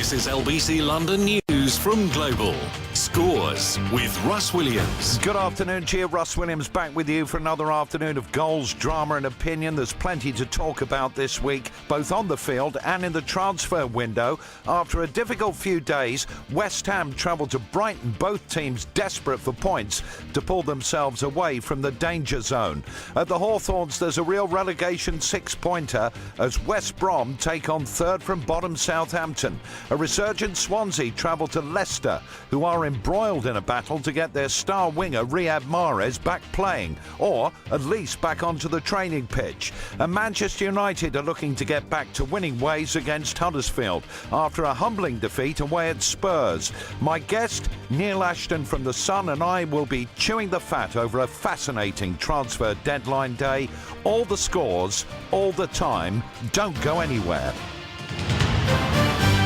This is LBC London News from Global. Scores with Russ Williams. Good afternoon to you. Russ Williams back with you for another afternoon of goals, drama and opinion. There's plenty to talk about this week, both on the field and in the transfer window. After a difficult few days, West Ham travelled to Brighton, both teams desperate for points to pull themselves away from the danger zone. At the Hawthorns, there's a real relegation six-pointer as West Brom take on third from bottom Southampton. A resurgent Swansea travel to Leicester, who are embroiled in a battle to get their star winger Riyad Mahrez back playing, or at least back onto the training pitch. And Manchester United are looking to get back to winning ways against Huddersfield after a humbling defeat away at Spurs. My guest, Neil Ashton from The Sun, and I will be chewing the fat over a fascinating transfer deadline day. All the scores, all the time. Don't go anywhere.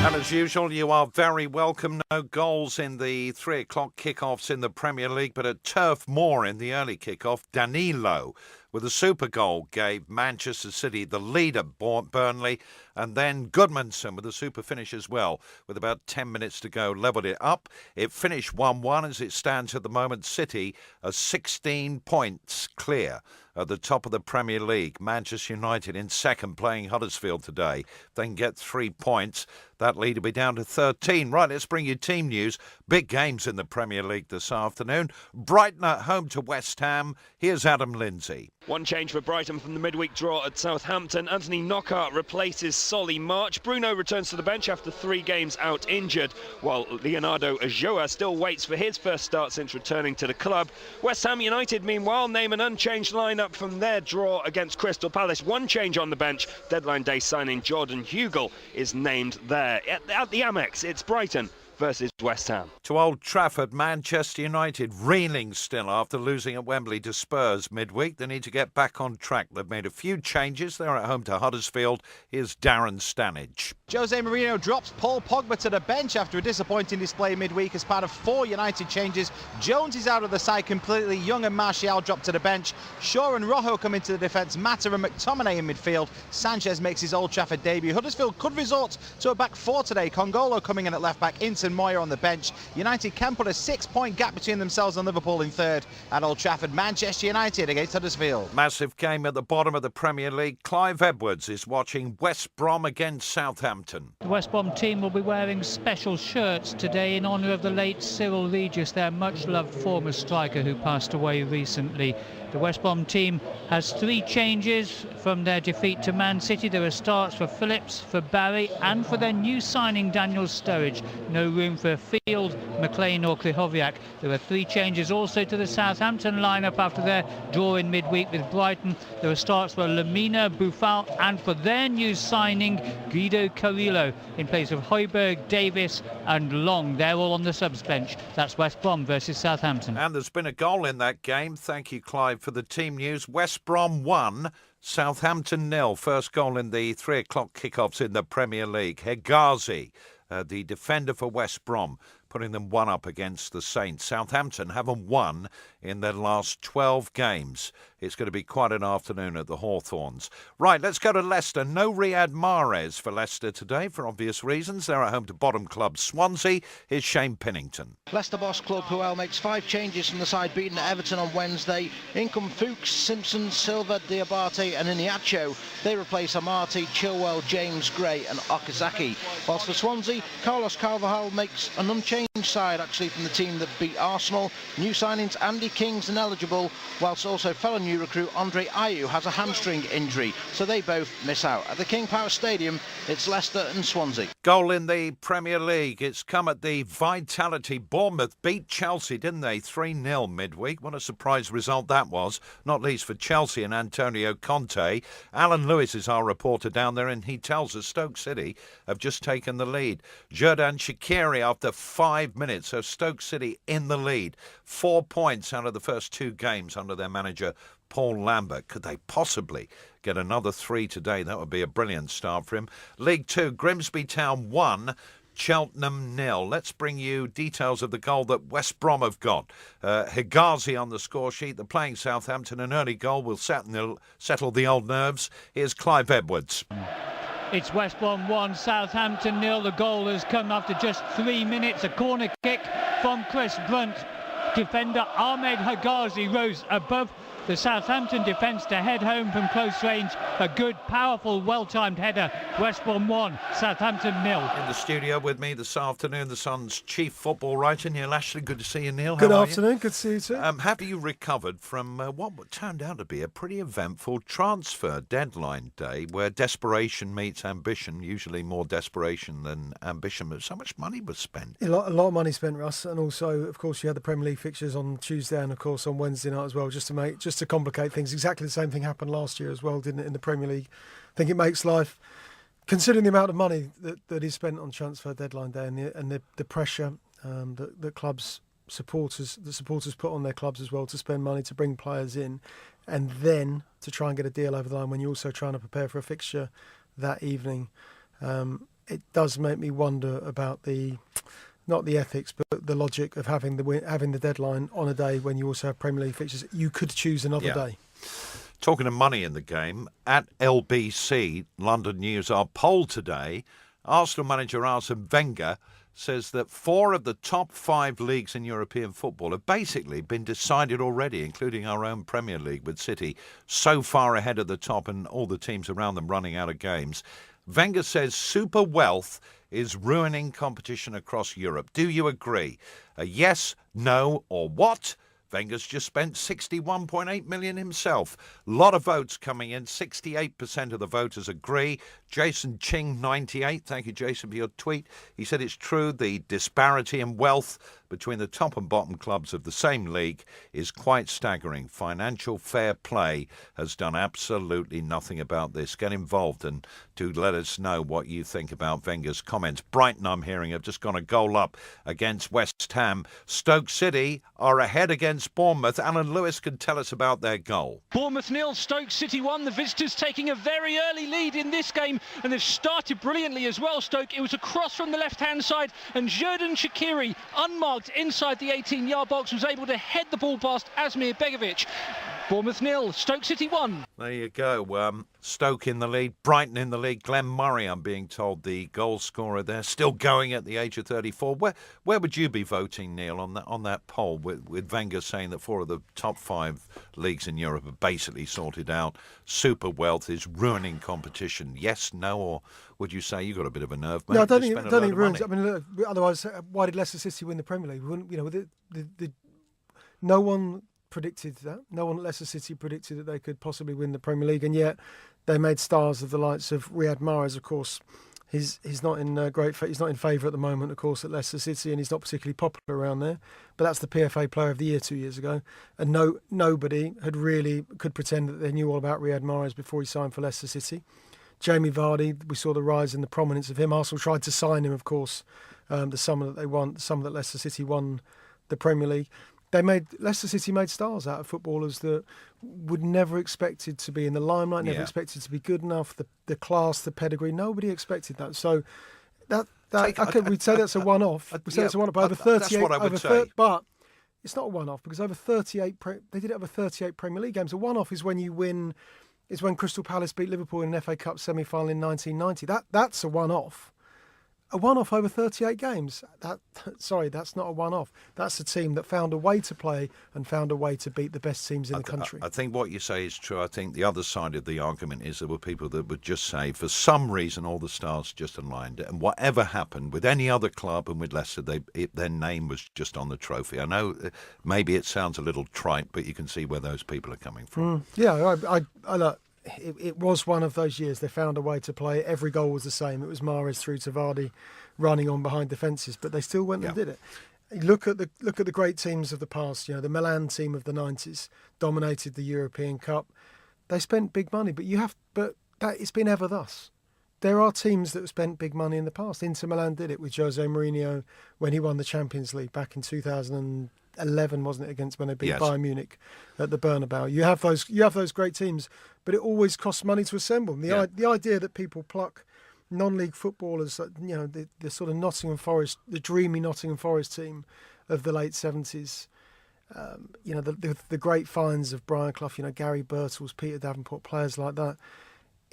And as usual, you are very welcome. No goals in the 3 o'clock kickoffs in the Premier League, but at Turf Moor in the early kickoff, Danilo with a super goal gave Manchester City the lead at Burnley, and then Goodmanson with a super finish as well, with about 10 minutes to go, levelled it up. It finished 1-1 as it stands at the moment. City are 16 points clear at the top of the Premier League. Manchester United in second, playing Huddersfield today. If they can get 3 points, that lead will be down to 13. Right, let's bring you team news. Big games in the Premier League this afternoon. Brighton at home to West Ham. Here's Adam Lindsay. One change for Brighton from the midweek draw at Southampton. Anthony Knockaert replaces Solly March. Bruno returns to the bench after 3 games out injured, while Leonardo Ajoa still waits for his first start since returning to the club. West Ham United, meanwhile, name an unchanged lineup from their draw against Crystal Palace. One change on the bench. Deadline day signing Jordan Hugill is named there. At the Amex, it's Brighton versus West Ham. To Old Trafford, Manchester United reeling still after losing at Wembley to Spurs midweek. They need to get back on track. They've made a few changes. They're at home to Huddersfield. Here's Darren Stanage. Jose Mourinho drops Paul Pogba to the bench after a disappointing display midweek as part of 4 United changes. Jones is out of the side completely. Young and Martial drop to the bench. Shaw and Rojo come into the defence. Mata and McTominay in midfield. Sanchez makes his Old Trafford debut. Huddersfield could resort to a back 4 today. Congolo coming in at left back. Ince and Moyer on the bench. United can put a 6-point gap between themselves and Liverpool in third at Old Trafford. Manchester United against Huddersfield. Massive game at the bottom of the Premier League. Clive Edwards is watching West Brom against Southampton. The West Brom team will be wearing special shirts today in honour of the late Cyril Regis, their much-loved former striker who passed away recently. The West Brom team has 3 changes from their defeat to Man City. There are starts for Phillips, for Barry and for their new signing Daniel Sturridge. No room for Field, McLean or Krychowiak. There are 3 changes also to the Southampton lineup after their draw in midweek with Brighton. There are starts for Lemina, Boufal and for their new signing Guido Carrillo in place of Højbjerg, Davis and Long. They're all on the subs bench. That's West Brom versus Southampton. And there's been a goal in that game. Thank you, Clive, for the team news. West Brom 1, Southampton 0. First goal in the 3 o'clock kickoffs in the Premier League. Hegazi, the defender for West Brom, putting them 1 up against the Saints. Southampton haven't won in their last 12 games. It's going to be quite an afternoon at the Hawthorns. Right, let's go to Leicester. No Riyad Mahrez for Leicester today for obvious reasons. They're at home to bottom club Swansea. Here's Shane Pennington. Leicester boss Claude Puel makes 5 changes from the side beaten at Everton on Wednesday. In come Fuchs, Simpson, Silva, Diabate and Iniacho. They replace Amati, Chilwell, James Gray and Okazaki. Whilst for Swansea, Carlos Carvajal makes an unchanged side actually from the team that beat Arsenal. New signings Andy King's ineligible, whilst also fellow new recruit Andre Ayew has a hamstring injury, so they both miss out. At the King Power Stadium, it's Leicester and Swansea. Goal in the Premier League. It's come at the Vitality. Bournemouth beat Chelsea, didn't they? 3-0 midweek. What a surprise result that was, not least for Chelsea and Antonio Conte. Alan Lewis is our reporter down there, and he tells us Stoke City have just taken the lead. Xherdan Shaqiri after 5 minutes, so Stoke City in the lead. 4 points out of the first 2 games under their manager Paul Lambert. Could they possibly get another 3 today? That would be a brilliant start for him. League 2, Grimsby Town 1, Cheltenham 0. Let's bring you details of the goal that West Brom have got. Hegazi on the score sheet. They're playing Southampton. An early goal will settle the old nerves. Here's Clive Edwards. It's West Brom 1, Southampton 0. The goal has come after just 3 minutes. A corner kick from Chris Brunt. Defender Ahmed Hagazi rose above the Southampton defence to head home from close range. A good, powerful, well-timed header. West Brom 1, Southampton 0. In the studio with me this afternoon, the Sun's chief football writer, Neil Ashley. Good to see you, Neil. Good afternoon. Good to see you too. Have you recovered from what turned out to be a pretty eventful transfer deadline day where desperation meets ambition, usually more desperation than ambition, but so much money was spent? A lot of money spent, Russ, and also, of course, you had the Premier League fixtures on Tuesday and, of course, on Wednesday night as well, just to complicate things. Exactly the same thing happened last year as well, didn't it, in the Premier League? I think it makes life, considering the amount of money that is spent on transfer deadline day and the pressure that the supporters put on their clubs as well to spend money to bring players in, and then to try and get a deal over the line when you're also trying to prepare for a fixture that evening. It does make me wonder about not the ethics, but the logic of having the deadline on a day when you also have Premier League fixtures. You could choose another day. Talking of money in the game, at LBC, London News, our poll today, Arsenal manager Arsene Wenger says that 4 of the top 5 leagues in European football have basically been decided already, including our own Premier League with City so far ahead of the top and all the teams around them running out of games. Wenger says super wealth is ruining competition across Europe. Do you agree? A yes, no, or what? Wenger's just spent 61.8 million himself. A lot of votes coming in. 68% of the voters agree. Jason Ching, 98. Thank you, Jason, for your tweet. He said it's true. The disparity in wealth between the top and bottom clubs of the same league is quite staggering. Financial fair play has done absolutely nothing about this. Get involved and do let us know what you think about Wenger's comments. Brighton, I'm hearing, have just gone a goal up against West Ham. Stoke City are ahead against Bournemouth. Alan Lewis can tell us about their goal. Bournemouth 0, Stoke City 1. The visitors taking a very early lead in this game, and they've started brilliantly as well, Stoke. It was a cross from the left-hand side, and Xherdan Shaqiri, unmarked inside the 18-yard box, was able to head the ball past Asmir Begovic. Bournemouth 0, Stoke City 1. There you go. Stoke in the lead, Brighton in the lead. Glenn Murray, I'm being told, the goal scorer there, still going at the age of 34. Where would you be voting, Neil, on that poll with Wenger saying that 4 of the top 5 leagues in Europe are basically sorted out? Super wealth is ruining competition. Yes, no, or would you say you got a bit of a nerve, mate? No, I don't think it ruins. I mean, look, otherwise, why did Leicester City win the Premier League? We wouldn't, no one predicted that. No one at Leicester City predicted that they could possibly win the Premier League, and yet they made stars of the likes of Riyad Mahrez. Of course, he's not in he's not in favour at the moment, of course, at Leicester City, and he's not particularly popular around there. But that's the PFA Player of the Year 2 years ago, and nobody could pretend that they knew all about Riyad Mahrez before he signed for Leicester City. Jamie Vardy, we saw the rise in the prominence of him. Arsenal tried to sign him, of course, the summer that Leicester City won the Premier League. Leicester City made stars out of footballers that would never expected to be in the limelight, never expected to be good enough, the class, the pedigree. Nobody expected that. So we'd say that's a one-off. We'd say it's a one-off over 38. That's what I would say. But it's not a one-off because over 38, they did it over 38 Premier League games. A one-off is when you win. Is when Crystal Palace beat Liverpool in an FA Cup semi-final in 1990. That's a one-off. A one-off over 38 games. That's not a one-off. That's a team that found a way to play and found a way to beat the best teams in the country. I think what you say is true. I think the other side of the argument is there were people that would just say, for some reason, all the stars just aligned. And whatever happened with any other club and with Leicester, their name was just on the trophy. I know maybe it sounds a little trite, but you can see where those people are coming from. Yeah, I look. It was one of those years. They found a way to play. Every goal was the same. It was Mahrez through to Vardy running on behind defences, but they still went and did it. Look at the great teams of the past. The Milan team of the 90s dominated the European Cup. They spent big money, but it's been ever thus. There are teams that have spent big money in the past. Inter Milan did it with Jose Mourinho when he won the Champions League back in 2011, wasn't it, when they beat Bayern Munich at the Bernabeu. You have those great teams, but it always costs money to assemble them. The idea that people pluck non-league footballers, the sort of Nottingham Forest, the dreamy Nottingham Forest team of the late 70s, the great finds of Brian Clough, Gary Birtles, Peter Davenport, players like that.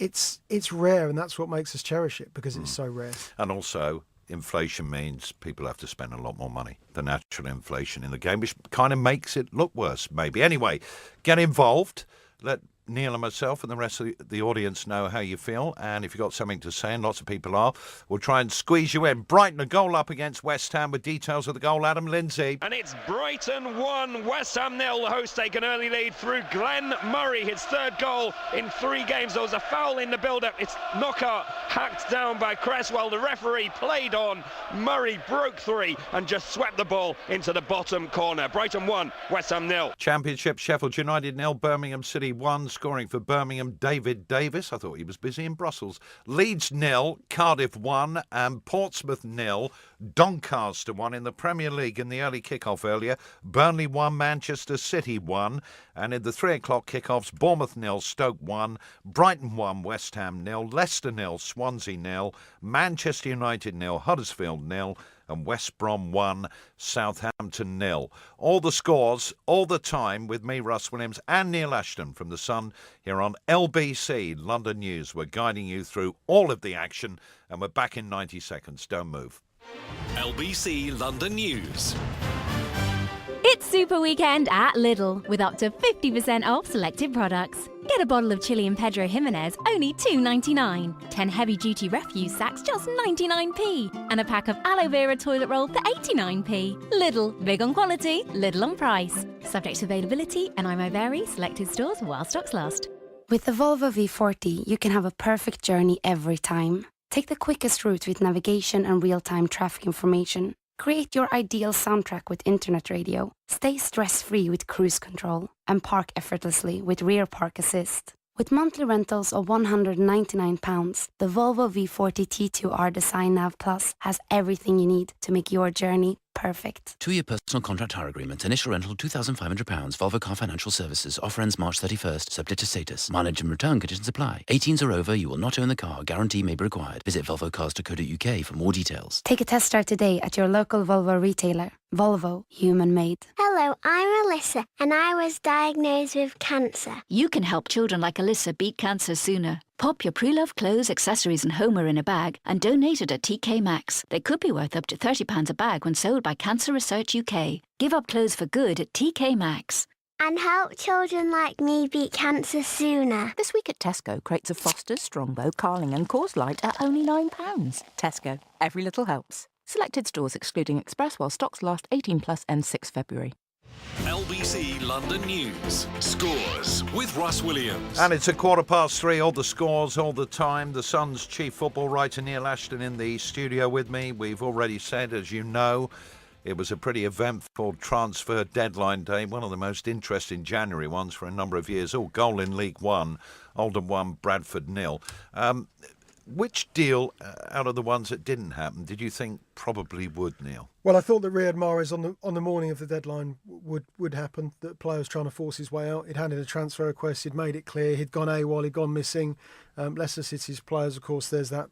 it's rare, and that's what makes us cherish it, because it's so rare. And also, inflation means people have to spend a lot more money than actual inflation in the game, which kind of makes it look worse, maybe. Anyway, get involved. Let Neil and myself and the rest of the audience know how you feel, and if you've got something to say, and lots of people are, we'll try and squeeze you in. Brighton a goal up against West Ham, with details of the goal, Adam Lindsay. And it's Brighton 1, West Ham 0. The hosts take an early lead through Glenn Murray, his third goal in 3 games. There was a foul in the build-up. It's Knockaert hacked down by Cresswell. The referee played on. Murray broke 3 and just swept the ball into the bottom corner. Brighton 1, West Ham 0. Championship, Sheffield United 0, Birmingham City 1. Scoring for Birmingham, David Davis. I thought he was busy in Brussels. Leeds 0, Cardiff 1, and Portsmouth 0. Doncaster 1 in the Premier League in the early kick-off earlier. Burnley 1, Manchester City 1. And in the 3 o'clock kick-offs, Bournemouth 0, Stoke 1. Brighton 1, West Ham 0. Leicester 0, Swansea 0. Manchester United 0, Huddersfield 0. And West Brom 1, Southampton 0. All the scores, all the time, with me, Russ Williams, and Neil Ashton from The Sun here on LBC London News. We're guiding you through all of the action, and we're back in 90 seconds. Don't move. LBC London News. It's Super Weekend at Lidl, with up to 50% off selected products. Get a bottle of chili and Pedro Jimenez, only $2.99. 10 heavy-duty refuse sacks, just 99p. And a pack of aloe vera toilet roll for 89p. Lidl, big on quality, little on price. Subject to availability, and I may vary, selected stores while stocks last. With the Volvo V40, you can have a perfect journey every time. Take the quickest route with navigation and real-time traffic information. Create your ideal soundtrack with internet radio. Stay stress-free with cruise control. And park effortlessly with rear park assist. With monthly rentals of £199, the Volvo V40 T2R Design Nav Plus has everything you need to make your journey perfect. 2-year personal contract hire agreement. Initial rental £2,500. Volvo Car Financial Services. Offer ends March 31st. Subject to status. Mileage and return conditions apply. 18s or over, you will not own the car. Guarantee may be required. Visit volvocars.co.uk for more details. Take a test drive today at your local Volvo retailer. Volvo, human made. Hello, I'm Alyssa, and I was diagnosed with cancer. You can help children like Alyssa beat cancer sooner. Pop your pre-loved clothes, accessories and homeware in a bag and donate it at TK Maxx. They could be worth up to £30 a bag when sold by Cancer Research UK. Give up clothes for good at TK Maxx. And help children like me beat cancer sooner. This week at Tesco, crates of Foster's, Strongbow, Carling and Coors Light are only £9. Tesco, every little helps. Selected stores excluding Express while stocks last 18+ ends 6 February. LBC London News. Scores with Russ Williams. And it's 3:15. All the scores, all the time. The Sun's chief football writer Neil Ashton in the studio with me. We've already said, as you know, it was a pretty eventful transfer deadline day. One of the most interesting January ones for a number of years. All goal in League One. Oldham 1, Bradford 0. Which deal out of the ones that didn't happen did you think probably would, Neil? Well, I thought that Riyad Mahrez on the morning of the deadline would happen. That player was trying to force his way out. He'd handed a transfer request. He'd made it clear. He'd gone AWOL. He'd gone missing. Leicester City's players, of course, there's that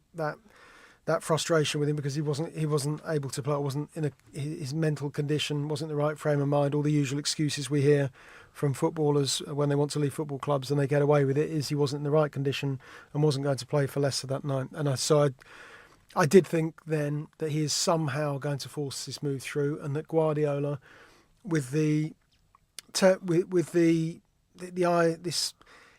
frustration with him because he wasn't able to play. Wasn't in his mental condition. Wasn't the right frame of mind. All the usual excuses we hear from footballers when they want to leave football clubs and they get away with it is he wasn't in the right condition and wasn't going to play for Leicester that night. And I did think then that he is somehow going to force this move through, and that Guardiola, it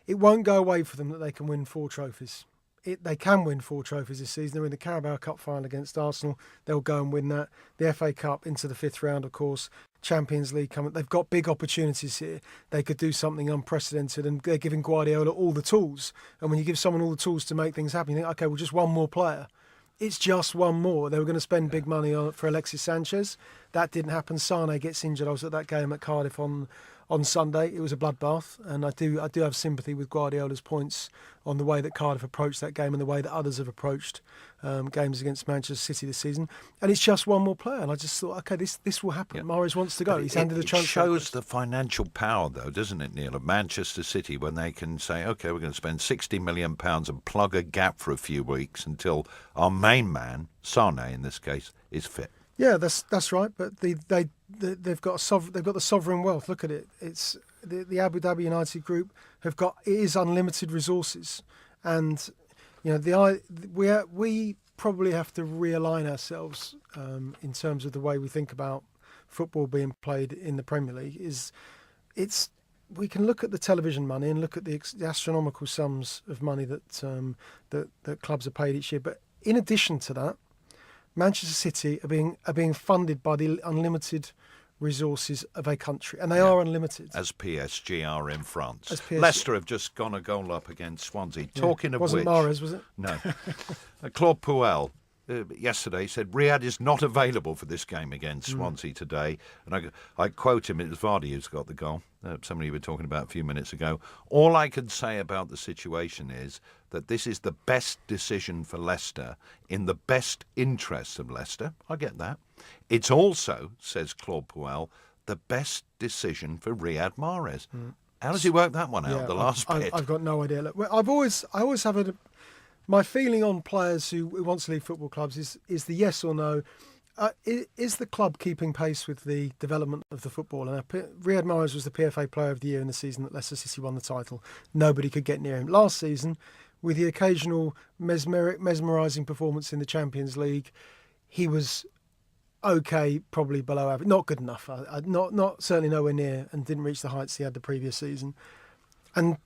won't go away for them that they can win 4 trophies. They can win 4 trophies this season. They're in the Carabao Cup final against Arsenal. They'll go and win that. The FA Cup into the 5th round, of course. Champions League coming. They've got big opportunities here. They could do something unprecedented, and they're giving Guardiola all the tools. And when you give someone all the tools to make things happen, you think, okay, well, just one more player. It's just one more. They were going to spend big money for Alexis Sanchez. That didn't happen. Sane gets injured. I was at that game at Cardiff on Sunday. It was a bloodbath, and I do have sympathy with Guardiola's points on the way that Cardiff approached that game and the way that others have approached games against Manchester City this season. And it's just one more player, and I just thought, okay, this will happen. Yeah. Mahrez wants to go. He's handed the transfer. It shows the financial power, though, doesn't it, Neil, of Manchester City when they can say, okay, we're going to spend £60 million and plug a gap for a few weeks until our main man, Sane in this case, is fit. Yeah, that's right. But they've got the sovereign wealth. Look at it. It's the Abu Dhabi United Group it is unlimited resources, And we probably have to realign ourselves in terms of the way we think about football being played in the Premier League. We can look at the television money and look at the astronomical sums of money that clubs are paid each year, but in addition to that, Manchester City are being funded by the unlimited resources of a country, and they are unlimited. As PSG are in France. As PSG. Leicester have just gone a goal up against Swansea. Yeah. Talking of Wasn't which... Mahrez, was it? No. Claude Puel yesterday said Riyadh is not available for this game against Swansea today. And I quote him, it was Vardy who's got the goal, somebody we were talking about a few minutes ago. All I can say about the situation is that this is the best decision for Leicester in the best interests of Leicester. I get that. It's also, says Claude Puel, the best decision for Riyad Mahrez. How does he work that one out, the last bit? I've got no idea. Look, I always have my feeling on players who want to leave football clubs is the yes or no. Is the club keeping pace with the development of the football? And Riyad Mahrez was the PFA Player of the Year in the season that Leicester City won the title. Nobody could get near him. Last season, with the occasional mesmerising performance in the Champions League, he was okay, probably below average, not good enough. Not certainly nowhere near, and didn't reach the heights he had the previous season. And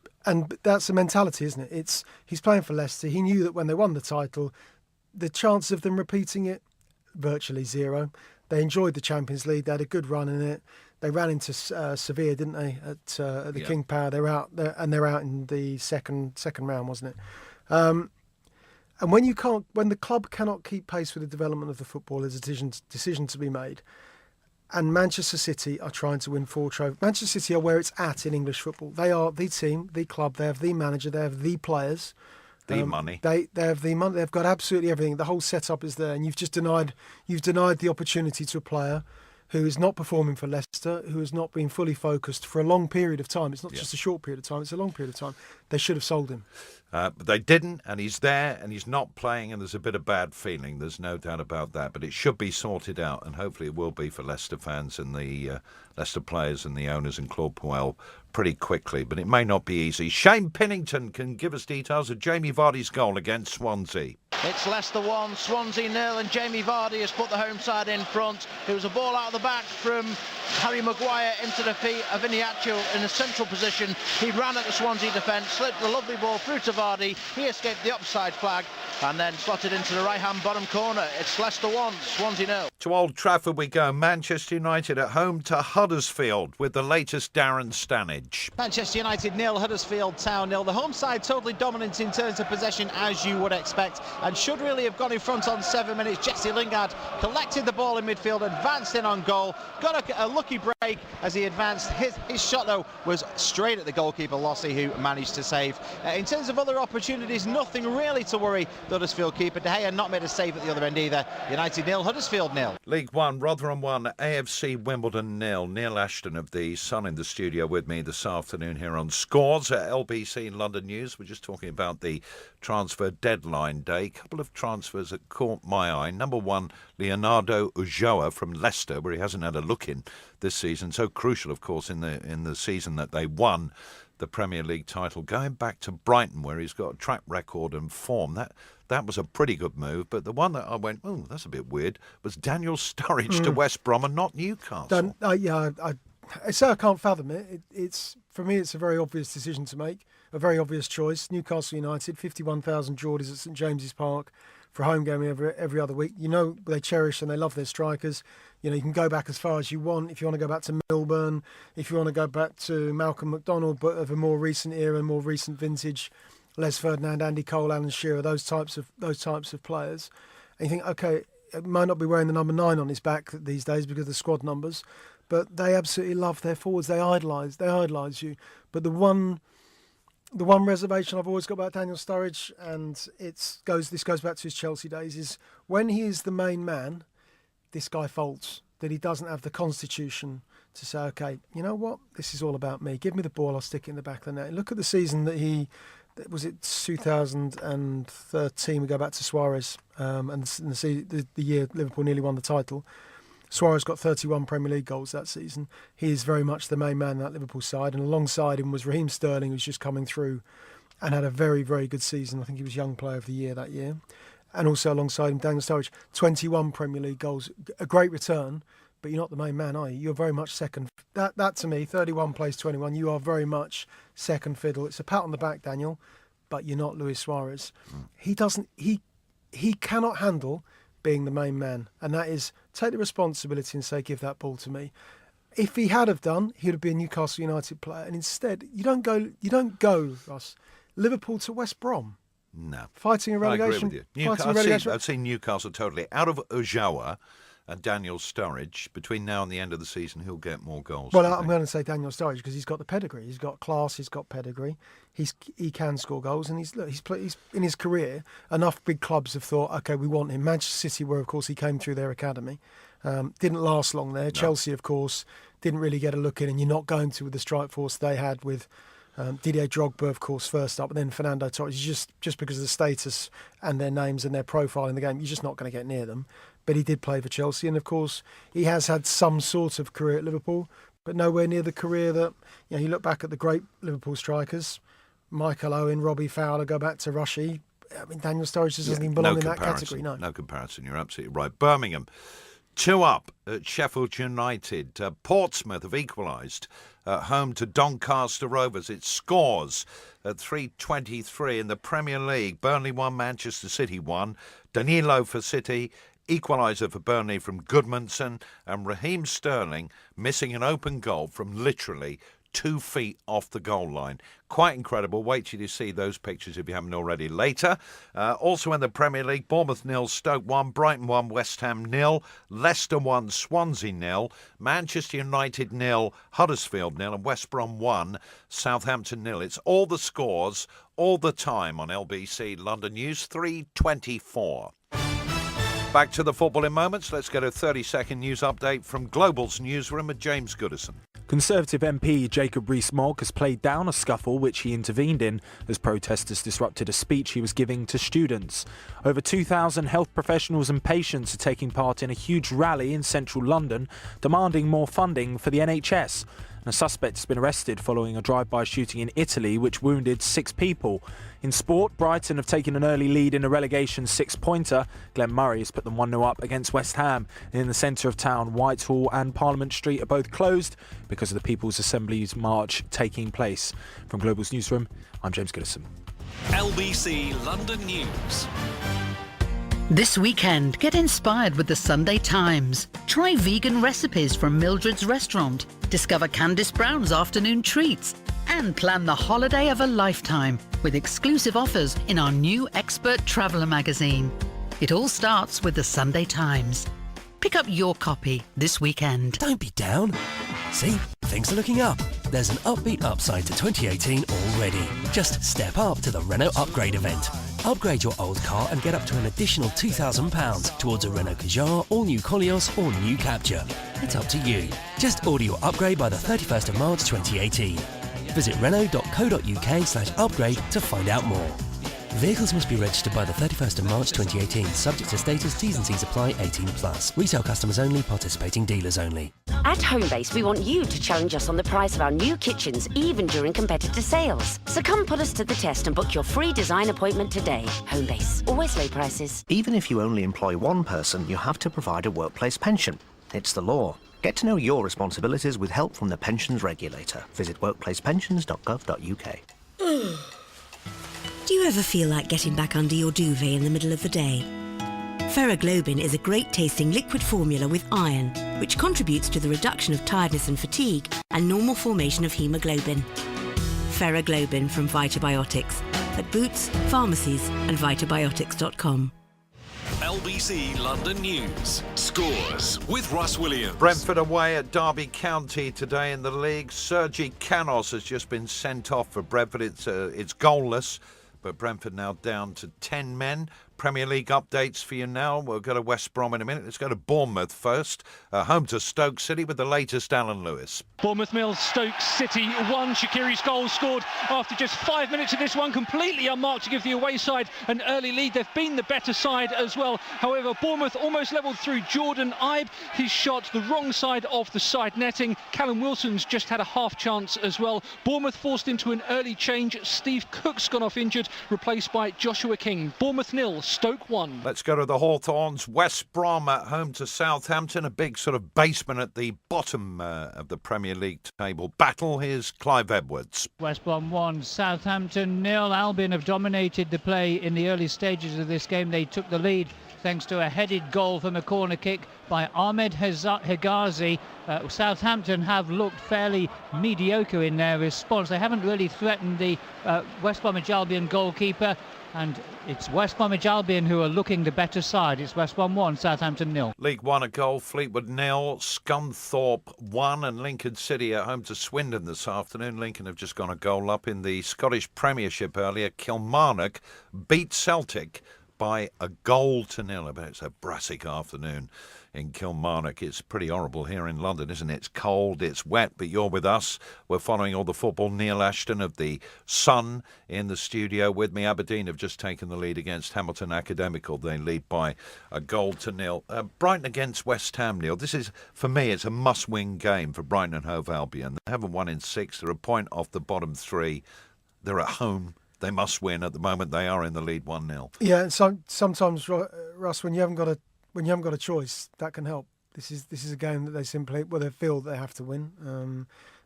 that's the mentality, isn't it? He's playing for Leicester. He knew that when they won the title, the chance of them repeating it, virtually zero. They enjoyed the Champions League. They had a good run in it. They ran into Sevilla, didn't they, at the King Power? They're out there, and they're out in the second round, wasn't it? And when the club cannot keep pace with the development of the football, there's a decision to be made. And Manchester City are trying to win 4 trophies. Manchester City are where it's at in English football. They are the team, the club. They have the manager. They have the players. The money. They have the money. They've got absolutely everything. The whole setup is there, and you've denied the opportunity to a player who is not performing for Leicester, who has not been fully focused for a long period of time. It's not just a short period of time, it's a long period of time. They should have sold him. But they didn't, and he's there, and he's not playing, and there's a bit of bad feeling. There's no doubt about that. But it should be sorted out, and hopefully it will be for Leicester fans and the Leicester players and the owners and Claude Puel pretty quickly. But it may not be easy. Shane Pinnington can give us details of Jamie Vardy's goal against Swansea. It's Leicester 1, Swansea 0, and Jamie Vardy has put the home side in front. It was a ball out of the back from Harry Maguire into the feet of Iheanacho in a central position. He ran at the Swansea defence, slipped the lovely ball through to Vardy. He escaped the offside flag and then slotted into the right-hand bottom corner. It's Leicester 1, Swansea 0. To Old Trafford we go. Manchester United at home to Huddersfield with the latest Darren Stanage. Manchester United 0, Huddersfield Town 0. The home side totally dominant in terms of possession, as you would expect, and should really have gone in front on 7 minutes. Jesse Lingard collected the ball in midfield, advanced in on goal, got a lucky break as he advanced. His shot, though, was straight at the goalkeeper, Lossie, who managed to save. In terms of other opportunities, nothing really to worry the Huddersfield keeper. De Gea not made a save at the other end either. United 0, Huddersfield 0. League One, Rotherham 1, AFC Wimbledon 0. Neil Ashton of The Sun in the studio with me this afternoon here on Scores at LBC London News. We're just talking about the transfer deadline day. A couple of transfers that caught my eye. Number 1, Leonardo Ulloa from Leicester, where he hasn't had a look in this season. So crucial, of course, in the season that they won the Premier League title. Going back to Brighton, where he's got a track record and form, that was a pretty good move. But the one that I went, oh, that's a bit weird, was Daniel Sturridge to West Brom and not Newcastle. I say I can't fathom it. It's for me, it's a very obvious decision to make, a very obvious choice. Newcastle United, 51,000 Geordies at St James's Park for a home game every other week. You know they cherish and they love their strikers. You know, you can go back as far as you want. If you want to go back to Milburn, if you want to go back to Malcolm McDonald, but of a more recent era, more recent vintage, Les Ferdinand, Andy Cole, Alan Shearer, those types of players. And you think, okay, it might not be wearing the number 9 on his back these days because of the squad numbers, but they absolutely love their forwards. They idolise you. But the one reservation I've always got about Daniel Sturridge, and this goes back to his Chelsea days, is when he is the main man, this guy folds. That he doesn't have the constitution to say, okay, you know what, this is all about me. Give me the ball, I'll stick it in the back of the net. Look at the season that was it 2013. We go back to Suarez, and the year Liverpool nearly won the title. Suarez got 31 Premier League goals that season. He is very much the main man in that Liverpool side, and alongside him was Raheem Sterling, who's just coming through and had a very, very good season. I think he was Young Player of the Year that year. And also alongside him, Daniel Sturridge, 21 Premier League goals, a great return, but you're not the main man, are you? You're very much second. That to me, 31 plays 21, you are very much second fiddle. It's a pat on the back, Daniel, but you're not Luis Suarez. He cannot handle being the main man, and that is take the responsibility and say, give that ball to me. If he had have done, he would have been a Newcastle United player, and instead, you don't go, Russ, Liverpool to West Brom. No. Fighting a relegation. I agree with you. I've seen Newcastle totally out of Ojawa and Daniel Sturridge. Between now and the end of the season, he'll get more goals. Well, I'm going to say Daniel Sturridge because he's got the pedigree. He's got class. He's got pedigree. He can score goals, and he's in his career. Enough big clubs have thought, okay, we want him. Manchester City, where of course he came through their academy, didn't last long there. No. Chelsea, of course, didn't really get a look in, and you're not going to with the strike force they had with. Didier Drogba, of course, first up, and then Fernando Torres. Just because of the status and their names and their profile in the game, you're just not going to get near them. But he did play for Chelsea, and of course, he has had some sort of career at Liverpool, but nowhere near the career that, you look back at the great Liverpool strikers, Michael Owen, Robbie Fowler, go back to Rushy. I mean, Daniel Sturridge doesn't even belong in that category. No comparison. You're absolutely right. Birmingham, 2 up at Sheffield United. Portsmouth have equalised at home to Doncaster Rovers. It scores at 3:23 in the Premier League. Burnley 1, Manchester City 1. Danilo for City, equaliser for Burnley from Goodmanson, and Raheem Sterling missing an open goal from literally 2 feet off the goal line. Quite incredible. Wait till you see those pictures if you haven't already. Later, also in the Premier League, Bournemouth 0, Stoke 1, Brighton 1, West Ham 0, Leicester 1, Swansea 0, Manchester United 0, Huddersfield 0, and West Brom 1, Southampton 0. It's all the scores, all the time on LBC London News 3:24. Back to the football in moments. Let's get a 30-second news update from Global's newsroom with James Goodison. Conservative MP Jacob Rees-Mogg has played down a scuffle which he intervened in as protesters disrupted a speech he was giving to students. Over 2,000 health professionals and patients are taking part in a huge rally in central London demanding more funding for the NHS. A suspect has been arrested following a drive-by shooting in Italy which wounded 6 people. In sport, Brighton have taken an early lead in a relegation 6-pointer. Glenn Murray has put them 1-0 up against West Ham. In the centre of town, Whitehall and Parliament Street are both closed because of the People's Assembly's march taking place. From Global's newsroom, I'm James Goodison. LBC London News. This weekend, get inspired with the Sunday Times. Try vegan recipes from Mildred's restaurant. Discover Candice Brown's afternoon treats. And plan the holiday of a lifetime with exclusive offers in our new Expert Traveller magazine. It all starts with the Sunday Times. Pick up your copy this weekend. Don't be down. See, things are looking up. There's an upbeat upside to 2018 already. Just step up to the Renault Upgrade event. Upgrade your old car and get up to an additional £2,000 towards a Renault Kadjar, all-new Koleos or new Captur. It's up to you. Just order your upgrade by the 31st of March 2018. Visit renault.co.uk/upgrade to find out more. Vehicles must be registered by the 31st of March 2018, subject to status, T's and C's apply, 18+. Retail customers only, participating dealers only. At Homebase, we want you to challenge us on the price of our new kitchens, even during competitor sales. So come put us to the test and book your free design appointment today. Homebase, always low prices. Even if you only employ one person, you have to provide a workplace pension. It's the law. Get to know your responsibilities with help from the Pensions Regulator. Visit workplacepensions.gov.uk. Do you ever feel like getting back under your duvet in the middle of the day? Ferroglobin is a great-tasting liquid formula with iron, which contributes to the reduction of tiredness and fatigue and normal formation of haemoglobin. Ferroglobin from Vitabiotics at Boots, pharmacies and vitabiotics.com. LBC London News. Scores with Russ Williams. Brentford away at Derby County today in the league. Sergi Canos has just been sent off for Brentford. It's goalless, but Brentford now down to 10 men. Premier League updates for you now. We'll go to West Brom in a minute. Let's go to Bournemouth first. Home to Stoke City with the latest Alan Lewis. Bournemouth 0, Stoke City 1. Shaqiri's goal scored after just 5 minutes of this one, completely unmarked to give the away side an early lead. They've been the better side as well. However, Bournemouth almost levelled through Jordan Ibe. His shot the wrong side of the side netting. Callum Wilson's just had a half chance as well. Bournemouth forced into an early change. Steve Cook's gone off injured, replaced by Joshua King. Bournemouth 0, Stoke 1. Let's go to the Hawthorns. West Brom at home to Southampton. A big sort of basement at the bottom of the Premier League table battle. Here's Clive Edwards. West Brom 1, Southampton 0. Albion have dominated the play in the early stages of this game. They took the lead thanks to a headed goal from a corner kick by Ahmed Hegazi. Southampton have looked fairly mediocre in their response. They haven't really threatened the West Bromwich Albion goalkeeper, and it's West Bromwich Albion who are looking the better side. It's West Brom 1, Southampton 0. League One a goal, Fleetwood 0, Scunthorpe 1, and Lincoln City at home to Swindon this afternoon. Lincoln have just gone a goal up in the Scottish Premiership earlier. Kilmarnock beat Celtic by a goal to 0. I bet it's a brassic afternoon in Kilmarnock. It's pretty horrible here in London, isn't it? It's cold, it's wet, but you're with us. We're following all the football. Neil Ashton of the Sun in the studio with me. Aberdeen have just taken the lead against Hamilton Academical. They lead by a goal to 0. Brighton against West Ham, Neil. This is, for me, it's a must-win game for Brighton and Hove Albion. They haven't won in 6. They're a point off the bottom 3. They're at home. They must win. At the moment, they are in the lead 1-0. Yeah, and sometimes, Russ, when you haven't got a choice, that can help. This is a game that they they feel they have to win.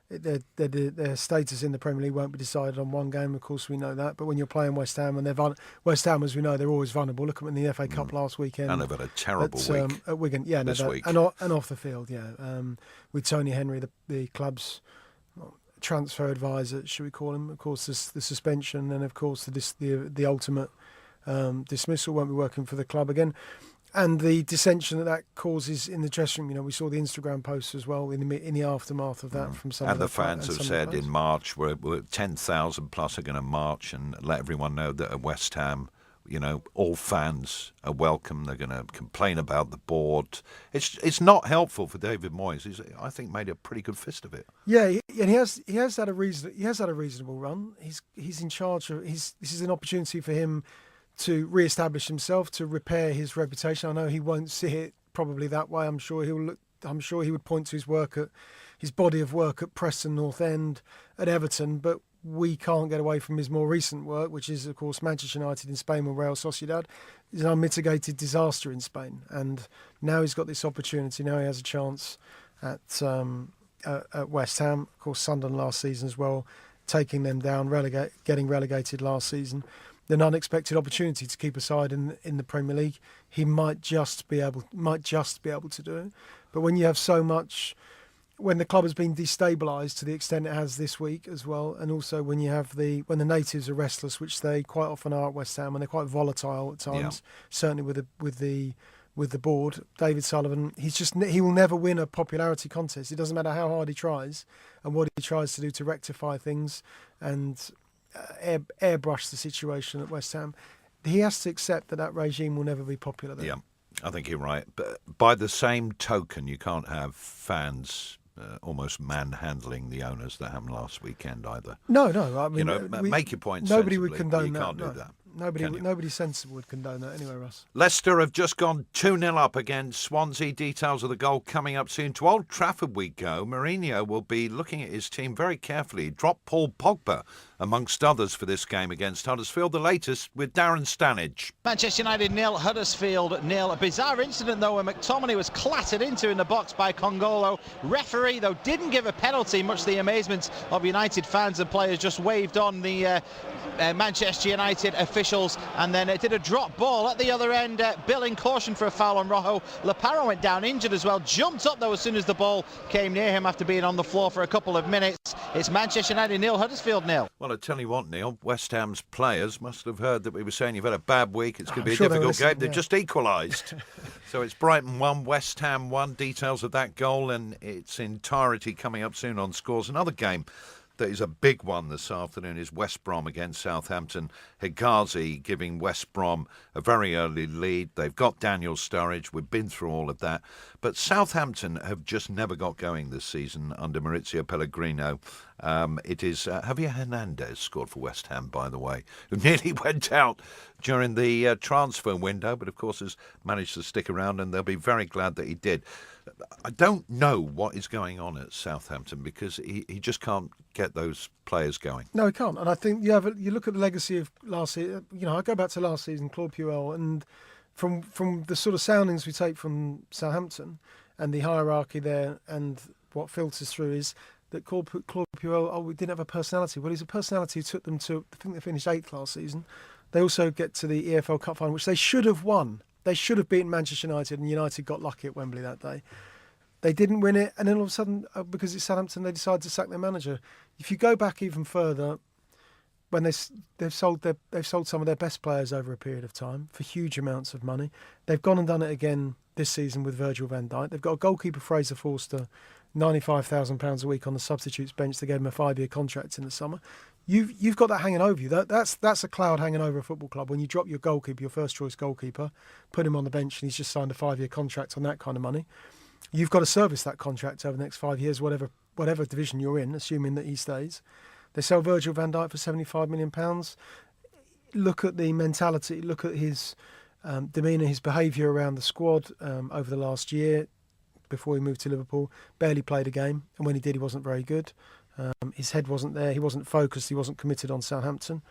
Their status in the Premier League won't be decided on one game. Of course, we know that. But when you're playing West Ham, and West Ham, as we know, they're always vulnerable. Look at them in the FA Cup last weekend. And they've had a terrible week at Wigan. Yeah, this week. And off the field. Yeah, with Tony Henry, the club's transfer advisor, should we call him? Of course, the suspension, and of course the ultimate dismissal, won't be working for the club again, and the dissension that causes in the dressing room. You know, we saw the Instagram posts as well in the aftermath of that from some. And the fans have said in March, we're 10,000 plus are going to march and let everyone know that at West Ham, you know, all fans are welcome. They're going to complain about the board. It's not helpful for David Moyes. He's, I think, made a pretty good fist of it. Yeah, and he has had a reasonable run. He's in charge of. This is an opportunity for him to re-establish himself, to repair his reputation. I know he won't see it probably that way. I'm sure he would point to his body of work at Preston North End, at Everton, but we can't get away from his more recent work, which is, of course, Manchester United in Spain with Real Sociedad. It's an unmitigated disaster in Spain. And now he's got this opportunity. Now he has a chance at West Ham. Of course, Sunderland last season as well, taking them down, getting relegated last season. An unexpected opportunity to keep a side in the Premier League. He might just be able to do it. But when you have so much, when the club has been destabilised to the extent it has this week as well, and also when the natives are restless, which they quite often are at West Ham, and they're quite volatile at times, certainly with the board. David Sullivan, he will never win a popularity contest. It doesn't matter how hard he tries and what he tries to do to rectify things and airbrush the situation at West Ham. He has to accept that regime will never be popular there. Yeah, I think you're right. But by the same token, you can't have fans almost manhandling the owners that happened last weekend either. No. I mean, make your point. Nobody sensibly, would condone you that. Can't do that. Nobody sensible would condone that anyway, Russ. Leicester have just gone 2-0 up against Swansea. Details of the goal coming up soon. To Old Trafford we go. Mourinho will be looking at his team very carefully. Dropped Paul Pogba, amongst others, for this game against Huddersfield. The latest with Darren Stanage. Manchester United 0, Huddersfield 0. A bizarre incident, though, where McTominay was clattered into in the box by Congolo. Referee, though, didn't give a penalty, much to the amazement of United fans and players. Just waved on the Manchester United officials, and then it did a drop ball at the other end, billing caution for a foul on Rojo. Leparo went down injured as well, jumped up though as soon as the ball came near him after being on the floor for a couple of minutes. It's Manchester United 0, Huddersfield 0. Well, I tell you what, Neil, West Ham's players must have heard that we were saying you've had a bad week, it's going to be a difficult game. They've just equalised. So it's Brighton 1, West Ham 1. Details of that goal and its entirety coming up soon on Scores. Another game that is a big one this afternoon is West Brom against Southampton. Higazi giving West Brom a very early lead. They've got Daniel Sturridge. We've been through all of that. But Southampton have just never got going this season under Maurizio Pellegrino. It is Javier Hernandez scored for West Ham, by the way, who nearly went out during the transfer window, but of course has managed to stick around, and they'll be very glad that he did. I don't know what is going on at Southampton because he just can't get those players going. No, he can't. And I think you look at the legacy of last season. I go back to last season, Claude Puel, and from the sort of soundings we take from Southampton and the hierarchy there, and what filters through is that Claude Puel, we didn't have a personality. Well, he's a personality who took them to, I think they finished 8th last season. They also get to the EFL Cup final, which they should have won. They should have beaten Manchester United, and United got lucky at Wembley that day. They didn't win it, and then all of a sudden, because it's Southampton, they decided to sack their manager. If you go back even further, when they've sold some of their best players over a period of time for huge amounts of money, they've gone and done it again this season with Virgil van Dijk. They've got a goalkeeper, Fraser Forster, £95,000 a week on the substitutes bench. They gave him a 5-year contract in the summer. You've got that hanging over you. That's a cloud hanging over a football club when you drop your goalkeeper, your first choice goalkeeper, put him on the bench, and he's just signed a 5-year contract on that kind of money. You've got to service that contract over the next 5 years, whatever division you're in, assuming that he stays. They sell Virgil van Dijk for £75 million. Look at the mentality. Look at his demeanour, his behaviour around the squad over the last year. Before he moved to Liverpool, barely played a game, and when he did, he wasn't very good. His head wasn't there. He wasn't focused. He wasn't committed on Southampton.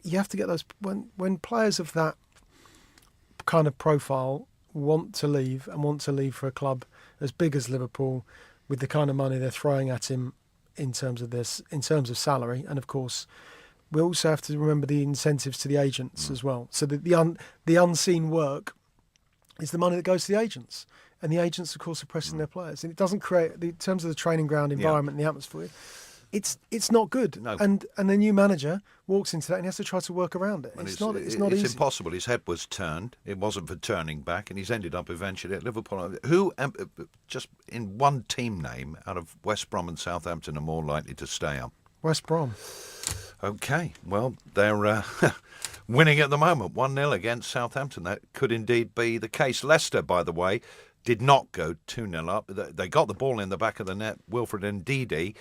You have to get those when players of that kind of profile want to leave for a club as big as Liverpool, with the kind of money they're throwing at him in terms of salary, and of course, we also have to remember the incentives to the agents as well. So the unseen work is the money that goes to the agents. And the agents, of course, are pressing their players. And it doesn't create, in terms of the training ground environment and the atmosphere, it's not good. No. And the new manager walks into that and he has to try to work around it. It's not easy. It's impossible. His head was turned. It wasn't for turning back, and he's ended up eventually at Liverpool. Who, just in one team name, out of West Brom and Southampton, are more likely to stay up? West Brom. OK, well, they're winning at the moment, 1-0 against Southampton. That could indeed be the case. Leicester, by the way, did not go 2-0 up. They got the ball in the back of the net. Wilfred Ndidi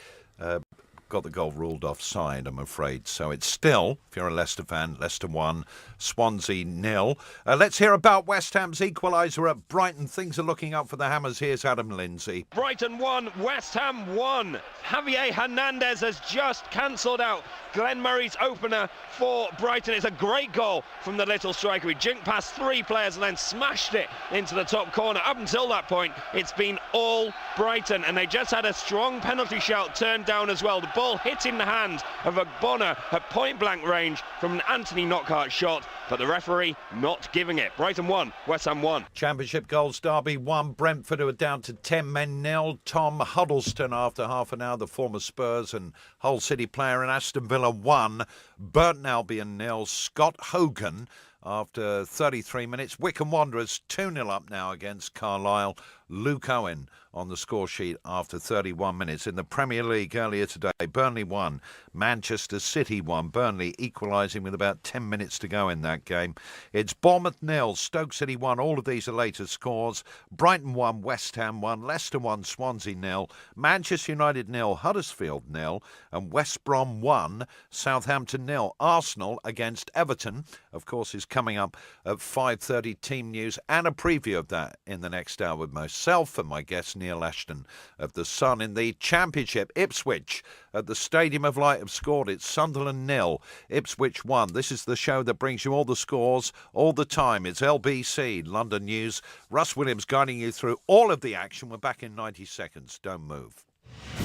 got the goal ruled offside, I'm afraid. So it's still, if you're a Leicester fan, Leicester 1, Swansea 0. Let's hear about West Ham's equaliser at Brighton. Things are looking up for the Hammers. Here's Adam Lindsay. Brighton 1, West Ham 1. Javier Hernandez has just cancelled out Glenn Murray's opener for Brighton. It's a great goal from the little striker. He jinked past 3 players and then smashed it into the top corner. Up until that point, it's been all Brighton, and they just had a strong penalty shout turned down as well. The ball hit in the hand of Bonner at point-blank range from an Anthony Knockaert shot, but the referee not giving it. Brighton 1, West Ham 1. Championship goals, Derby 1, Brentford who are down to 10 men 0. Tom Huddleston after half an hour, the former Spurs and Hull City player, and Aston Villa 1, Burton Albion 0. Scott Hogan after 33 minutes. Wycombe Wanderers 2-0 up now against Carlisle. Luke Owen on the score sheet after 31 minutes. In the Premier League earlier today, Burnley 1, Manchester City 1. Burnley equalising with about 10 minutes to go in that game. It's Bournemouth 0, Stoke City 1. All of these are later scores. Brighton 1, West Ham 1, Leicester 1, Swansea 0, Manchester United 0, Huddersfield 0, and West Brom 1, Southampton 0. Arsenal against Everton, of course, is coming up at 5:30. Team news and a preview of that in the next hour with myself and my guest Neil Ashton of The Sun. In the Championship, Ipswich at the Stadium of Light have scored. It's Sunderland 0, Ipswich 1. This is the show that brings you all the scores all the time. It's LBC London News. Russ Williams guiding you through all of the action. We're back in 90 seconds. Don't move.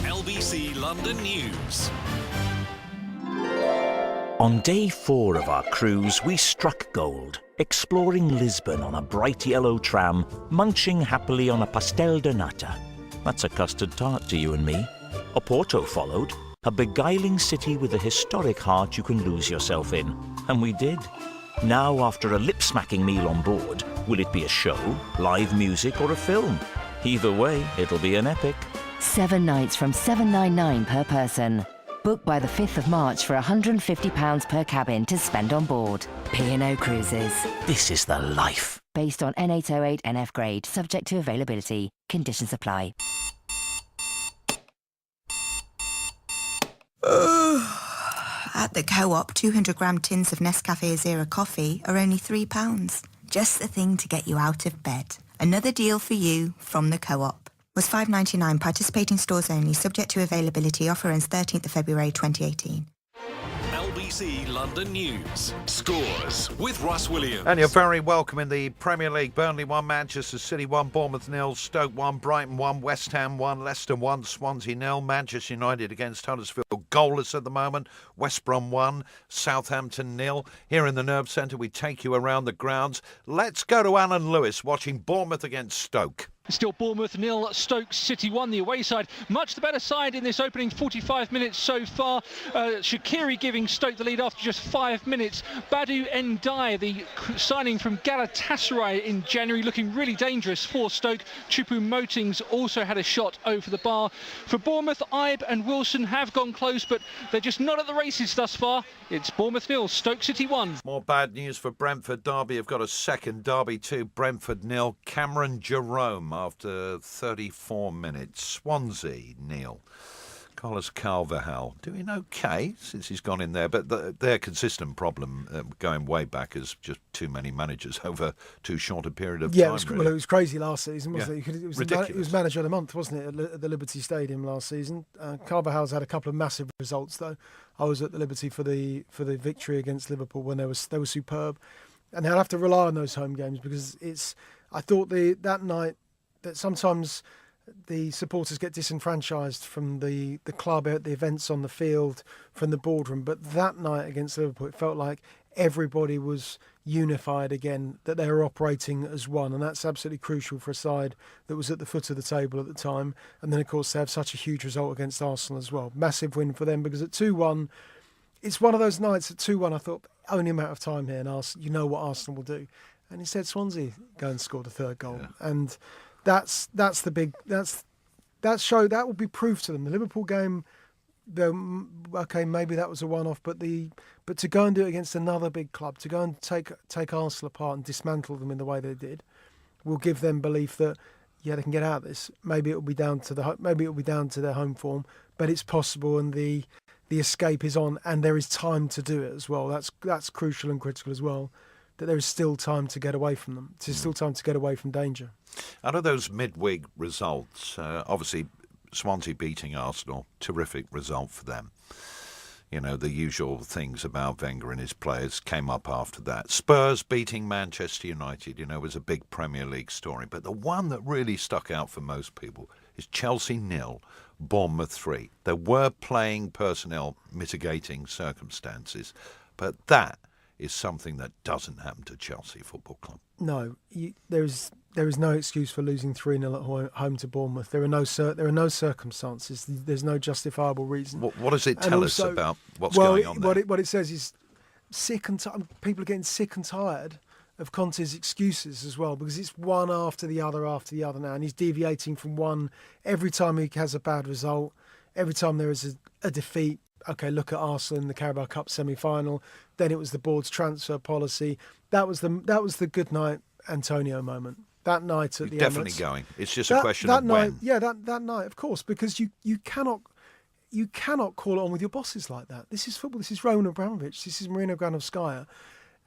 LBC London News. On day 4 of our cruise, we struck gold, exploring Lisbon on a bright yellow tram, munching happily on a pastel de nata. That's a custard tart to you and me. Oporto followed, a beguiling city with a historic heart you can lose yourself in. And we did. Now, after a lip-smacking meal on board, will it be a show, live music, or a film? Either way, it'll be an epic. 7 nights from $7.99 per person. Book by the 5th of March for £150 per cabin to spend on board. P&O Cruises. This is the life. Based on N808 NF grade, subject to availability. Conditions apply. At the Co-op, 200-gram tins of Nescafe Azera coffee are only £3. Just the thing to get you out of bed. Another deal for you from the Co-op. Was $5.99, participating stores only, subject to availability. Offer ends 13th of February 2018. LBC London News. Scores with Russ Williams. And you're very welcome in the Premier League. Burnley 1, Manchester City 1, Bournemouth 0, Stoke 1, Brighton 1, West Ham 1, Leicester 1, Swansea 0, Manchester United against Huddersfield goalless at the moment, West Brom 1, Southampton 0. Here in the Nerve Centre, we take you around the grounds. Let's go to Alan Lewis watching Bournemouth against Stoke. Still Bournemouth 0, Stoke City 1, the away side. Much the better side in this opening 45 minutes so far. Shaqiri giving Stoke the lead after just 5 minutes. Badu Ndiaye, the signing from Galatasaray in January, looking really dangerous for Stoke. Choupo-Moting's also had a shot over the bar. For Bournemouth, Ibe and Wilson have gone close, but they're just not at the races thus far. It's Bournemouth 0, Stoke City 1. More bad news for Brentford. Derby have got a second. Derby 2, Brentford 0. Cameron Jerome after 34 minutes. Swansea 0. Carlos Carvajal doing okay since he's gone in there, but their consistent problem going way back is just too many managers over too short a period of time. Well, it was crazy last season, wasn't Yeah. it? It was Ridiculous. It was manager of the month, wasn't it, at the Liberty Stadium last season? Carvajal's had a couple of massive results though. I was at the Liberty for the victory against Liverpool when they were superb, and they'll have to rely on those home games because I thought that night that sometimes the supporters get disenfranchised from the club, the events on the field, from the boardroom. But that night against Liverpool, it felt like everybody was unified again, that they were operating as one. And that's absolutely crucial for a side that was at the foot of the table at the time. And then, of course, they have such a huge result against Arsenal as well. Massive win for them because at 2-1, it's one of those nights at 2-1, I thought, only amount of time here, and you know what Arsenal will do. And instead, Swansea go and score the third goal. Yeah. And that will be proof to them. The Liverpool game, okay, maybe that was a one-off, but to go and do it against another big club, to go and take Arsenal apart and dismantle them in the way they did, will give them belief that they can get out of this. Maybe it will be down to their home form, but it's possible, and the escape is on, and there is time to do it as well. That's crucial and critical as well. That there is still time to get away from them. There's still time to get away from danger. Out of those midweek results, obviously Swansea beating Arsenal, terrific result for them. You know, the usual things about Wenger and his players came up after that. Spurs beating Manchester United, was a big Premier League story. But the one that really stuck out for most people is Chelsea 0, Bournemouth 3. There were playing personnel mitigating circumstances, but that is something that doesn't happen to Chelsea Football Club. No, there is no excuse for losing 3-0 at home to Bournemouth. There are no circumstances. There's no justifiable reason. What does it tell us about what's going on there? What it says is people are getting sick and tired of Conte's excuses as well, because it's one after the other now, and he's deviating from one every time he has a bad result, every time there is a defeat. Okay, look at Arsenal in the Carabao Cup semi-final. Then it was the board's transfer policy. That was the good night Antonio moment. That night at the definitely Emirates. Going. It's just a question of night, when. Yeah, that night, of course, because you cannot call it on with your bosses like that. This is football. This is Roman Abramovich. This is Marino Granovskaya,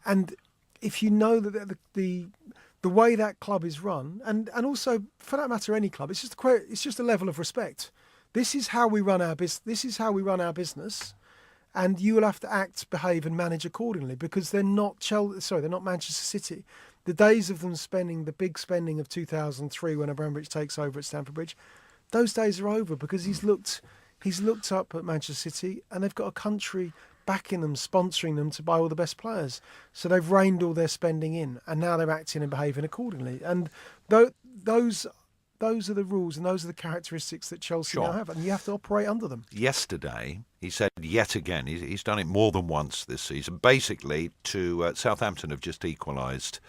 and if you know that the way that club is run, and also for that matter any club, it's just a level of respect. This is how we run our business. This is how we run our business, and you will have to act, behave, and manage accordingly, because they're not they're not Manchester City. The days of them spending the big spending of 2003 when Abramovich takes over at Stamford Bridge, those days are over, because he's looked up at Manchester City, and they've got a country backing them, sponsoring them to buy all the best players. So they've reined all their spending in, and now they're acting and behaving accordingly. And those are the rules, and those are the characteristics that Chelsea now have, and you have to operate under them. Yesterday, he said yet again, he's done it more than once this season. Basically, Southampton have just equalised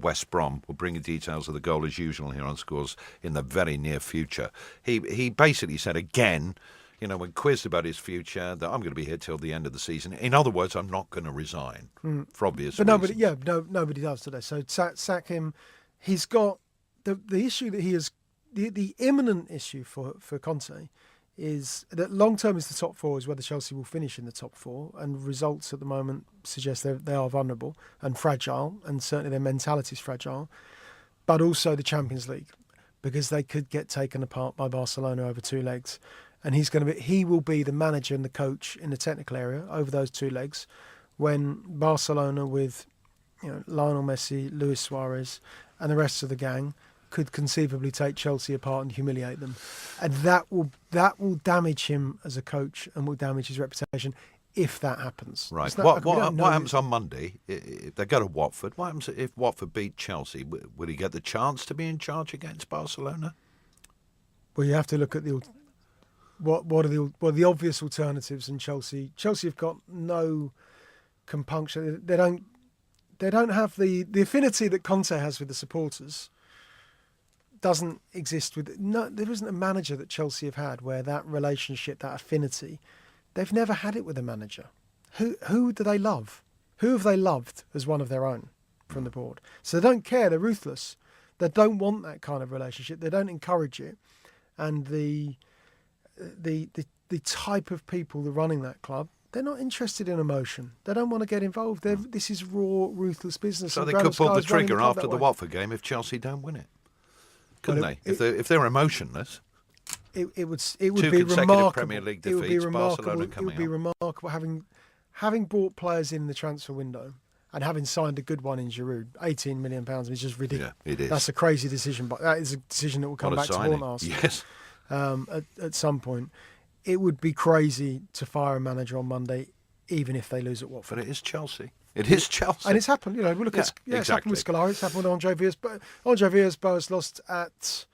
West Brom. We'll bring you details of the goal as usual here on Scores in the very near future. He basically said again, when quizzed about his future, that I'm going to be here till the end of the season. In other words, I'm not going to resign for obvious reasons. Nobody does today. So sack him. He's got the issue that he has. The imminent issue for Conte is that long term is the top four, is whether Chelsea will finish in the top four, and results at the moment suggest they are vulnerable and fragile, and certainly their mentality is fragile, but also the Champions League, because they could get taken apart by Barcelona over two legs, and he will be the manager and the coach in the technical area over those two legs, when Barcelona with Lionel Messi, Luis Suarez, and the rest of the gang could conceivably take Chelsea apart and humiliate them, and that will damage him as a coach and will damage his reputation if that happens. Right. What happens on Monday if they go to Watford? What happens if Watford beat Chelsea? Will he get the chance to be in charge against Barcelona? Well, you have to look at what are the obvious alternatives, and Chelsea have got no compunction. They don't have the affinity that Conte has with the supporters. Doesn't exist there isn't a manager that Chelsea have had where that relationship, that affinity, they've never had it with a manager. Who do they love? Who have they loved as one of their own from the board? So they don't care, they're ruthless. They don't want that kind of relationship. They don't encourage it. And the type of people that are running that club, they're not interested in emotion. They don't want to get involved. This is raw, ruthless business. So they could pull the trigger after the Watford game if Chelsea don't win it. Couldn't they? If they're emotionless, it would two be consecutive remarkable. Premier League defeats, Barcelona coming It would be remarkable having bought players in the transfer window and having signed a good one in Giroud. £18 million is just ridiculous. Yeah, it is. That's a crazy decision, but that is a decision that will come back to haunt Arsenal. Yes. At some point, it would be crazy to fire a manager on Monday, even if they lose at Watford. But it is Chelsea. It is Chelsea. And it's happened. We look at it's happened with Scolari. It's happened with Andre Villas. But Andre Villas lost at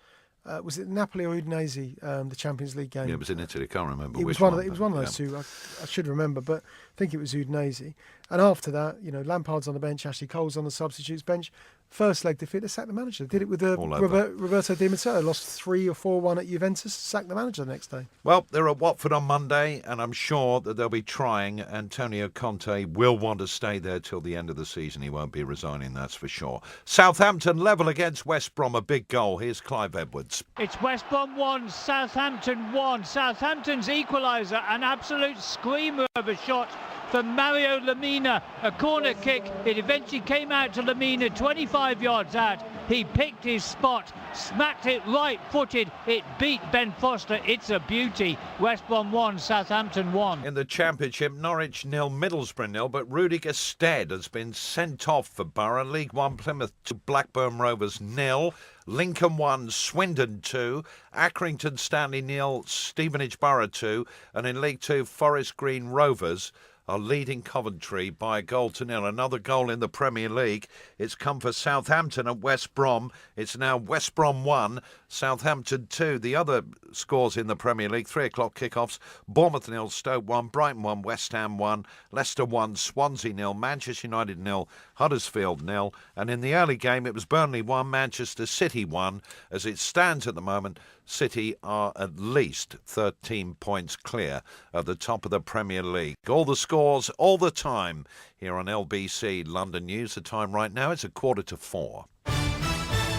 was it Napoli or Udinese, the Champions League game? Yeah, it was in Italy. I can't remember. It was one of those two. I should remember, but I think it was Udinese. And after that, Lampard's on the bench, Ashley Cole's on the substitutes bench. First leg defeat, they sacked the manager. They did it with Roberto Di Matteo. Lost 3 or 4-1 at Juventus. Sacked the manager the next day. Well, they're at Watford on Monday, and I'm sure that they'll be trying. Antonio Conte will want to stay there till the end of the season. He won't be resigning, that's for sure. Southampton level against West Brom, a big goal. Here's Clive Edwards. It's West Brom 1, Southampton 1. Southampton's equaliser, an absolute screamer of a shot from Mario Lemina, a corner kick. It eventually came out to Lemina, 25 yards out. He picked his spot, smacked it right-footed. It beat Ben Foster. It's a beauty. West Brom 1, Southampton 1. In the Championship, Norwich 0, Middlesbrough 0, but Rudiger Stead has been sent off for Borough. League 1, Plymouth 2, Blackburn Rovers 0. Lincoln 1, Swindon 2, Accrington Stanley 0, Stevenage Borough 2, and in League 2, Forest Green Rovers are leading Coventry by 1-0. Another goal in the Premier League. It's come for Southampton at West Brom. It's now West Brom 1, Southampton 2. The other scores in the Premier League, 3 o'clock kickoffs. Bournemouth 0, Stoke 1, Brighton 1, West Ham 1, Leicester 1, Swansea 0, Manchester United 0, Huddersfield 0. And in the early game, it was Burnley 1, Manchester City 1. As it stands at the moment, City are at least 13 points clear of the top of the Premier League. All the scores, all the time, here on LBC London News. The time right now is 3:45.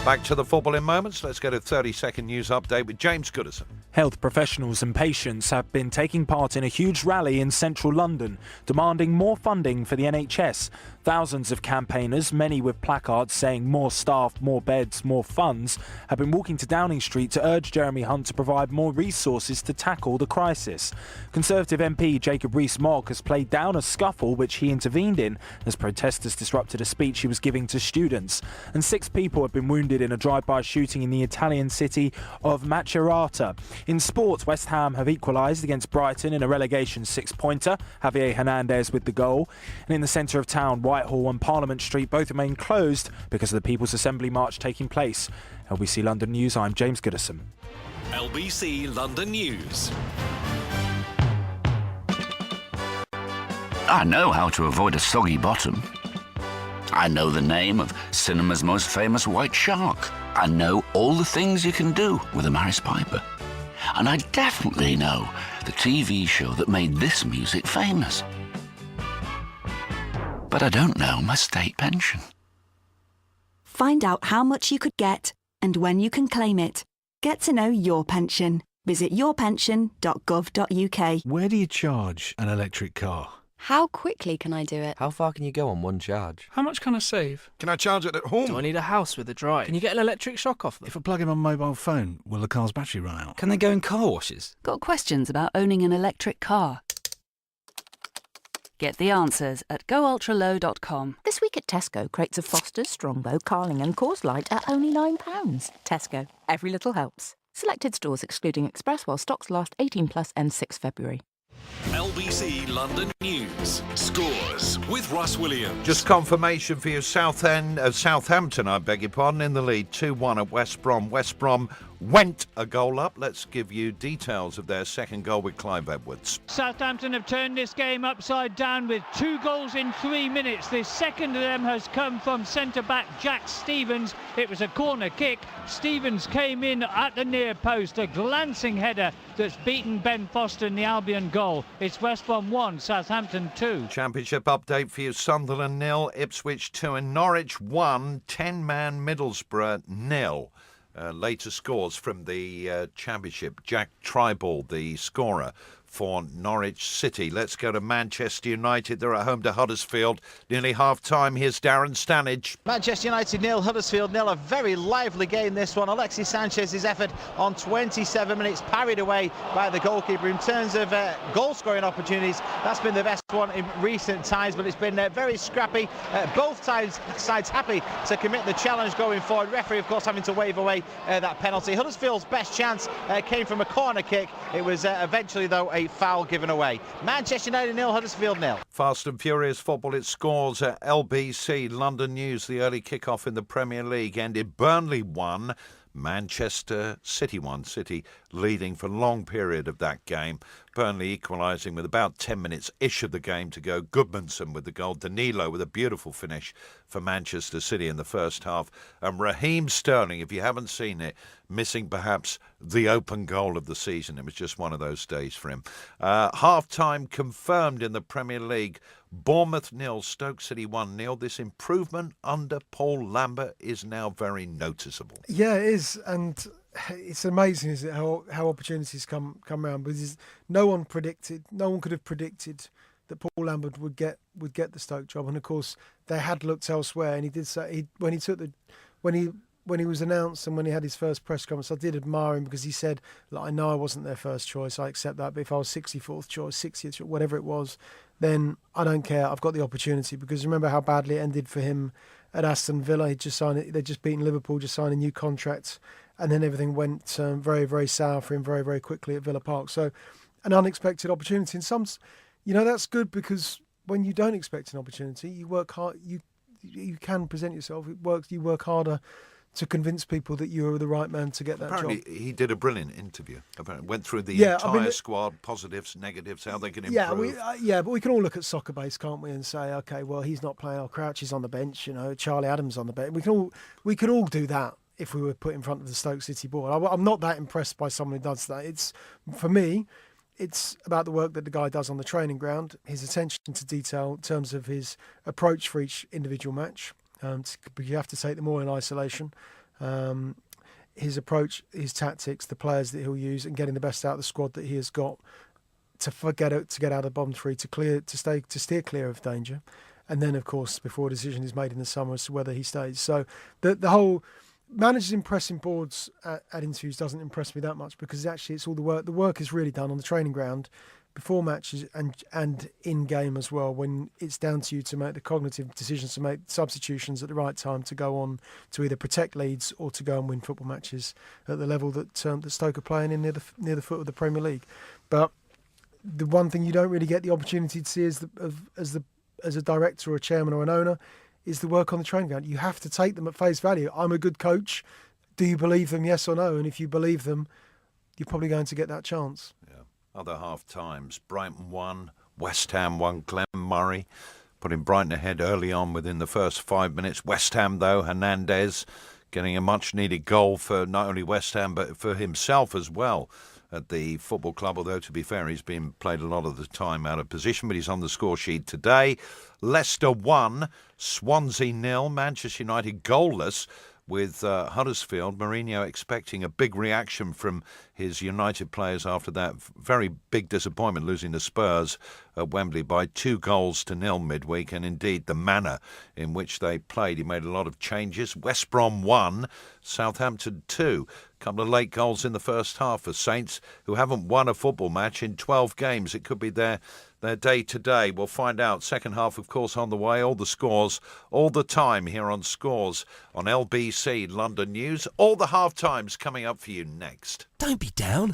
Back to the football in moments. Let's get a 30-second news update with James Goodison. Health professionals and patients have been taking part in a huge rally in central London, demanding more funding for the NHS. Thousands of campaigners, many with placards saying more staff, more beds, more funds, have been walking to Downing Street to urge Jeremy Hunt to provide more resources to tackle the crisis. Conservative MP Jacob Rees-Mogg has played down a scuffle which he intervened in as protesters disrupted a speech he was giving to students. And 6 people have been wounded in a drive-by shooting in the Italian city of Macerata. In sport, West Ham have equalised against Brighton in a relegation 6-pointer, Javier Hernandez with the goal. And in the centre of town, Whitehall and Parliament Street both remain closed because of the People's Assembly March taking place. LBC London News, I'm James Goodison. LBC London News. I know how to avoid a soggy bottom. I know the name of cinema's most famous white shark. I know all the things you can do with a Maris Piper. And I definitely know the TV show that made this music famous. But I don't know my state pension. Find out how much you could get and when you can claim it. Get to know your pension. Visit yourpension.gov.uk. Where do you charge an electric car? How quickly can I do it? How far can you go on one charge? How much can I save? Can I charge it at home? Do I need a house with a drive? Can you get an electric shock off them? If I plug in my mobile phone, will the car's battery run out? Can they go in car washes? Got questions about owning an electric car? Get the answers at goultralow.com. This week at Tesco, crates of Foster's, Strongbow, Carling and Coors Light are only £9. Tesco, every little helps. Selected stores excluding Express while stocks last 18 plus ends 6 February. LBC London News. Scores with Russ Williams. Just confirmation for you, Southampton, I beg your pardon, in the lead, 2-1 at West Brom. West Brom went a goal up. Let's give you details of their second goal with Clive Edwards. Southampton have turned this game upside down with 2 goals in 3 minutes. The second of them has come from centre-back Jack Stevens. It was a corner kick. Stevens came in at the near post, a glancing header that's beaten Ben Foster in the Albion goal. It's West Brom 1, Southampton 2. Championship update for you, Sunderland 0, Ipswich 2 and Norwich 1, 10-man Middlesbrough 0. Later scores from the Championship. Jack Tribal, the scorer for Norwich City. Let's go to Manchester United. They're at home to Huddersfield. Nearly half-time. Here's Darren Stanage. Manchester United 0, Huddersfield 0. A very lively game, this one. Alexis Sanchez's effort on 27 minutes parried away by the goalkeeper. In terms of goal-scoring opportunities, that's been the best one in recent times, but it's been very scrappy. Both sides happy to commit the challenge going forward. Referee, of course, having to wave away that penalty. Huddersfield's best chance came from a corner kick. It was eventually, though, a foul given away. Manchester United 0, Huddersfield 0. Fast and furious football, it scores at LBC. London News, the early kick-off in the Premier League ended Burnley 1, Manchester City 1. City leading for a long period of that game. Burnley equalising with about 10 minutes-ish of the game to go. Goodmanson with the goal. Danilo with a beautiful finish for Manchester City in the first half. And Raheem Sterling, if you haven't seen it, missing perhaps the open goal of the season. It was just one of those days for him. Half-time confirmed in the Premier League. Bournemouth 0, Stoke City 1-0. This improvement under Paul Lambert is now very noticeable. Yeah, it is. And it's amazing, isn't it, how opportunities come around. Because no one could have predicted that Paul Lambert would get the Stoke job. And of course, they had looked elsewhere. And he did say when he was announced and when he had his first press conference, I did admire him because he said, I know I wasn't their first choice, I accept that, but if I was 64th choice, 60th choice, whatever it was, then I don't care, I've got the opportunity. Because remember how badly it ended for him at Aston Villa. They'd just beaten Liverpool, just signed a new contract, and then everything went very, very sour for him very, very quickly at Villa Park. So an unexpected opportunity. And that's good because when you don't expect an opportunity, you work hard, you can present yourself, you work harder to convince people that you're the right man to get that job. Apparently, he did a brilliant interview. Apparently, went through the entire squad, positives, negatives, how they can improve. But we can all look at Soccer Base, can't we, and say, okay, well, he's not playing. Oh, Crouch is on the bench. Charlie Adams on the bench. We could all do that if we were put in front of the Stoke City board. I'm not that impressed by someone who does that. For me, it's about the work that the guy does on the training ground, his attention to detail in terms of his approach for each individual match. You have to take them all in isolation. His approach, his tactics, the players that he'll use, and getting the best out of the squad that he has got to get out of bottom three, to steer clear of danger, and then of course before a decision is made in the summer as to whether he stays. So the whole managers impressing boards at interviews doesn't impress me that much because actually it's all the work. The work is really done on the training ground, before matches and in game as well, when it's down to you to make the cognitive decisions, to make substitutions at the right time, to go on to either protect leads or to go and win football matches at the level that Stoke are playing in near the foot of the Premier League. But the one thing you don't really get the opportunity to see as a director or a chairman or an owner is the work on the training ground. You have to take them at face value. I'm a good coach. Do you believe them? Yes or no? And if you believe them, you're probably going to get that chance. Other half-times, Brighton 1, West Ham 1, Glenn Murray putting Brighton ahead early on within the first 5 minutes. West Ham, though, Hernandez getting a much-needed goal for not only West Ham but for himself as well. at the football club, although to be fair, he's been played a lot of the time out of position, but he's on the score sheet today. Leicester 1, Swansea 0, Manchester United goalless with Huddersfield. Mourinho expecting a big reaction from his United players after that very big disappointment, losing to Spurs at Wembley by 2-0 midweek, and indeed the manner in which they played. He made a lot of changes. West Brom 1, Southampton 2. A couple of late goals in the first half for Saints, who haven't won a football match in 12 games. It could be their day today. We'll find out. Second half, of course, on the way. All the scores, all the time here on Scores on LBC London News. All the half-times coming up for you next. Don't be down.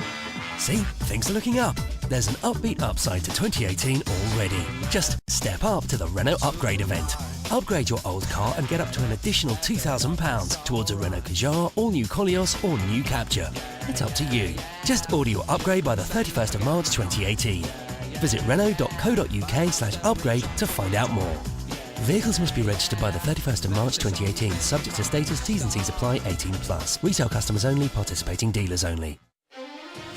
See, things are looking up. There's an upbeat upside to 2018 already. Just step up to the Renault Upgrade event. Upgrade your old car and get up to an additional £2,000 towards a Renault Kadjar, all-new Koleos or new Captur. It's up to you. Just order your upgrade by the 31st of March 2018. Visit renault.co.uk/upgrade to find out more. Vehicles must be registered by the 31st of March 2018, subject to status, T's and C's apply, 18+. Retail customers only, participating dealers only.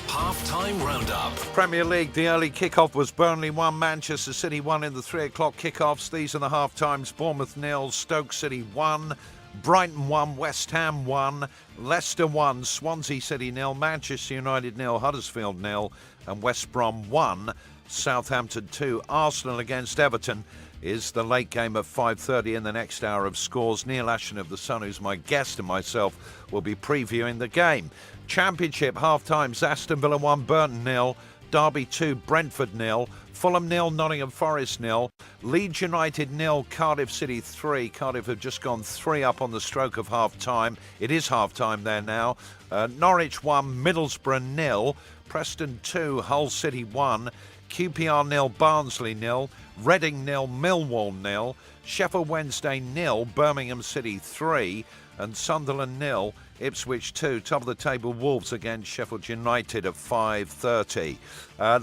Half-time roundup. Premier League, the early kick-off was Burnley 1, Manchester City 1 in the 3 o'clock kick-offs. These are the half-times. Bournemouth 0, Stoke City 1, Brighton 1, West Ham 1, Leicester 1, Swansea City 0, Manchester United 0, Huddersfield 0, and West Brom 1, Southampton 2. Arsenal against Everton is the late game at 5:30 in the next hour of Scores. Neil Ashton of The Sun, who's my guest, and myself will be previewing the game. Championship half-times, Aston Villa 1, Burton 0, Derby 2, Brentford 0, Fulham 0, Nottingham Forest 0, Leeds United 0, Cardiff City 3. Cardiff have just gone 3 up on the stroke of half-time. It is half-time there now. Norwich 1, Middlesbrough 0, Preston 2, Hull City 1, QPR 0, Barnsley 0, Reading 0, Millwall 0, Sheffield Wednesday 0, Birmingham City 3, and Sunderland 0, Ipswich 2. Top of the table, Wolves against Sheffield United at 5:30.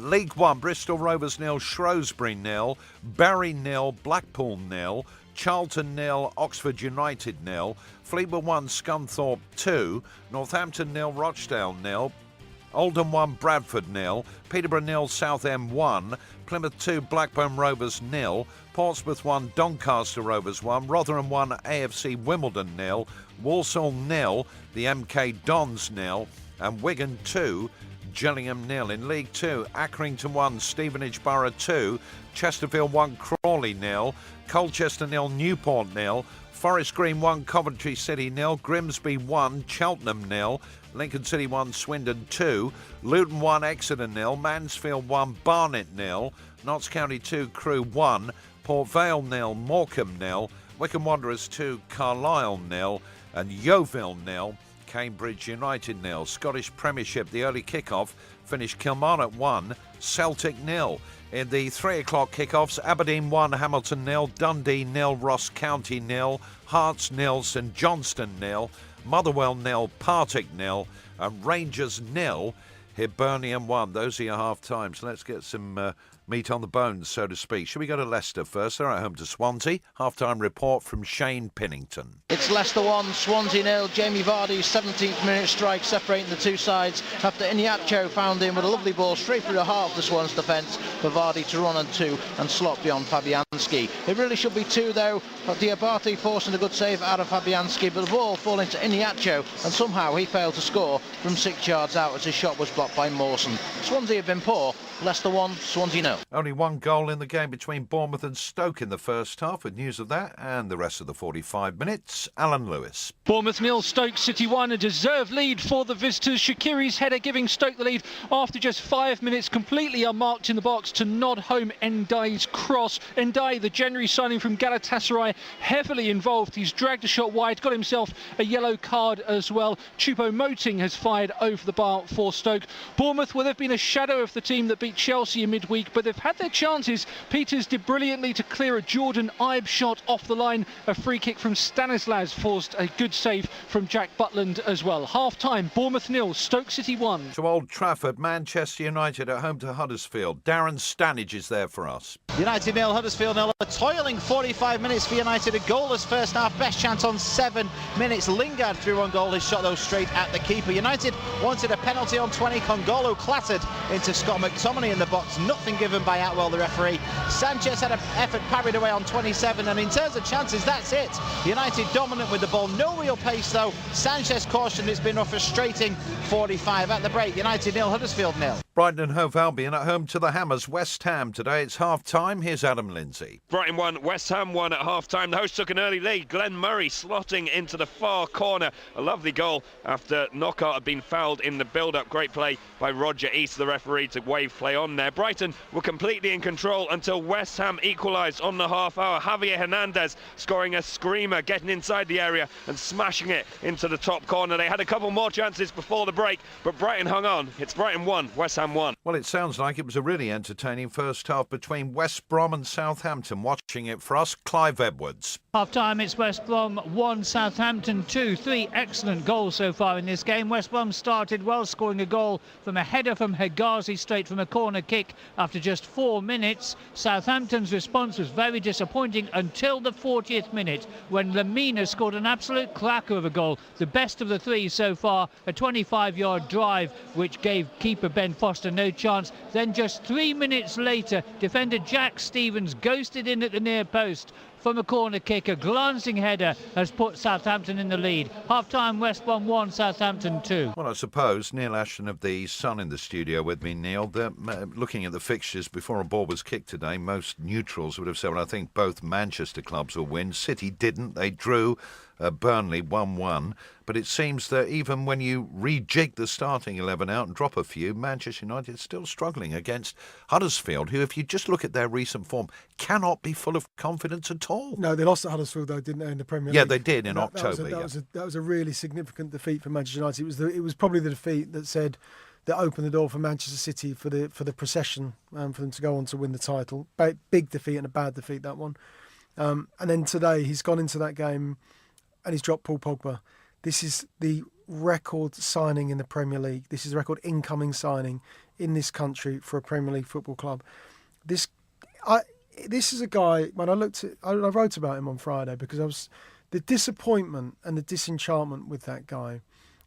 League 1, Bristol Rovers 0, Shrewsbury 0, Bury 0, Blackpool 0, Charlton 0, Oxford United 0, Fleetwood 1, Scunthorpe 2, Northampton 0, Rochdale 0, Oldham 1, Bradford 0, Peterborough 0, Southend 1, Plymouth 2, Blackburn Rovers 0, Portsmouth 1, Doncaster Rovers 1, Rotherham 1, AFC Wimbledon 0, Walsall 0, the MK Dons 0, and Wigan 2, Gillingham 0. In League 2, Accrington 1, Stevenage Borough 2, Chesterfield 1, Crawley 0, Colchester 0, Newport 0, Forest Green 1, Coventry City 0, Grimsby 1, Cheltenham 0, Lincoln City 1, Swindon 2, Luton 1, Exeter 0, Mansfield 1, Barnet 0, Notts County 2, Crewe 1, Port Vale 0, Morecambe 0, Wycombe Wanderers 2, Carlisle 0, and Yeovil 0, Cambridge United 0. Scottish Premiership, the early kick-off finished Kilmarnock 1, Celtic 0. In the 3 o'clock kick-offs, Aberdeen 1, Hamilton 0, Dundee 0, Ross County 0, Hearts 0, St Johnstone 0, Motherwell 0, Partick 0, and Rangers 0, Hibernian 1. Those are your half-times. Let's get some meat on the bones, so to speak. Should we go to Leicester first? They're at home to Swansea. Half-time report from Shane Pinnington. It's Leicester 1, Swansea 0. Jamie Vardy's 17th minute strike separating the two sides after Iheanacho found him with a lovely ball straight through the heart of the Swans defence for Vardy to run on 2 and slot beyond Fabianski. It really should be 2 though. Diabate forcing a good save out of Fabianski, but the ball falling to Iheanacho, and somehow he failed to score from 6 yards out as his shot was blocked by Mawson. Swansea have been poor. Leicester 1, Swansea 0. Only one goal in the game between Bournemouth and Stoke in the first half. With news of that and the rest of the 45 minutes, Alan Lewis. Bournemouth 0, Stoke City 1, a deserved lead for the visitors. Shaqiri's header giving Stoke the lead after just 5 minutes, completely unmarked in the box to nod home Ndai's cross. Ndai, the January signing from Galatasaray, heavily involved. He's dragged a shot wide, got himself a yellow card as well. Choupo-Moting has fired over the bar for Stoke. Bournemouth, well, they've been a shadow of the team that beat Chelsea in midweek, but but they've had their chances. Peters did brilliantly to clear a Jordan Ibe shot off the line. A free kick from Stanislas forced a good save from Jack Butland as well. Half-time, Bournemouth 0, Stoke City 1. To Old Trafford, Manchester United at home to Huddersfield. Darren Stanage is there for us. United 0, Huddersfield 0. A toiling 45 minutes for United. A goalless first half. Best chance on 7 minutes. Lingard threw one goal. His shot though straight at the keeper. United wanted a penalty on 20. Congolo clattered into Scott McTominay in the box. Nothing given by Atwell, the referee. Sanchez had an effort parried away on 27. And in terms of chances, that's it. United dominant with the ball. No real pace though. Sanchez cautioned it's been a frustrating 45 at the break. United 0, Huddersfield 0. Brighton and Hove Albion at home to the Hammers. West Ham today. It's half-time. Here's Adam Lindsay. Brighton 1, West Ham 1 at half-time. The hosts took an early lead. Glenn Murray slotting into the far corner. A lovely goal after Knockaert had been fouled in the build-up. Great play by Roger East, the referee, to wave play on there. Brighton were completely in control until West Ham equalised on the half-hour. Javier Hernandez scoring a screamer, getting inside the area and smashing it into the top corner. They had a couple more chances before the break, but Brighton hung on. It's Brighton 1, West Ham 1. Well, it sounds like it was a really entertaining first half between West Brom and Southampton. Watching it for us, Clive Edwards. Half-time, it's West Brom 1, Southampton 2. 3 excellent goals so far in this game. West Brom started well, scoring a goal from a header from Hegazi straight from a corner kick after just 4 minutes. Southampton's response was very disappointing until the 40th minute when Lamina scored an absolute cracker of a goal. The best of the 3 so far, a 25-yard drive which gave keeper Ben Foster no chance. Then just 3 minutes later, defender Jack Stevens ghosted in at the near post from a corner kick. A glancing header has put Southampton in the lead. Half-time, West Brom 1, Southampton 2. Well, I suppose Neil Ashton of the Sun in the studio with me, Neil. Looking at the fixtures before a ball was kicked today, most neutrals would have said, well, I think both Manchester clubs will win. City didn't. They drew. Burnley 1-1, but it seems that even when you rejig the starting 11 out and drop a few, Manchester United is still struggling against Huddersfield, who, if you just look at their recent form, cannot be full of confidence at all. No, they lost at Huddersfield though, didn't they, in the Premier League? Yeah, they did in October. That was a really significant defeat for Manchester United. It was probably the defeat that opened the door for Manchester City for the procession for them to go on to win the title. Big defeat and a bad defeat, that one. And then today he's gone into that game and he's dropped Paul Pogba. This is the record signing in the Premier League. This is a record incoming signing in this country for a Premier League football club. This is a guy, when I wrote about him on Friday because the disappointment and the disenchantment with that guy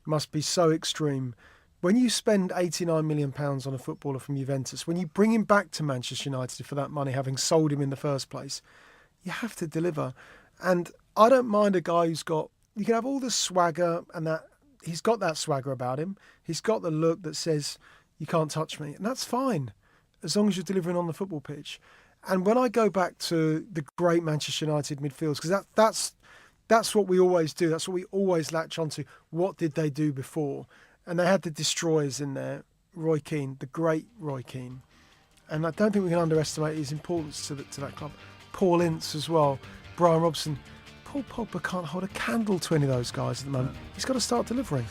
must be so extreme. When you spend £89 million on a footballer from Juventus, when you bring him back to Manchester United for that money, having sold him in the first place, you have to deliver. And I don't mind a guy you can have all the swagger and that, he's got that swagger about him. He's got the look that says, you can't touch me. And that's fine, as long as you're delivering on the football pitch. And when I go back to the great Manchester United midfielders, because that's what we always do. That's what we always latch onto. What did they do before? And they had the destroyers in there. Roy Keane, the great Roy Keane. And I don't think we can underestimate his importance to that club. Paul Ince as well. Brian Robson. Paul Pogba can't hold a candle to any of those guys at the moment. He's got to start delivering.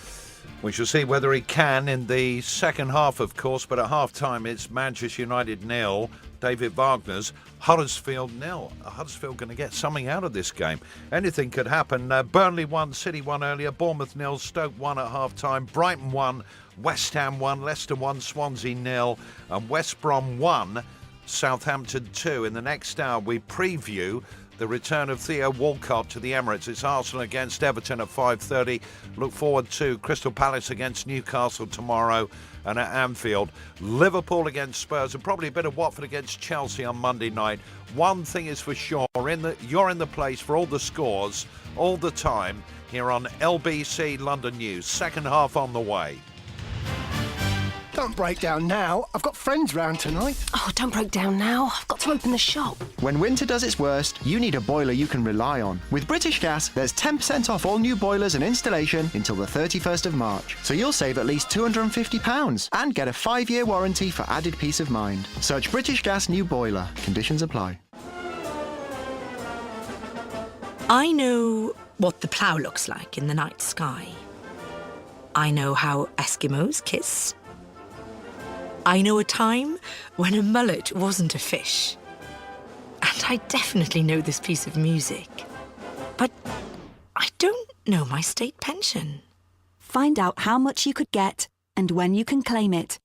We shall see whether he can in the second half, of course, but at half-time it's Manchester United 0, David Wagner's Huddersfield 0. Are Huddersfield going to get something out of this game? Anything could happen. Burnley 1, City 1 earlier, Bournemouth 0, Stoke 1 at half-time, Brighton 1, West Ham 1, Leicester 1, Swansea 0, and West Brom 1, Southampton 2. In the next hour we preview the return of Theo Walcott to the Emirates. It's Arsenal against Everton at 5:30. Look forward to Crystal Palace against Newcastle tomorrow, and at Anfield, Liverpool against Spurs, and probably a bit of Watford against Chelsea on Monday night. One thing is for sure, you're in the place for all the scores, all the time, here on LBC London News. Second half on the way. Don't break down now. I've got friends round tonight. Oh, don't break down now. I've got to open the shop. When winter does its worst, you need a boiler you can rely on. With British Gas, there's 10% off all new boilers and installation until the 31st of March. So you'll save at least £250 and get a 5-year warranty for added peace of mind. Search British Gas New Boiler. Conditions apply. I know what the plough looks like in the night sky. I know how Eskimos kiss. I know a time when a mullet wasn't a fish. And I definitely know this piece of music. But I don't know my state pension. Find out how much you could get and when you can claim it.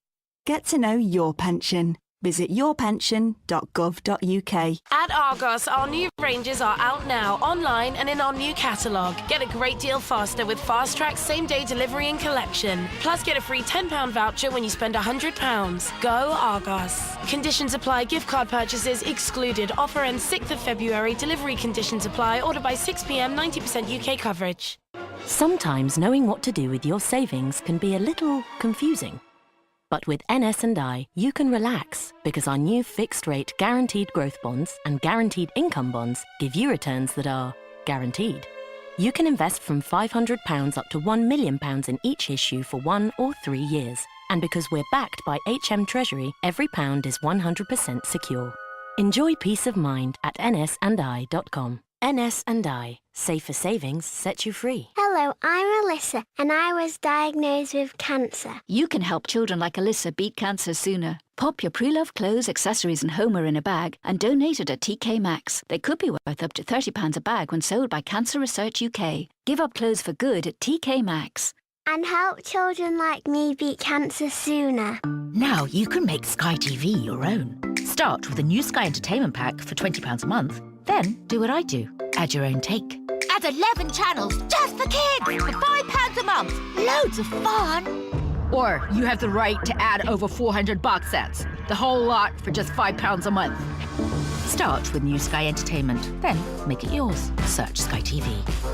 Get to know your pension. Visit yourpension.gov.uk. At Argos, our new ranges are out now, online and in our new catalogue. Get a great deal faster with Fast Track same-day delivery and collection. Plus, get a free £10 voucher when you spend £100. Go Argos. Conditions apply. Gift card purchases excluded. Offer ends 6th of February. Delivery conditions apply. Order by 6 p.m. 90% UK coverage. Sometimes knowing what to do with your savings can be a little confusing. But with NS&I, you can relax because our new fixed-rate guaranteed growth bonds and guaranteed income bonds give you returns that are guaranteed. You can invest from £500 up to £1 million in each issue for 1 or 3 years. And because we're backed by HM Treasury, every pound is 100% secure. Enjoy peace of mind at nsandi.com. NS&I. Safer savings set you free. Hello, I'm Alyssa, and I was diagnosed with cancer. You can help children like Alyssa beat cancer sooner. Pop your pre-loved clothes, accessories and homer in a bag and donate it at TK Maxx. They could be worth up to £30 a bag when sold by Cancer Research UK. Give up clothes for good at TK Maxx. And help children like me beat cancer sooner. Now you can make Sky TV your own. Start with a new Sky Entertainment Pack for £20 a month. Then do what I do. Add your own take. Add 11 channels just for kids for £5 a month. Loads of fun. Or you have the right to add over 400 box sets. The whole lot for just £5 a month. Start with new Sky Entertainment. Then make it yours. Search Sky TV.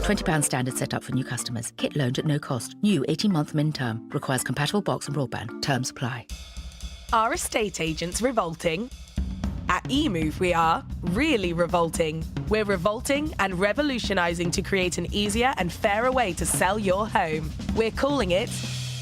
£20 standard set up for new customers. Kit loaned at no cost. New 18-month min term. Requires compatible box and broadband. Terms apply. Are estate agents revolting? At eMove, we are really revolting. We're revolting and revolutionising to create an easier and fairer way to sell your home. We're calling it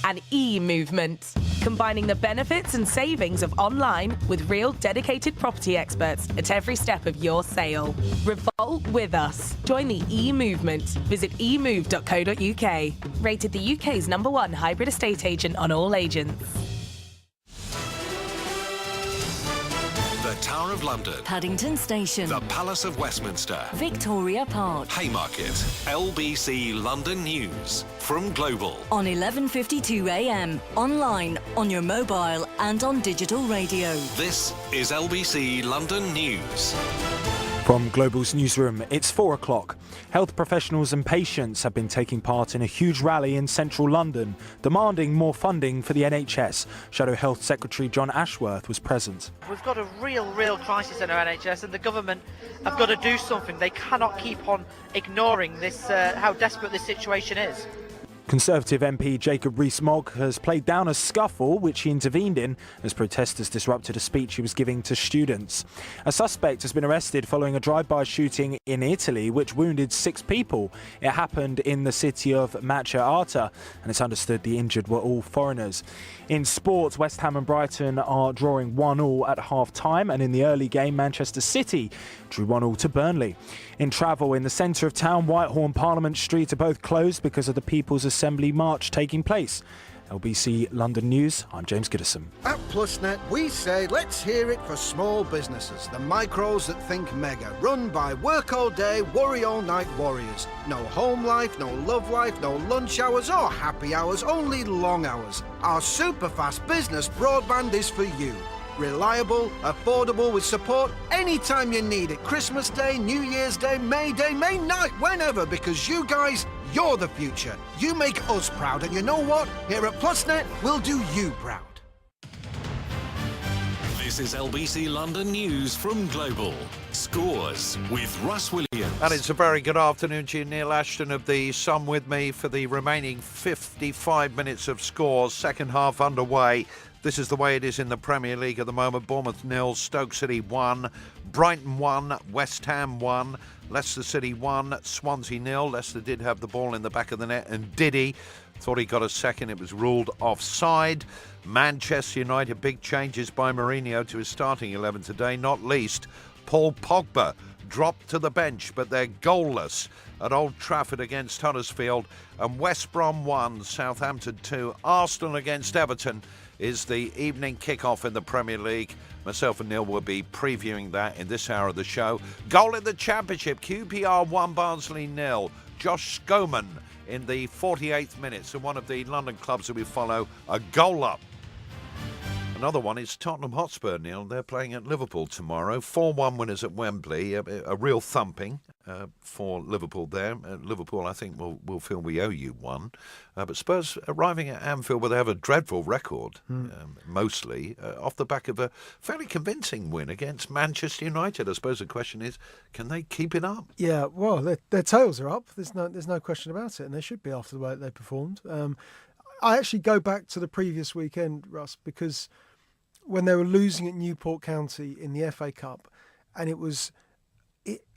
an e-movement, combining the benefits and savings of online with real dedicated property experts at every step of your sale. Revolt with us. Join the e-movement. Visit emove.co.uk. Rated the UK's #1 hybrid estate agent on all agents. The Tower of London, Paddington Station, the Palace of Westminster, Victoria Park, Haymarket, LBC London News from Global. On 11:52 a.m, online, on your mobile and on digital radio. This is LBC London News. From Global's newsroom, it's 4 o'clock. Health professionals and patients have been taking part in a huge rally in central London, demanding more funding for the NHS. Shadow Health Secretary John Ashworth was present. We've got a real crisis in our NHS, and the government have got to do something. They cannot keep on ignoring this, how desperate this situation is. Conservative MP Jacob Rees-Mogg has played down a scuffle which he intervened in as protesters disrupted a speech he was giving to students. A suspect has been arrested following a drive-by shooting in Italy which wounded 6 people. It happened in the city of Macerata, and it's understood the injured were all foreigners. In sports, West Ham and Brighton are drawing 1-1 at half-time, and in the early game, Manchester City drew 1-1 to Burnley. In travel, in the centre of town, Whitehall and Parliament Street are both closed because of the People's Assembly March taking place. LBC London News, I'm James Giddison. At PlusNet, we say let's hear it for small businesses, the micros that think mega, run by work all day, worry all night warriors. No home life, no love life, no lunch hours or happy hours, only long hours. Our super fast business broadband is for you. Reliable, affordable, with support anytime you need it. Christmas Day, New Year's Day, May Day, May night, whenever, because you guys, you're the future. You make us proud, and you know what? Here at PlusNet, we'll do you proud. This is LBC London News from Global. Scores with Russ Williams. And it's a very good afternoon to you, Neil Ashton of The Sun, with me for the remaining 55 minutes of scores. Second half underway. This is the way it is in the Premier League at the moment. Bournemouth 0, Stoke City 1, Brighton 1, West Ham 1, Leicester City 1, Swansea 0. Leicester did have the ball in the back of the net, and Diddy thought he got a second. It was ruled offside. Manchester United, big changes by Mourinho to his starting 11 today, not least Paul Pogba, dropped to the bench, but they're goalless at Old Trafford against Huddersfield. And West Brom 1, Southampton 2. Arsenal against Everton is the evening kickoff in the Premier League. Myself and Neil will be previewing that in this hour of the show. Goal in the Championship, QPR 1, Barnsley 0. Josh Scoman in the 48th minute. So one of the London clubs that we follow, a goal up. Another one is Tottenham Hotspur, Neil. They're playing at Liverpool tomorrow. 4-1 winners at Wembley. A real thumping for Liverpool there. Liverpool, I think, will feel we owe you one. But Spurs arriving at Anfield, where they have a dreadful record, mostly, off the back of a fairly convincing win against Manchester United. I suppose the question is, can they keep it up? Yeah, well, their tails are up. There's no question about it, and they should be after the way that they performed. I actually go back to the previous weekend, Russ, because when they were losing at Newport County in the FA Cup, and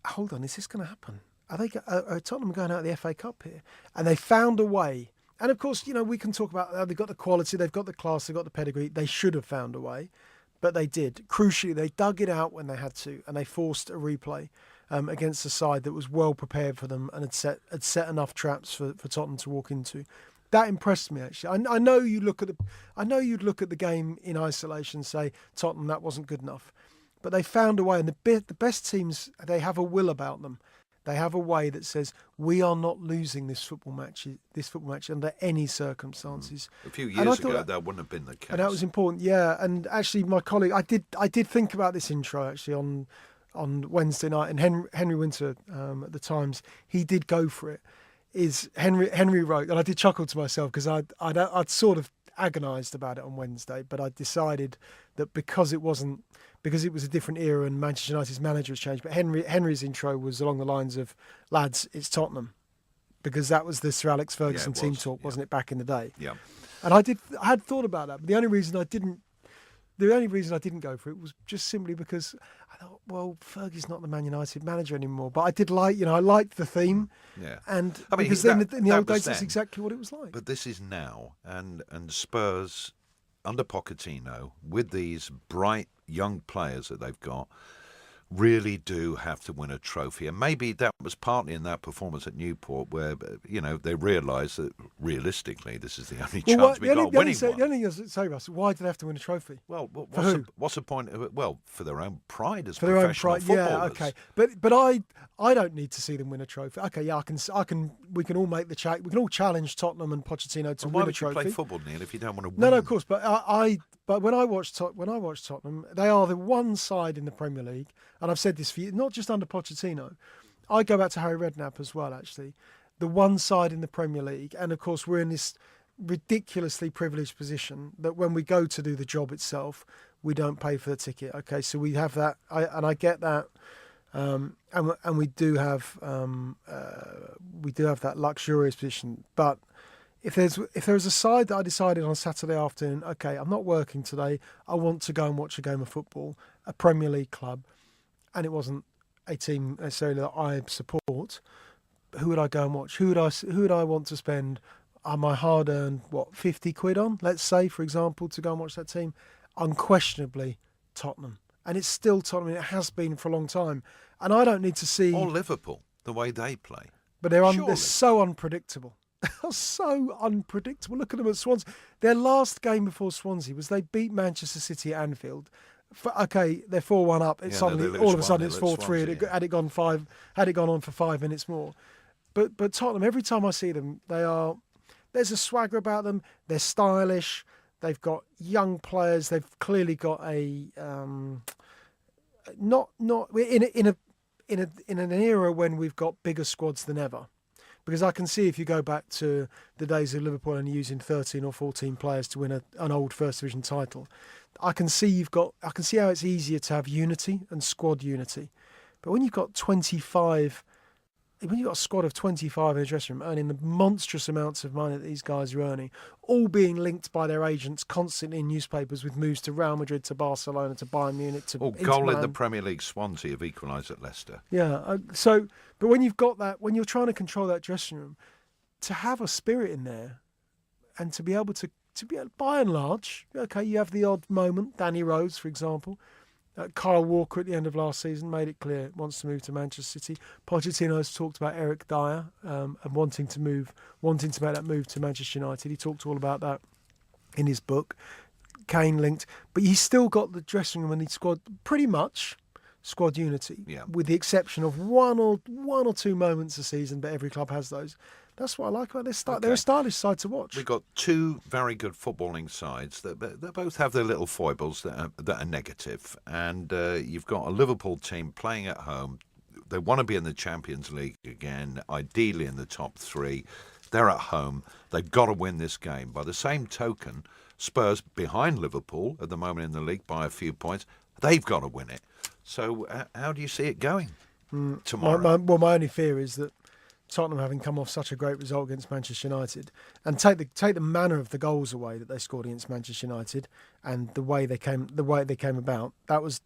hold on, is this going to happen? Are Tottenham going out of the FA Cup here? And they found a way. And of course, we can talk about how they've got the quality, they've got the class, they've got the pedigree. They should have found a way, but they did. Crucially, they dug it out when they had to, and they forced a replay against a side that was well prepared for them and had set enough traps for Tottenham to walk into. That impressed me, actually. I know you'd look at the game in isolation and say, Tottenham, that wasn't good enough. But they found a way, and the best teams, they have a will about them. They have a way that says, we are not losing this football match under any circumstances. A few years ago, that wouldn't have been the case. And that was important, yeah. And actually, my colleague, I did think about this intro, actually, on Wednesday night, and Henry Winter at the Times, he did go for it. Henry wrote, and I did chuckle to myself because I'd sort of agonised about it on Wednesday, but I decided that because it was a different era and Manchester United's manager has changed. But Henry's intro was along the lines of, lads, it's Tottenham, because that was the Sir Alex Ferguson team talk, wasn't it, back in the day? Yeah. And I had thought about that, but the only reason I didn't go for it was just simply because I thought, well, Fergie's not the Man United manager anymore. But I did I liked the theme. Yeah. And I mean, because in the old days, that's exactly what it was like. But this is now, and Spurs, under Pochettino, with these bright young players that they've got, really do have to win a trophy. And maybe that was partly in that performance at Newport where, they realised that realistically this is the only chance we've got of winning one. The only thing I say, Russ, why do they have to win a trophy? Well, for who? What's the point of it? Well, for their own pride as for their own professional pride, footballers. yeah, okay. But I don't need to see them win a trophy. Okay, yeah, we can all make the we can all challenge Tottenham and Pochettino to win a trophy. Why would you play football, Neil, if you don't want to win? No, of course. But But when I watch Tottenham, they are the one side in the Premier League, and I've said this for you, not just under Pochettino. I go back to Harry Redknapp as well, actually. The one side in the Premier League, and of course we're in this ridiculously privileged position that when we go to do the job itself, we don't pay for the ticket. Okay, so we have that, and I get that, and we do have that luxurious position, but. If there's a side that I decided on Saturday afternoon, okay, I'm not working today, I want to go and watch a game of football, a Premier League club, and it wasn't a team necessarily that I support, who would I go and watch? Who would I want to spend my hard-earned, 50 quid on, let's say, for example, to go and watch that team? Unquestionably, Tottenham. And it's still Tottenham, and it has been for a long time. And I don't need to see... Or Liverpool, the way they play. But they're so unpredictable. They're so unpredictable. Look at them at Swansea. Their last game before Swansea was they beat Manchester City at Anfield. They're 4-1 up. It's suddenly all of a sudden it's 4-3. Had it gone on for 5 minutes more. But Tottenham, every time I see them, there's a swagger about them. They're stylish. They've got young players. They've clearly got a not in an era when we've got bigger squads than ever. Because I can see if you go back to the days of Liverpool only using 13 or 14 players to win an old First Division title, I can see how it's easier to have unity and squad unity. But when you've got 25, when you've got a squad of 25 in a dressing room earning the monstrous amounts of money that these guys are earning, all being linked by their agents constantly in newspapers with moves to Real Madrid, to Barcelona, to Bayern Munich, to Inter goal Milan. in the Premier League, Swansea have equalised at Leicester. Yeah, but when you've got that, when you're trying to control that dressing room, to have a spirit in there and to be able to be by and large, okay, you have the odd moment, Danny Rose, for example, Kyle Walker at the end of last season made it clear wants to move to Manchester City. Pochettino's talked about Eric Dyer and wanting to make that move to Manchester United. He talked all about that in his book. Kane linked, but he's still got the dressing room and the squad pretty much squad unity, with the exception of one or two moments a season, but every club has those. That's what I like about this. They're a stylish side to watch. We've got two very good footballing sides that both have their little foibles that are negative. And you've got a Liverpool team playing at home. They want to be in the Champions League again, ideally in the top three. They're at home. They've got to win this game. By the same token, Spurs behind Liverpool at the moment in the league by a few points. They've got to win it. So how do you see it going tomorrow? My only fear is that Tottenham, having come off such a great result against Manchester United, and take the manner of the goals away that they scored against Manchester United, and the way they came about, that was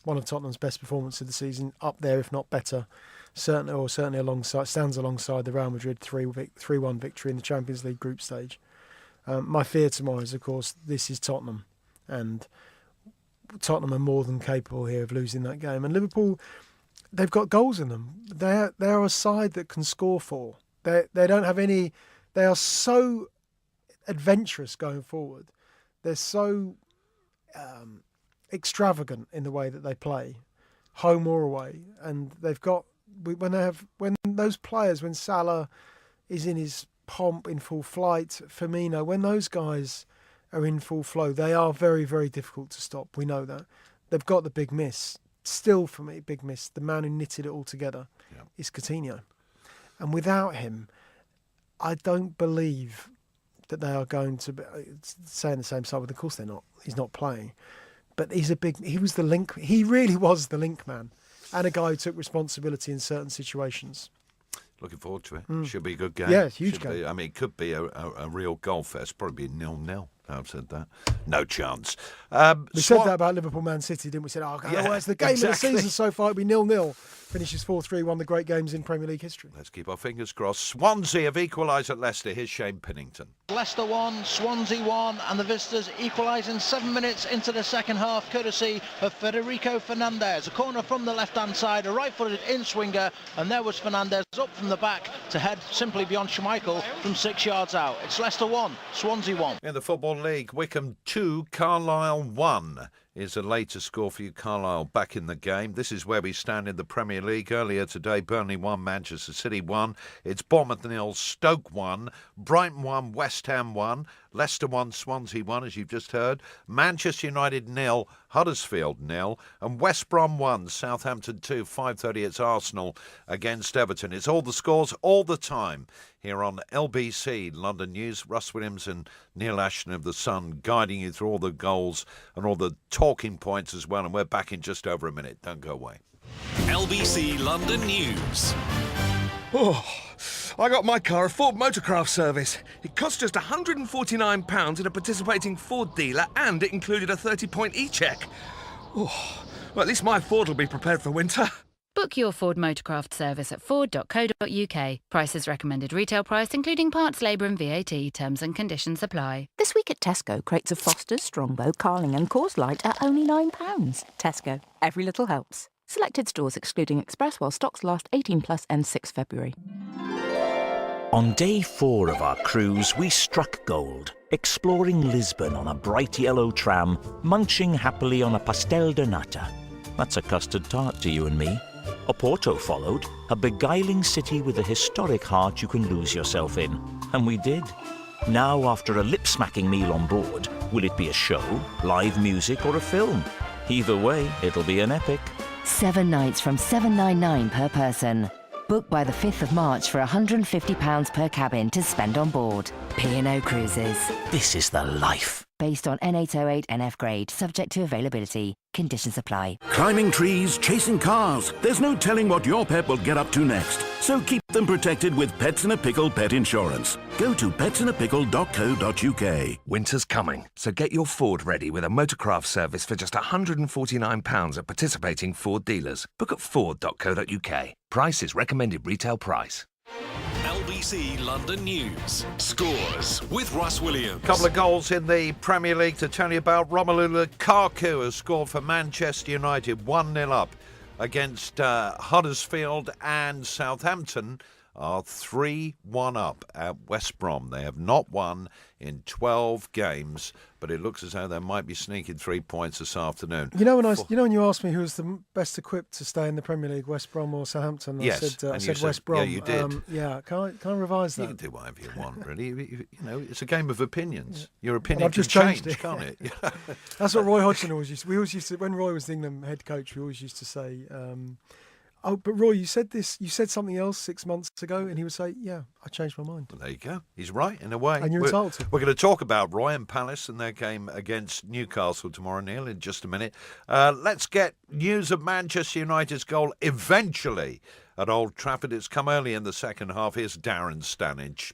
one of Tottenham's best performances of the season, up there if not better, certainly stands alongside the Real Madrid 3-1 victory in the Champions League group stage. My fear tomorrow is, of course, this is Tottenham, and Tottenham are more than capable here of losing that game. And Liverpool, they've got goals in them. They're a side that can score for. They don't have any. They are so adventurous going forward. They're so extravagant in the way that they play, home or away. And they've got when those players, when Salah is in his pomp, in full flight, Firmino, when those guys are in full flow, they are very, very difficult to stop. We know that. They've got the big miss. Still, for me, big miss. The man who knitted it all together is Coutinho. And without him, I don't believe that they are going to be saying the same side. Of course they're not. He's not playing. But he was the link. He really was the link man. And a guy who took responsibility in certain situations. Looking forward to it. Should be a good game. Yeah, huge game. It could be a real goal fest. Probably be 0-0. I've said that. No chance. We said that about Liverpool Man City, didn't we? Said, it's the game of the season so far. It'll be 0-0. Finishes 4-3, one of the great games in Premier League history. Let's keep our fingers crossed. Swansea have equalised at Leicester. Here's Shane Pennington. Leicester 1, Swansea 1, and the visitors equalise in 7 minutes into the second half, courtesy of Federico Fernandez. A corner from the left-hand side, a right-footed in-swinger, and there was Fernandez up from the back to head simply beyond Schmeichel from 6 yards out. It's Leicester 1, Swansea 1. In the Football League, Wycombe 2, Carlisle 1. Is a later score for you, Carlisle, back in the game. This is where we stand in the Premier League. Earlier today, Burnley 1, Manchester City 1. It's Bournemouth 0, Stoke 1, Brighton 1, West Ham 1, Leicester 1, Swansea 1, as you've just heard. Manchester United 0, Huddersfield 0, and West Brom 1, Southampton 2. 5:30, it's Arsenal against Everton. It's all the scores all the time here on LBC London News. Russ Williams and Neil Ashton of The Sun guiding you through all the goals and all the talking points as well. And we're back in just over a minute. Don't go away. LBC London News. Oh, I got my car a Ford Motorcraft service. It cost just £149 in a participating Ford dealer, and it included a 30-point e-check. Oh, well, at least my Ford will be prepared for winter. Book your Ford Motorcraft service at ford.co.uk. Prices recommended retail price, including parts, labour and VAT. Terms and conditions apply. This week at Tesco, crates of Foster's, Strongbow, Carling and Coors Light are only £9. Tesco. Every little helps. Selected stores excluding Express while stocks last 18+ ends 6 February. On day 4 of our cruise, we struck gold, exploring Lisbon on a bright yellow tram, munching happily on a pastel de nata. That's a custard tart to you and me. Oporto followed, a beguiling city with a historic heart you can lose yourself in. And we did. Now, after a lip-smacking meal on board, will it be a show, live music or a film? Either way, it'll be an epic. 7 nights from $799 per person. Book by the 5th of March for £150 per cabin to spend on board. P&O Cruises. This is the life. Based on N808 NF grade, subject to availability. Conditions apply. Climbing trees, chasing cars. There's no telling what your pet will get up to next. So keep them protected with Pets in a Pickle pet insurance. Go to petsinaapickle.co.uk. Winter's coming, so get your Ford ready with a Motorcraft service for just £149 at participating Ford dealers. Book at ford.co.uk. Price is recommended retail price. LBC LBC London News. Scores with Russ Williams. Couple of goals in the Premier League to tell you about. Romelu Lukaku has scored for Manchester United, 1-0 up against Huddersfield, and Southampton are 3-1 up at West Brom. They have not won in 12 games, but it looks as though they might be sneaking 3 points this afternoon. You know when you asked me who was the best equipped to stay in the Premier League, West Brom or Southampton? Yes, I said West Brom. Yeah, you did. Can I revise that? You can do whatever you want, really. You know, it's a game of opinions. Your Well, opinion I've can just changed change, it. can't it? That's what Roy Hodgson always used to. We always used to, when Roy was the England head coach, we always used to say, "Oh, but Roy, you said this. You said something else 6 months ago," and he would say, "Yeah, I changed my mind." Well, there you go. He's right in a way. And you're entitled to. We're going to talk about Roy and Palace and their game against Newcastle tomorrow, Neil, in just a minute. Let's get news of Manchester United's goal eventually at Old Trafford. It's come early in the second half. Here's Darren Stanage.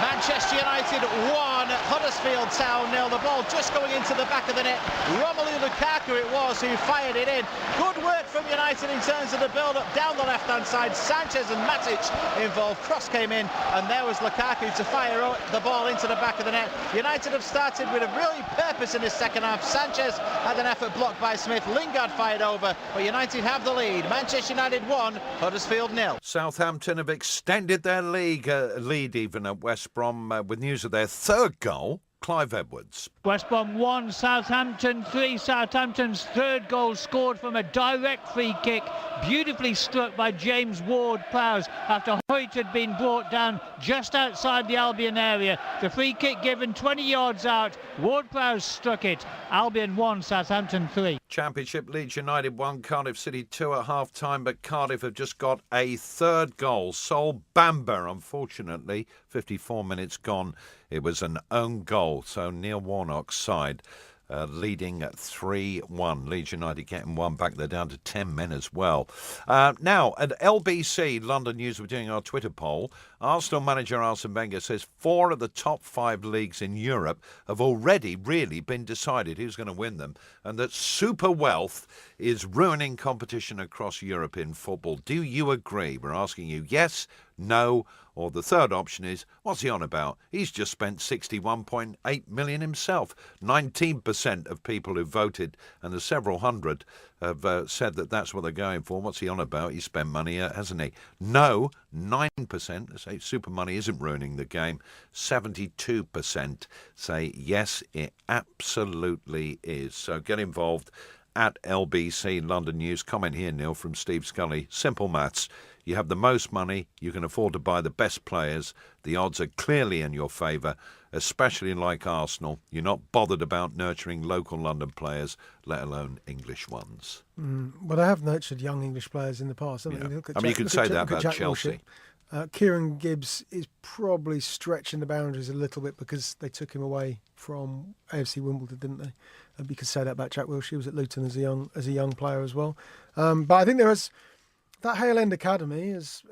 Manchester United 1, Huddersfield Town 0. The ball just going into the back of the net. Romelu Lukaku it was who fired it in. Good work from United in terms of the build-up down the left-hand side. Sanchez and Matic involved. Cross came in, and there was Lukaku to fire the ball into the back of the net. United have started with a brilliant purpose in the second half. Sanchez had an effort blocked by Smith. Lingard fired over, but United have the lead. Manchester United 1, Huddersfield 0. Southampton have extended their lead even at West Brom with news of their third goal. Clive Edwards. West Brom 1, Southampton 3. Southampton's third goal scored from a direct free kick, beautifully struck by James Ward-Prowse after Hoyt had been brought down just outside the Albion area. The free kick given 20 yards out. Ward-Prowse struck it. Albion 1, Southampton 3. Championship Leeds United 1, Cardiff City 2 at half-time, but Cardiff have just got a third goal. Sol Bamba, unfortunately, 54 minutes gone. It was an own goal, so Neil Warnock's side leading at 3-1. Leeds United getting one back. They're down to 10 men as well. Now, at LBC London News, we're doing our Twitter poll. Arsenal manager Arsene Wenger says 4 of the top 5 leagues in Europe have already really been decided who's going to win them, and that super wealth is ruining competition across Europe in football. Do you agree? We're asking you yes, no, or the third option is, what's he on about? He's just spent 61.8 million himself. 19% of people who voted, and there's several hundred, have said that that's what they're going for. What's he on about? He spent money, hasn't he? No, 9% say super money isn't ruining the game. 72% say yes, it absolutely is. So get involved at LBC London News. Comment here, Neil, from Steve Scully. Simple maths. You have the most money, you can afford to buy the best players. The odds are clearly in your favour, especially like Arsenal. You're not bothered about nurturing local London players, let alone English ones. Well, they have nurtured young English players in the past, haven't they? I mean, you could say that about Chelsea. Kieran Gibbs is probably stretching the boundaries a little bit because they took him away from AFC Wimbledon, didn't they? You could say that about Jack Wilshere. He was at Luton as a young player as well. But I think there is... That Hale End Academy has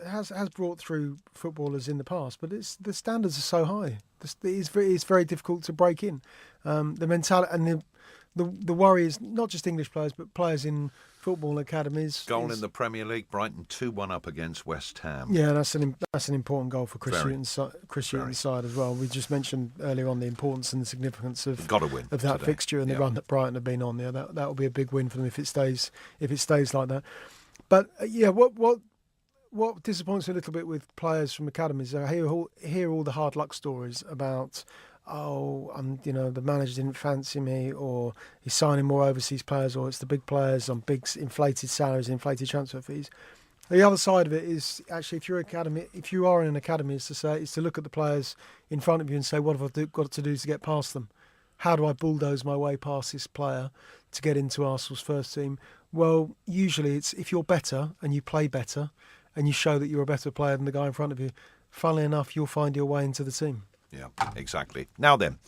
brought through footballers in the past, but the standards are so high. It's very difficult to break in. The mentality and the worry is not just English players, but players in football academies. Goal in the Premier League, Brighton 2-1 up against West Ham. Yeah, that's an important goal for Chris Hughton's side as well. We just mentioned earlier on the importance and the significance of that today. Fixture and the run that Brighton have been on there. That will be a big win for them if it stays like that. But what disappoints me a little bit with players from academies, I hear all the hard luck stories about, the manager didn't fancy me, or he's signing more overseas players, or it's the big players on big inflated salaries, inflated transfer fees. The other side of it is actually if you are in an academy, is to look at the players in front of you and say, what have I got to do to get past them? How do I bulldoze my way past this player to get into Arsenal's first team? Well, usually it's if you're better and you play better and you show that you're a better player than the guy in front of you, funnily enough, you'll find your way into the team. Yeah, exactly. Now then,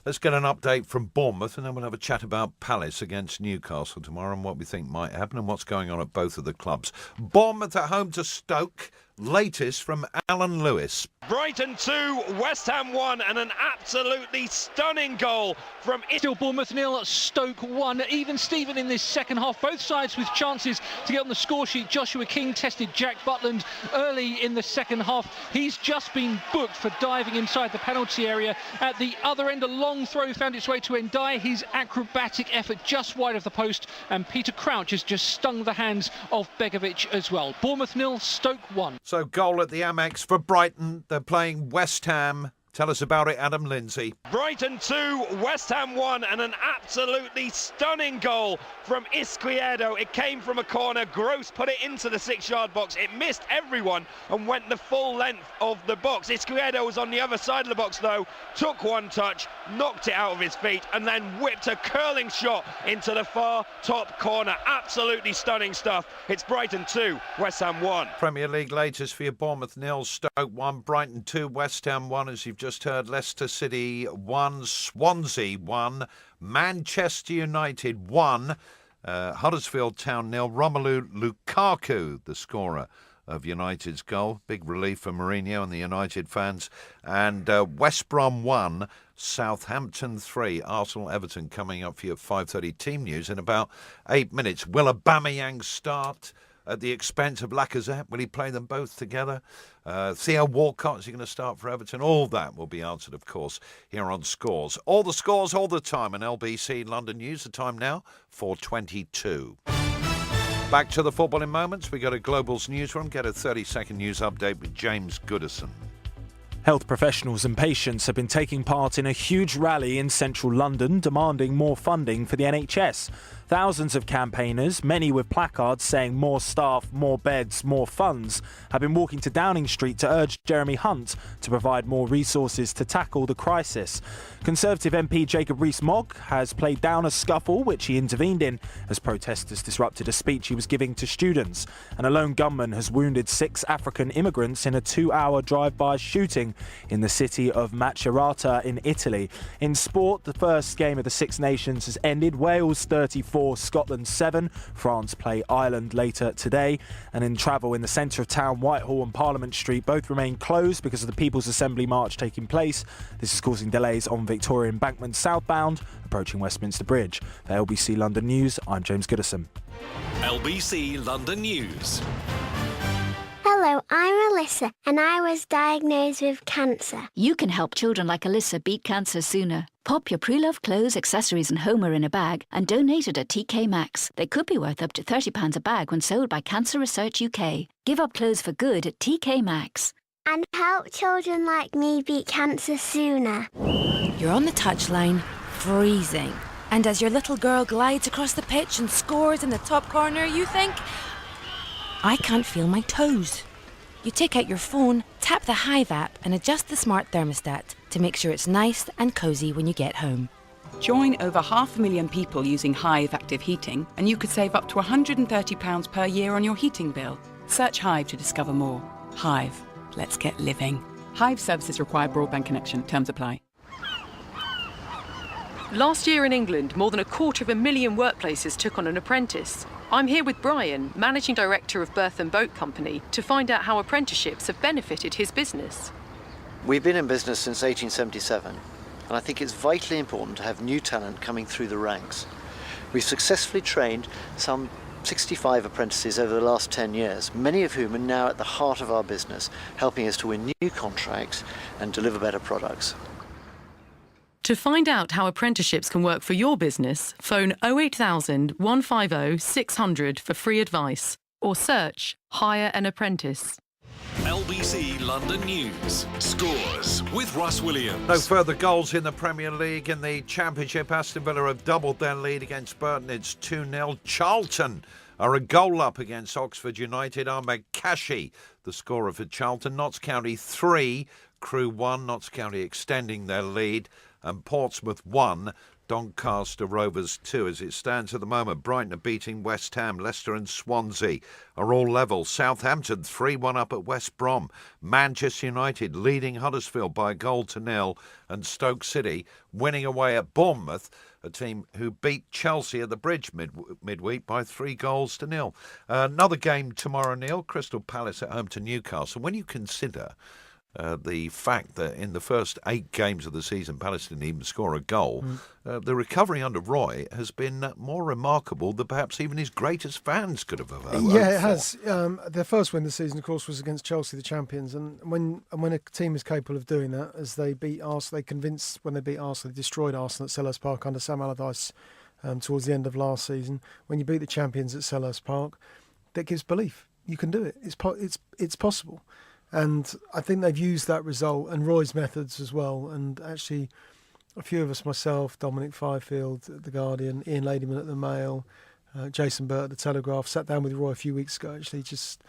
let's get an update from Bournemouth and then we'll have a chat about Palace against Newcastle tomorrow and what we think might happen and what's going on at both of the clubs. Bournemouth at home to Stoke. latest from Alan Lewis. Brighton 2, West Ham 1, and an absolutely stunning goal from Still Bournemouth 0, Stoke 1. Even Steven in this second half. Both sides with chances to get on the score sheet. Joshua King tested Jack Butland early in the second half. He's just been booked for diving inside the penalty area. At the other end, a long throw found its way to Ndiaye. His acrobatic effort just wide of the post, and Peter Crouch has just stung the hands of Begovic as well. Bournemouth 0, Stoke 1. So goal at the Amex for Brighton. They're playing West Ham. Tell us about it, Adam Lindsay. Brighton 2, West Ham 1, and an absolutely stunning goal from Izquierdo. It came from a corner. Gross put it into the 6-yard box. It missed everyone and went the full length of the box. Izquierdo was on the other side of the box, though, took one touch, knocked it out of his feet, and then whipped a curling shot into the far top corner. Absolutely stunning stuff. It's Brighton 2, West Ham 1. Premier League latest for you: Bournemouth 0, Stoke 1, Brighton 2, West Ham 1, as you've just heard. Leicester City 1, Swansea 1, Manchester United 1, Huddersfield Town 0. Romelu Lukaku, the scorer of United's goal. Big relief for Mourinho and the United fans. And West Brom 1, Southampton 3. Arsenal Everton coming up for you at 5:30. Team news in about 8 minutes. Will Aubameyang start at the expense of Lacazette? Will he play them both together? Theo Walcott, is he going to start for Everton? All that will be answered, of course, here on Scores. All the scores, all the time on LBC London News. The time now, 4:22. Back to the football in moments. We go to Global's newsroom, get a 30-second news update with James Goodison. Health professionals and patients have been taking part in a huge rally in central London demanding more funding for the NHS. Thousands of campaigners, many with placards saying more staff, more beds, more funds, have been walking to Downing Street to urge Jeremy Hunt to provide more resources to tackle the crisis. Conservative MP Jacob Rees-Mogg has played down a scuffle which he intervened in as protesters disrupted a speech he was giving to students. And a lone gunman has wounded 6 African immigrants in a 2-hour drive-by shooting in the city of Macerata in Italy. In sport, the first game of the Six Nations has ended. Wales 34, Scotland 7. France play Ireland later today. And in travel, in the centre of town, Whitehall and Parliament Street both remain closed because of the People's Assembly March taking place. This is causing delays on Victoria Embankment southbound, approaching Westminster Bridge. For LBC London News, I'm James Goodison. LBC London News. Hello, I'm Alyssa, and I was diagnosed with cancer. You can help children like Alyssa beat cancer sooner. Pop your pre-loved clothes, accessories and homewear in a bag and donate it at TK Maxx. They could be worth up to £30 a bag when sold by Cancer Research UK. Give up clothes for good at TK Maxx. And help children like me beat cancer sooner. You're on the touchline, freezing. And as your little girl glides across the pitch and scores in the top corner, you think, I can't feel my toes. You take out your phone, tap the Hive app and adjust the smart thermostat to make sure it's nice and cosy when you get home. Join over 500,000 people using Hive Active Heating and you could save up to £130 per year on your heating bill. Search Hive to discover more. Hive. Let's get living. Hive services require broadband connection. Terms apply. Last year in England, more than 250,000 workplaces took on an apprentice. I'm here with Brian, Managing Director of Berth and Boat Company, to find out how apprenticeships have benefited his business. We've been in business since 1877, and I think it's vitally important to have new talent coming through the ranks. We've successfully trained some 65 apprentices over the last 10 years, many of whom are now at the heart of our business, helping us to win new contracts and deliver better products. To find out how apprenticeships can work for your business, phone 08000 150 600 for free advice or search Hire an Apprentice. LBC London News. Scores with Russ Williams. No further goals in the Premier League. In the Championship, Aston Villa have doubled their lead against Burton. It's 2-0. Charlton are a goal up against Oxford United. Ahmed Kashi, the scorer for Charlton. Notts County 3, Crewe 1. Notts County extending their lead. and Portsmouth 1. Doncaster Rovers 2 as it stands at the moment. Brighton are beating West Ham. Leicester and Swansea are all level. Southampton 3-1 up at West Brom. Manchester United leading Huddersfield by a 1-0. And Stoke City winning away at Bournemouth, a team who beat Chelsea at the Bridge midweek by 3-0. Another game tomorrow, Neil. Crystal Palace at home to Newcastle. When you consider the fact that in the first 8 games of the season, Palace didn't even score a goal. The recovery under Roy has been more remarkable than perhaps even his greatest fans could have hoped Yeah, it has. Their first win this season, of course, was against Chelsea, the champions. And when a team is capable of doing that, as they beat Arsenal, when they beat Arsenal, they destroyed Arsenal at Selhurst Park under Sam Allardyce towards the end of last season. When you beat the champions at Selhurst Park, that gives belief. You can do it. It's possible. And I think they've used that result and Roy's methods as well. And actually, a few of us, myself, Dominic Fifield at The Guardian, Ian Ladyman at The Mail, Jason Burt at The Telegraph, sat down with Roy a few weeks ago, actually, just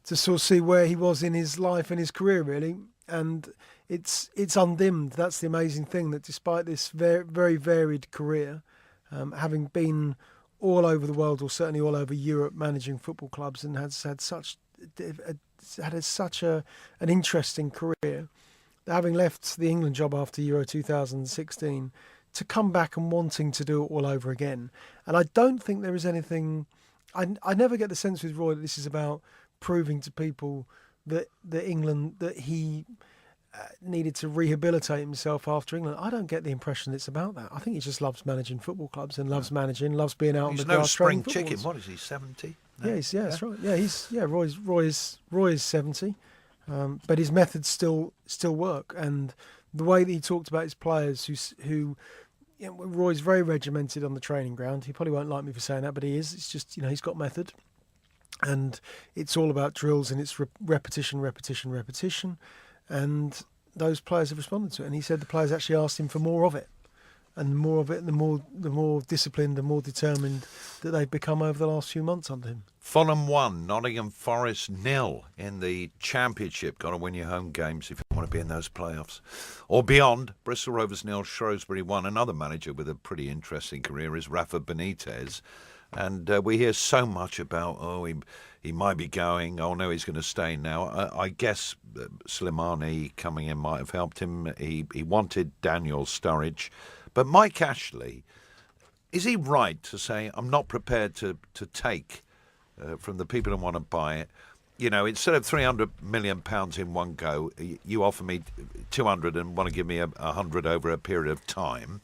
to sort of see where he was in his life and his career, really. And it's undimmed. That's the amazing thing, that despite this very, very varied career, having been all over the world, or certainly all over Europe, managing football clubs, and has had such an interesting career, having left the England job after Euro 2016, to come back and wanting to do it all over again. And I don't think there is anything. I never get the sense with Roy that this is about proving to people that England, that he needed to rehabilitate himself after England. I don't get the impression it's about that. I think he just loves managing football clubs and loves being out on the grass. He's no spring chicken. What is he, 70? No. Yeah, that's right. Yeah, Roy's 70, but his methods still work. And the way that he talked about his players, who Roy's very regimented on the training ground. He probably won't like me for saying that, but he is. It's just, he's got method, and it's all about drills, and it's repetition, and those players have responded to it. And he said the players actually asked him for more of it. And more of it, the more disciplined and more determined that they've become over the last few months under him. Fulham 1, Nottingham Forest 0 in the Championship. Got to win your home games if you want to be in those playoffs. Or beyond, Bristol Rovers 0, Shrewsbury 1. Another manager with a pretty interesting career is Rafa Benitez. And we hear so much about, he might be going, no, he's going to stay now. I guess Slimani coming in might have helped him. He wanted Daniel Sturridge. But Mike Ashley, is he right to say, I'm not prepared to take from the people who want to buy it? Instead of £300 million in one go, you offer me 200 and want to give me 100 over a period of time.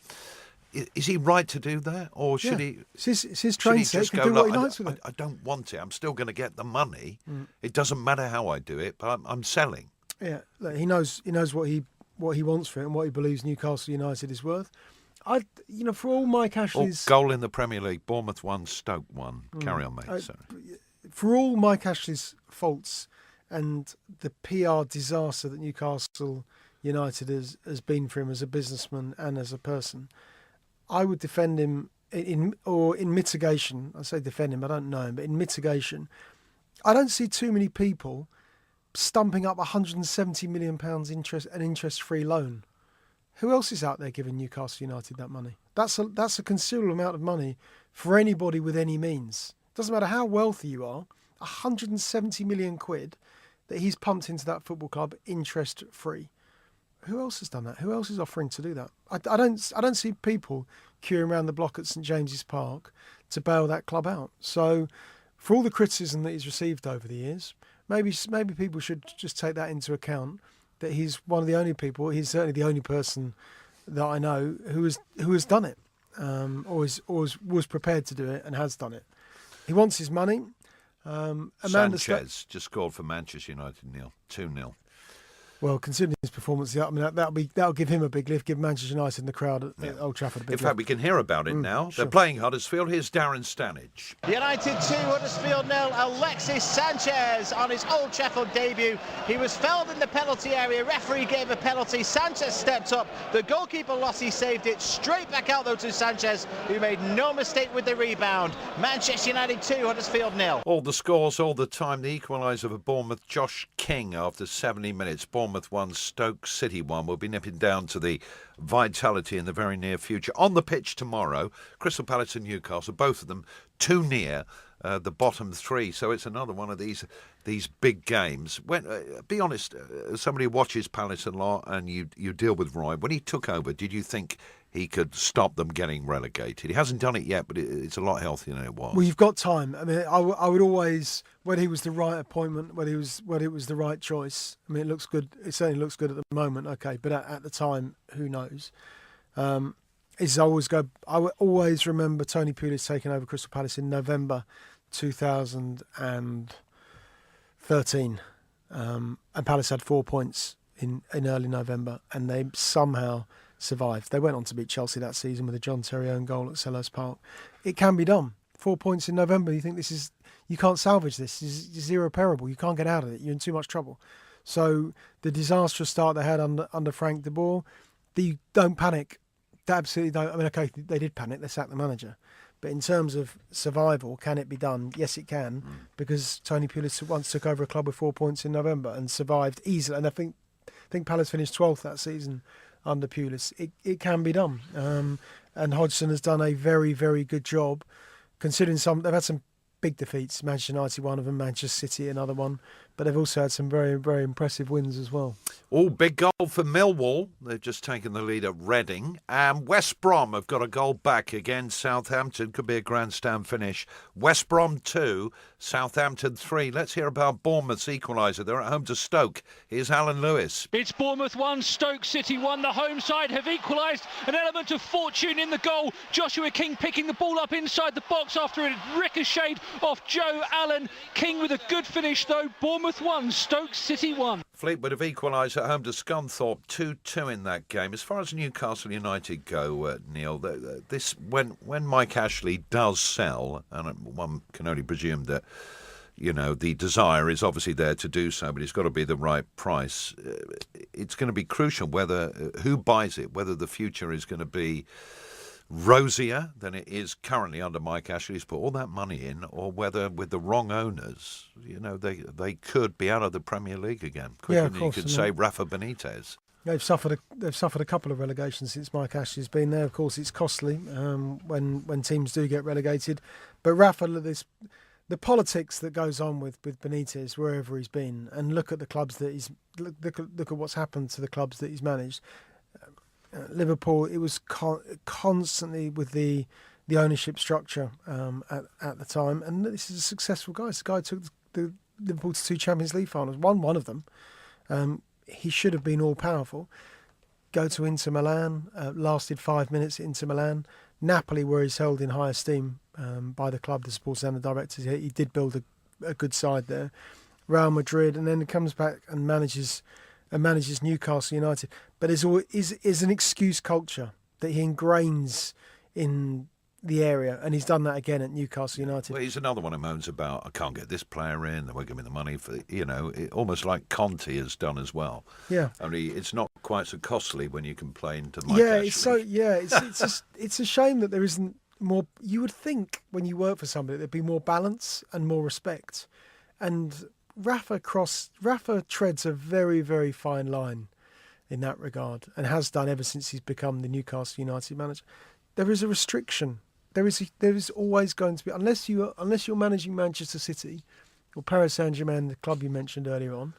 Is he right to do that? Or should he... It's his train set. He can do what he likes with it. I don't want it. I'm still going to get the money. It doesn't matter how I do it, but I'm selling. Yeah, look, he knows what he wants for it and what he believes Newcastle United is worth. For all Mike Ashley's... goal in the Premier League, Bournemouth 1, Stoke 1. Carry on, mate. Sorry. For all Mike Ashley's faults and the PR disaster that Newcastle United has been for him as a businessman and as a person, I would defend him in mitigation. I say defend him, I don't know him, but in mitigation, I don't see too many people stumping up £170 million interest-free loan. Who else is out there giving Newcastle United that money? That's a considerable amount of money for anybody with any means. Doesn't matter how wealthy you are, 170 million quid that he's pumped into that football club interest-free. Who else has done that? Who else is offering to do that? I don't see people queuing around the block at St James's Park to bail that club out. So, for all the criticism that he's received over the years, maybe people should just take that into account. That he's one of the only people. He's certainly the only person that I know who has done it, or was prepared to do it and has done it. He wants his money. Sanchez just scored for Manchester United, Neil. 2-0. Well, considering his performance, that'll give him a big lift. Give Manchester United and the crowd at Old Trafford a big lift. In fact, we can hear about it now. Sure. They're playing Huddersfield. Here's Darren Stanage. United 2, Huddersfield 0. Alexis Sanchez on his Old Trafford debut. He was fouled in the penalty area. Referee gave a penalty. Sanchez stepped up. The goalkeeper lost. He saved it. Straight back out though to Sanchez, who made no mistake with the rebound. Manchester United 2, Huddersfield 0. All the scores, all the time. The equaliser for Bournemouth, Josh King, after 70 minutes. Bournemouth Bournemouth 1, Stoke City 1. We'll be nipping down to the Vitality in the very near future. On the pitch tomorrow, Crystal Palace and Newcastle, both of them too near the bottom three. So it's another one of these big games. Be honest, somebody who watches Palace a lot and you deal with Roy, when he took over, did you think he could stop them getting relegated? He hasn't done it yet, but it's a lot healthier than it was. Well, you've got time. I mean, I would always, whether he was the right appointment, whether it was the right choice. I mean, it looks good. It certainly looks good at the moment. Okay, but at the time, who knows? I would always remember Tony Pulis taking over Crystal Palace in November 2013, and Palace had 4 points in early November, and they somehow survived. They went on to beat Chelsea that season with a John Terry own goal at Selhurst Park. It can be done. 4 points in November. You think you can't salvage this. This is irreparable. You can't get out of it. You're in too much trouble. So the disastrous start they had under Frank de Boer, you don't panic. They absolutely don't. I mean, okay, they did panic. They sacked the manager. But in terms of survival, can it be done? Yes, it can, because Tony Pulis once took over a club with 4 points in November and survived easily. And I think Palace finished 12th that season under Pulis. It can be done. And Hodgson has done a very, very good job, considering they've had some big defeats. Manchester United, one of them, Manchester City, another one. But they've also had some very, very impressive wins as well. Oh, big goal for Millwall. They've just taken the lead at Reading. And West Brom have got a goal back against Southampton. Could be a grandstand finish. West Brom 2, Southampton 3. Let's hear about Bournemouth's equaliser. They're at home to Stoke. Here's Alan Lewis. It's Bournemouth 1, Stoke City 1. The home side have equalised. An element of fortune in the goal. Joshua King picking the ball up inside the box after it ricocheted off Joe Allen. King with a good finish though. Bournemouth 1, Stoke City 1. Fleetwood have equalised at home to Scunthorpe 2-2 in that game. As far as Newcastle United go, Neil, when Mike Ashley does sell, and one can only presume that the desire is obviously there to do so, but it's got to be the right price. It's going to be crucial who buys it, whether the future is going to be rosier than it is currently under Mike Ashley, who's put all that money in, or whether with the wrong owners, they could be out of the Premier League again quicker than you could say Rafa Benitez. They've suffered a couple of relegations since Mike Ashley's been there. Of course, it's costly when teams do get relegated. But Rafa, the politics that goes on with Benitez wherever he's been, and look at the clubs that he's look at what's happened to the clubs that he's managed. Liverpool, it was constantly with the ownership structure at the time, and this is a successful guy. This guy took the Liverpool to 2 Champions League finals, won one of them. He should have been all powerful. Go to Inter Milan, lasted 5 minutes at Inter Milan. Napoli, where he's held in high esteem by the club, the supporters and the directors. He did build a good side there. Real Madrid, and then he comes back and manages Newcastle United. But there's an excuse culture that he ingrains in the area, and he's done that again at Newcastle United. Well, he's another one who moans about, I can't get this player in, they won't give me the money for, almost like Conte has done as well. Yeah. Only it's not quite so costly when you complain to Mike Ashley. It's a shame that there isn't more. You would think when you work for somebody there'd be more balance and more respect, and Rafa treads a very, very fine line in that regard, and has done ever since he's become the Newcastle United manager. There is a restriction. There is always going to be, unless you're managing Manchester City or Paris Saint-Germain, the club you mentioned earlier on,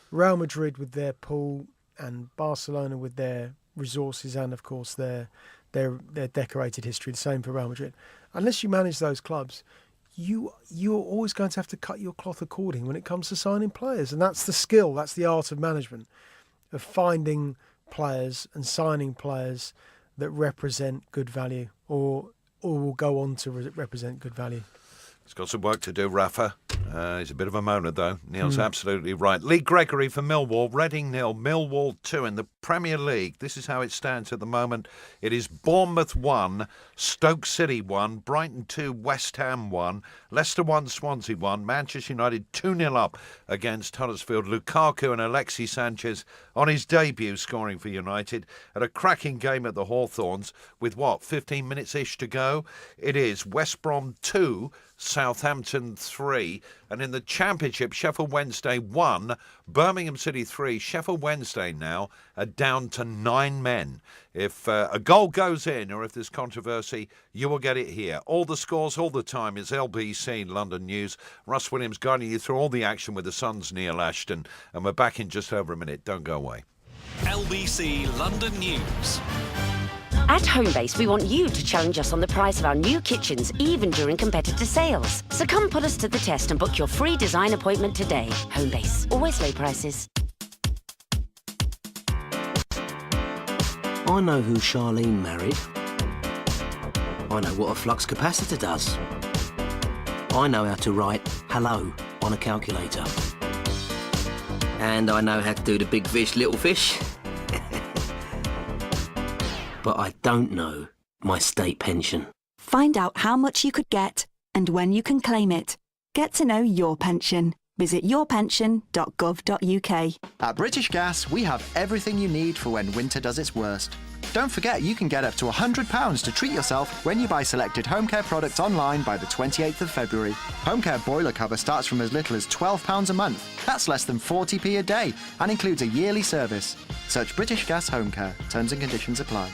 Real Madrid with their pool, and Barcelona with their resources, and of course their decorated history. The same for Real Madrid. Unless you manage those clubs, you're always going to have to cut your cloth according when it comes to signing players, and that's the skill, that's the art of management, of finding players and signing players that represent good value, or will go on to represent good value. He's got some work to do, Rafa. He's a bit of a moaner, though. Neil's absolutely right. Lee Gregory for Millwall. Reading 0, Millwall 2 in the Premier League. This is how it stands at the moment. It is Bournemouth 1, Stoke City 1, Brighton 2, West Ham 1, Leicester 1, Swansea 1, Manchester United 2-0 up against Huddersfield. Lukaku and Alexis Sanchez on his debut scoring for United at a cracking game at the Hawthorns with 15 minutes-ish to go. It is West Brom 2, Southampton 3. And in the Championship, Sheffield Wednesday 1, Birmingham City 3. Sheffield Wednesday now are down to 9 men. If a goal goes in or if there's controversy, you will get it here. All the scores, all the time is LBC London News. Russ Williams guiding you through all the action with the Sun's Neil Ashton. And we're back in just over a minute. Don't go away. LBC London News. At Homebase, we want you to challenge us on the price of our new kitchens, even during competitor sales. So come put us to the test and book your free design appointment today. Homebase, always low prices. I know who Charlene married. I know what a flux capacitor does. I know how to write hello on a calculator. And I know how to do the big fish, little fish. But I don't know my state pension. Find out how much you could get and when you can claim it. Get to know your pension. Visit yourpension.gov.uk. At British Gas, we have everything you need for when winter does its worst. Don't forget you can get up to £100 to treat yourself when you buy selected home care products online by the 28th of February. Home care boiler cover starts from as little as £12 a month. That's less than 40p a day and includes a yearly service. Search British Gas Home Care. Terms and conditions apply.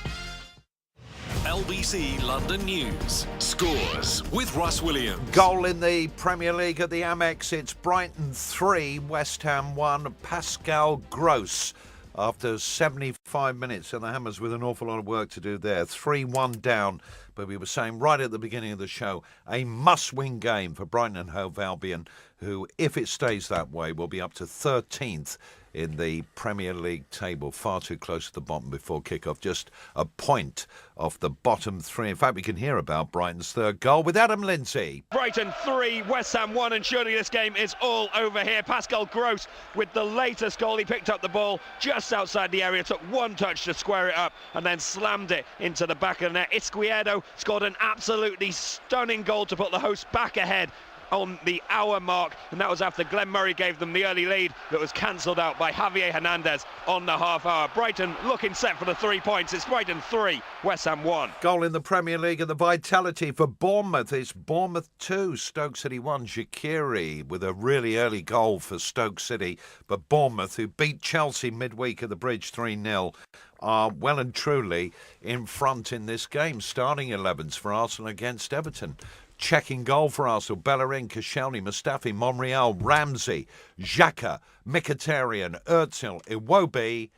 LBC London News. Scores with Russ Williams. Goal in the Premier League at the Amex. It's Brighton 3, West Ham 1. Pascal Gross after 75 minutes, and the Hammers with an awful lot of work to do there. 3-1 down, but we were saying right at the beginning of the show, a must-win game for Brighton and Hove Albion, who, if it stays that way, will be up to 13th in the Premier League table, far too close to the bottom before kick-off, just a point off the bottom three. In fact, we can hear about Brighton's third goal with Adam Lindsay. Brighton 3, West Ham 1, and surely this game is all over here. Pascal Gross with the latest goal. He picked up the ball just outside the area, took one touch to square it up, and then slammed it into the back of the net. Izquierdo scored an absolutely stunning goal to put the hosts back ahead on the hour mark, and that was after Glenn Murray gave them the early lead that was cancelled out by Javier Hernandez on the half hour. Brighton looking set for the 3 points. It's Brighton 3, West Ham 1. Goal in the Premier League and the vitality for Bournemouth. It's Bournemouth 2, Stoke City 1. Shaqiri with a really early goal for Stoke City, but Bournemouth, who beat Chelsea midweek at the Bridge 3-0, are well and truly in front in this game. Starting 11s for Arsenal against Everton. Checking goal for Arsenal: Bellerin, Koscielny, Mustafi, Monreal, Ramsey, Xhaka, Mkhitaryan, Özil, Iwobi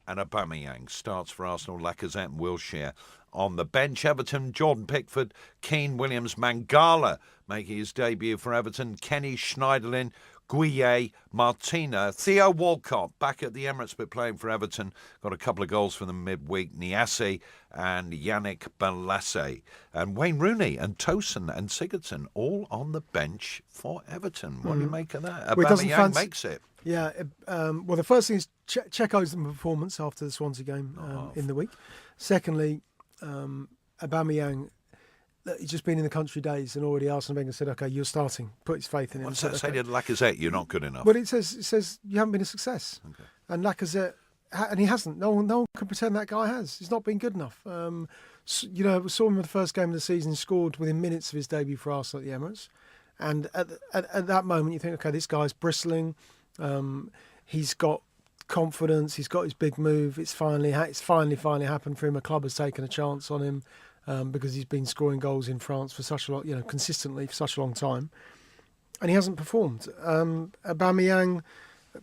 and Aubameyang. Starts for Arsenal: Lacazette and Wilshere. On the bench, Everton: Jordan Pickford, Keane, Williams, Mangala making his debut for Everton, Kenny, Schneiderlin, Gueye, Martina, Theo Walcott back at the Emirates but playing for Everton. Got a couple of goals for them midweek. Niasse and Yannick Bolasie. And Wayne Rooney and Tosun and Sigurdsson all on the bench for Everton. What do you make of that? Aubameyang makes it. Yeah, well, the first thing is Checo's performance after the Swansea game in the week. Secondly, Aubameyang, he's just been in the country days, and already Arsene Wenger said, "Okay, you're starting." Put his faith in him. What's that say to Lacazette? You're not good enough. Well, it says you haven't been a success, and Lacazette, and he hasn't. No one can pretend that guy has. He's not been good enough. We saw him in the first game of the season. Scored within minutes of his debut for Arsenal at the Emirates, and at that moment you think, okay, this guy's bristling. He's got confidence. He's got his big move. It's finally happened for him. A club has taken a chance on him. Because he's been scoring goals in France for such a long, consistently for such a long time, and he hasn't performed. Aubameyang,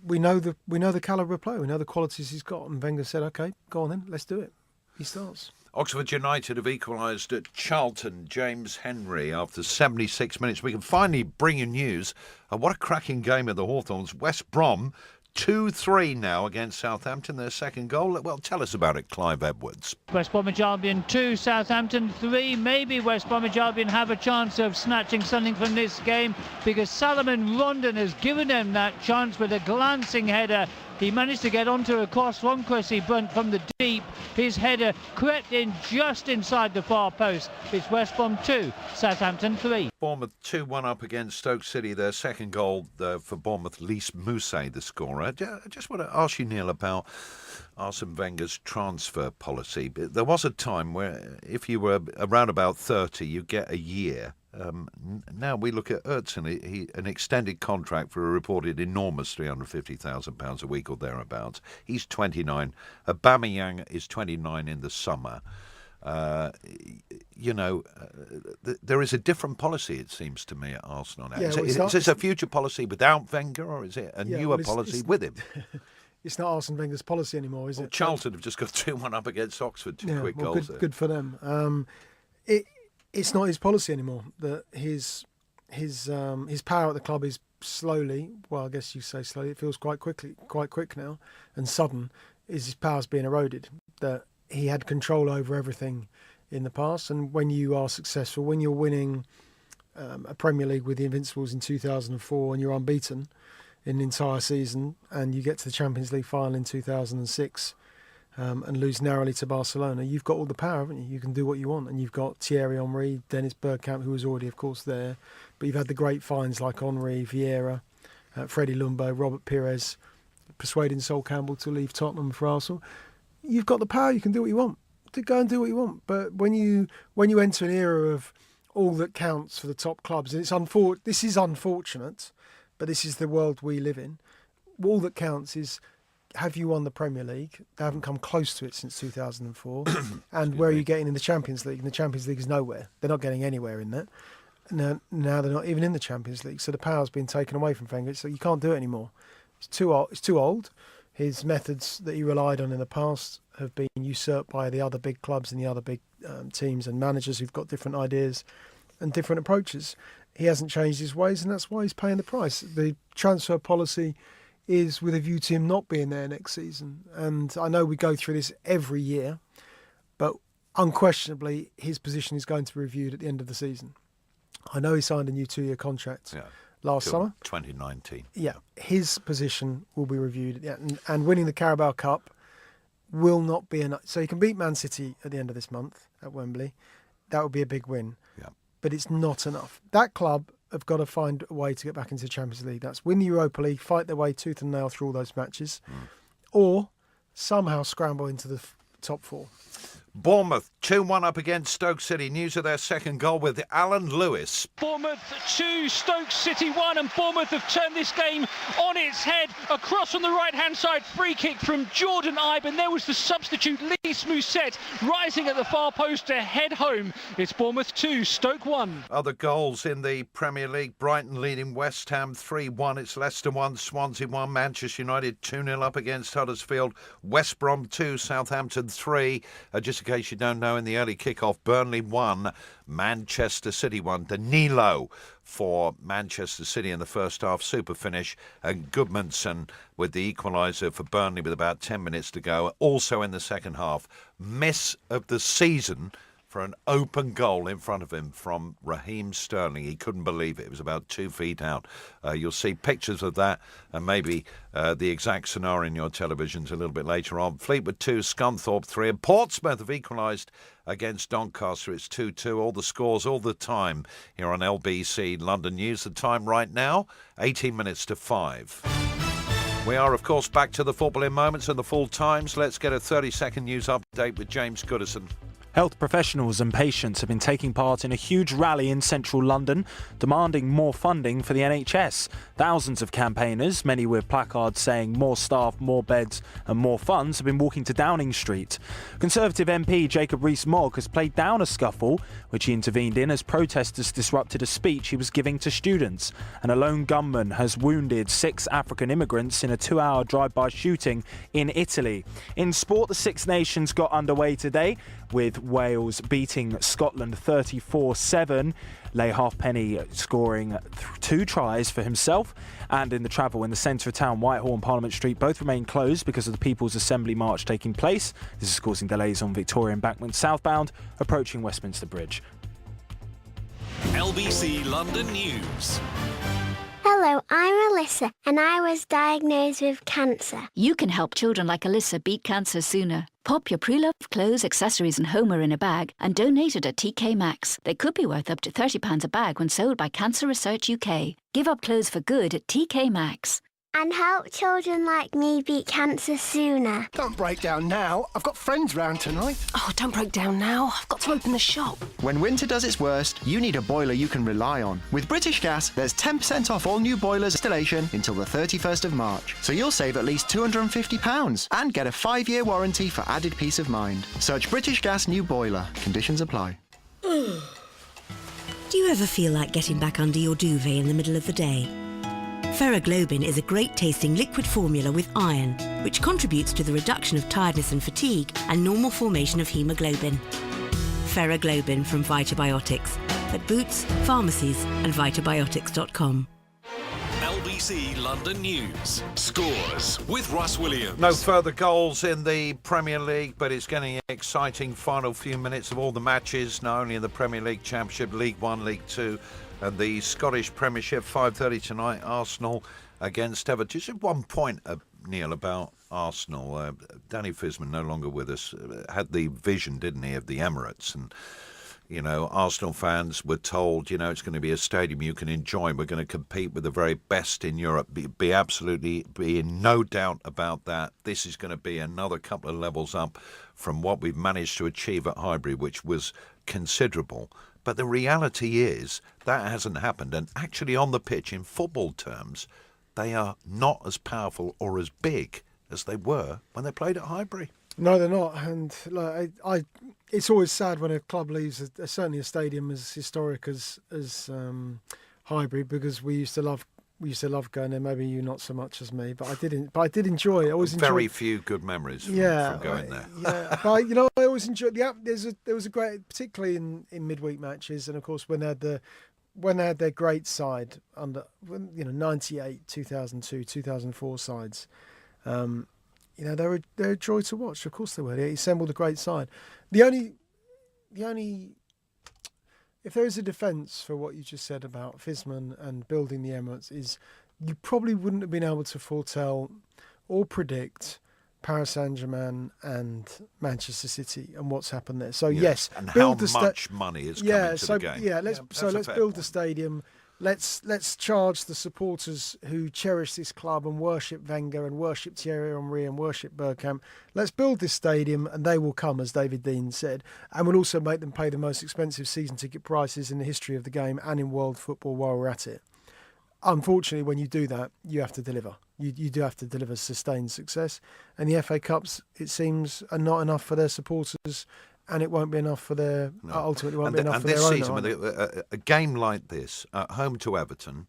we know the calibre of player, we know the qualities he's got, and Wenger said, "Okay, go on then, let's do it." He starts. Oxford United have equalised at Charlton. James Henry after 76 minutes. We can finally bring you news. What a cracking game at the Hawthorns. West Brom 2-3 now against Southampton, their second goal. Well, tell us about it, Clive Edwards. West Bromwich Albion 2, Southampton 3. Maybe West Bromwich Albion have a chance of snatching something from this game, because Salomon Rondon has given them that chance with a glancing header. He managed to get onto a cross from Chrissy Brunt from the deep. His header crept in just inside the far post. It's West Brom 2, Southampton 3. Bournemouth 2-1 up against Stoke City. Their second goal for Bournemouth, Lys Mousset, the scorer. I just want to ask you, Neil, about Arsene Wenger's transfer policy. There was a time where if you were around about 30, you get a year Now we look at Özil, he an extended contract for a reported enormous £350,000 a week or thereabouts. He's 29. Aubameyang is 29 in the summer. There is a different policy, it seems to me, at Arsenal now. Is this a future policy without Wenger, or is it a newer policy with him? It's not Arsene Wenger's policy anymore, is it? Charlton have just got 2-1 up against Oxford. Two quick goals. Good for them. It's not his policy anymore. That his power at the club is slowly. Well, I guess you say slowly. It feels quite quick now, and sudden. Is his power's being eroded? That he had control over everything in the past, and when you are successful, when you're winning a Premier League with the Invincibles in 2004, and you're unbeaten in the entire season, and you get to the Champions League final in 2006 and lose narrowly to Barcelona, you've got all the power, haven't you? You can do what you want, and you've got Thierry Henry, Dennis Bergkamp, who was already, of course, there, but you've had the great finds like Henry, Vieira, Freddie Lumbo, Robert Pires, persuading Sol Campbell to leave Tottenham for Arsenal. You've got the power, you can do what you want. Go and do what you want. But when you enter an era of all that counts for the top clubs, and this is unfortunate, but this is the world we live in. All that counts is, have you won the Premier League? They haven't come close to it since 2004. And where are you getting in the Champions League? And the Champions League is nowhere. They're not getting anywhere in that. Now they're not even in the Champions League. So the power's been taken away from Wenger. So you can't do it anymore. It's too old. His methods that he relied on in the past have been usurped by the other big clubs and the other big teams and managers who've got different ideas and different approaches. He hasn't changed his ways, and that's why he's paying the price. The transfer policy is with a view to him not being there next season. And I know we go through this every year, but unquestionably his position is going to be reviewed at the end of the season. I know he signed a new 2-year contract last summer. 2019. Yeah, his position will be reviewed. Yeah, and winning the Carabao Cup will not be enough. So he can beat Man City at the end of this month at Wembley. That would be a big win. Yeah. But it's not enough. That club have got to find a way to get back into the Champions League. That's win the Europa League, fight their way tooth and nail through all those matches, or somehow scramble into the top 4. Bournemouth 2-1 up against Stoke City. News of their second goal with Alan Lewis. Bournemouth 2, Stoke City 1, and Bournemouth have turned this game on its head. Across on the right-hand side, free kick from Jordan Ibe, and there was the substitute Lys Mousset rising at the far post to head home. It's Bournemouth 2, Stoke 1. Other goals in the Premier League. Brighton leading West Ham 3-1. It's Leicester 1, Swansea 1. Manchester United 2-0 up against Huddersfield. West Brom 2, Southampton 3. Just in case you don't know, in the early kick-off, Burnley 1, Manchester City 1. Danilo for Manchester City in the first half, super finish, and Goodmanson with the equaliser for Burnley with about 10 minutes to go. Also in the second half, miss of the season for an open goal in front of him from Raheem Sterling. He couldn't believe it. It was about 2 feet out. You'll see pictures of that and maybe the exact scenario in your televisions a little bit later on. Fleetwood 2, Scunthorpe 3, and Portsmouth have equalised against Doncaster. It's 2-2. All the scores all the time here on LBC London News. The time right now, 18 minutes to 5. We are, of course, back to the football in moments and the full times. Let's get a 30-second news update with James Goodison. Health professionals and patients have been taking part in a huge rally in central London, demanding more funding for the NHS. Thousands of campaigners, many with placards saying more staff, more beds and more funds, have been walking to Downing Street. Conservative MP Jacob Rees-Mogg has played down a scuffle, which he intervened in as protesters disrupted a speech he was giving to students. And a lone gunman has wounded 6 African immigrants in a 2-hour drive-by shooting in Italy. In sport, the Six Nations got underway today, with Wales beating Scotland 34-7. Leigh Halfpenny scoring 2 tries for himself. And in the travel in the centre of town, Whitehall and Parliament Street both remain closed because of the People's Assembly March taking place. This is causing delays on Victoria Embankment southbound, approaching Westminster Bridge. LBC London News. Hello, I'm Alyssa, and I was diagnosed with cancer. You can help children like Alyssa beat cancer sooner. Pop your pre-loved clothes, accessories and homer in a bag and donate it at TK Maxx. They could be worth up to £30 a bag when sold by Cancer Research UK. Give up clothes for good at TK Maxx. and help children like me beat cancer sooner. Don't break down now. I've got friends round tonight. Oh, don't break down now. I've got to open the shop. When winter does its worst, you need a boiler you can rely on. With British Gas, there's 10% off all new boilers installation until the 31st of March. So you'll save at least £250 and get a 5-year warranty for added peace of mind. Search British Gas new boiler. Conditions apply. Do you ever feel like getting back under your duvet in the middle of the day? Ferroglobin is a great-tasting liquid formula with iron, which contributes to the reduction of tiredness and fatigue and normal formation of haemoglobin. Ferroglobin from Vitabiotics at Boots, pharmacies and vitabiotics.com. LBC London News. Scores with Russ Williams. No further goals in the Premier League, but it's getting an exciting final few minutes of all the matches, not only in the Premier League, Championship, League One, League Two, and the Scottish Premiership. 5:30 tonight, Arsenal against Everton. Just 1 point, Neil, about Arsenal. Danny Fisman, no longer with us, had the vision, didn't he, of the Emirates. And, you know, Arsenal fans were told, you know, it's going to be a stadium you can enjoy. We're going to compete with the very best in Europe. Be absolutely in no doubt about that. This is going to be another couple of levels up from what we've managed to achieve at Highbury, which was considerable. But the reality is that hasn't happened. And actually on the pitch, in football terms, they are not as powerful or as big as they were when they played at Highbury. No, they're not. And it's always sad when a club leaves certainly a stadium as historic as Highbury, because we used to love going there. Maybe you not so much as me, but I did enjoy it. I always enjoyed. Very few good memories from going there. Yeah, but you know, I always enjoyed there was a great, particularly in midweek matches, and of course when they had their great side under 98, 2002, 2004 sides. You know, they're a joy to watch. Of course they were. They assembled a great side. The only if there is a defence for what you just said about Fisman and building the Emirates, is you probably wouldn't have been able to foretell or predict Paris Saint-Germain and Manchester City and what's happened there. So yes, and how much money is coming to the game. Yeah, let's build the stadium. Let's charge the supporters who cherish this club and worship Wenger and worship Thierry Henry and worship Bergkamp. Let's build this stadium and they will come, as David Dean said. And we'll also make them pay the most expensive season ticket prices in the history of the game and in world football while we're at it. Unfortunately, when you do that, you have to deliver. You do have to deliver sustained success. And the FA Cups, it seems, are not enough for their supporters, and it won't be enough for their ultimately won't be enough for their own. And this season, a game like this at home to Everton,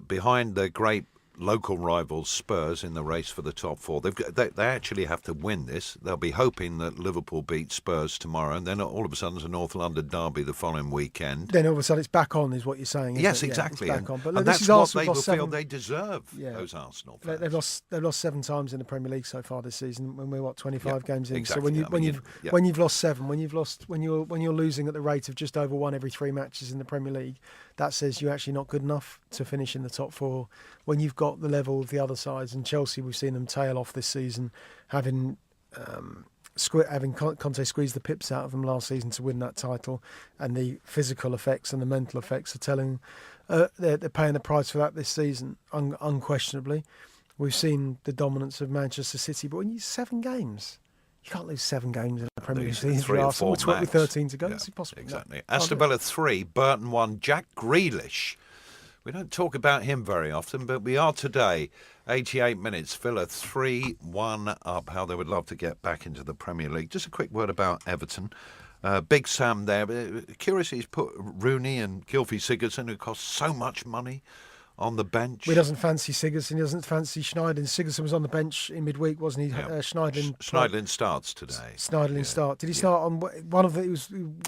behind their great local rivals Spurs in the race for the top four, they actually have to win this. They'll be hoping that Liverpool beat Spurs tomorrow, and then all of a sudden it's a North London derby the following weekend. Then all of a sudden it's back on, is what you're saying. Yes, it? exactly. Yeah, it's back on. But and that's what they will feel they deserve. Yeah. Those Arsenal fans. They've lost 7 times in the Premier League so far this season. When we're 25 games in. Exactly. So when you've lost 7, when you're losing at the rate of just over 1 every 3 matches in the Premier League, that says you're actually not good enough to finish in the top 4. When you've got the level of the other sides, and Chelsea, we've seen them tail off this season, having Conte squeeze the pips out of them last season to win that title, and the physical effects and the mental effects are telling. They're paying the price for that this season, unquestionably. We've seen the dominance of Manchester City, but when you 7 games. You can't lose 7 games in the Premier League season. 3 or 4 with 13 to go. Yeah, It's impossible. Exactly. Aston Villa 3, Burton 1. Jack Grealish. We don't talk about him very often, but we are today. 88 minutes. Villa 3-1 up. How they would love to get back into the Premier League. Just a quick word about Everton. Big Sam there. Curious, he's put Rooney and Gylfi Sigurdsson, who cost so much money, on the bench. He doesn't fancy Sigurdsson. He doesn't fancy Schneiderlin. Sigurdsson was on the bench in midweek, wasn't he? Yeah. Schneiderlin starts today. Schneiderlin start. Did he start on one of the?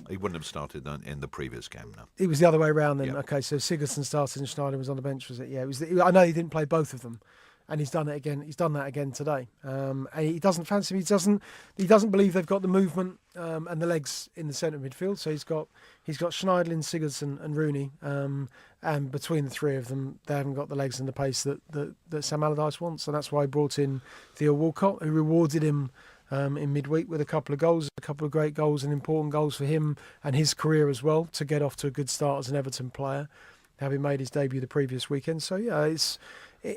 He wouldn't have started in the previous game. No. It was the other way around then. Yeah. Okay, so Sigurdsson started and Schneiderlin was on the bench. Was it? Yeah, it was. I know he didn't play both of them, and he's done it again. He's done that again today. And he doesn't fancy him. He doesn't believe they've got the movement and the legs in the centre of midfield. So he's got Schneiderlin, Sigurdsson, and Rooney. And between the 3 of them, they haven't got the legs and the pace that Sam Allardyce wants. So that's why he brought in Theo Walcott, who rewarded him in midweek with a couple of goals, a couple of great goals and important goals for him and his career as well, to get off to a good start as an Everton player, having made his debut the previous weekend. So yeah,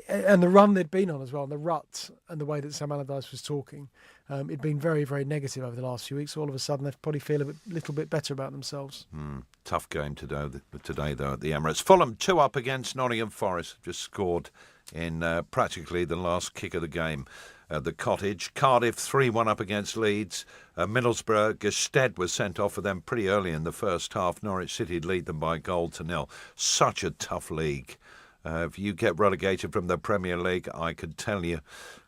and the run they'd been on as well, and the rut, and the way that Sam Allardyce was talking, it'd been very, very negative over the last few weeks. All of a sudden, they probably feel a little bit better about themselves. Tough game today, though, at the Emirates. Fulham 2 up against Nottingham Forest, just scored in practically the last kick of the game at the Cottage. Cardiff 3-1 up against Leeds. Middlesbrough, Gestead was sent off for them pretty early in the first half. Norwich City lead them by 1-0. Such a tough league. If you get relegated from the Premier League, I could tell you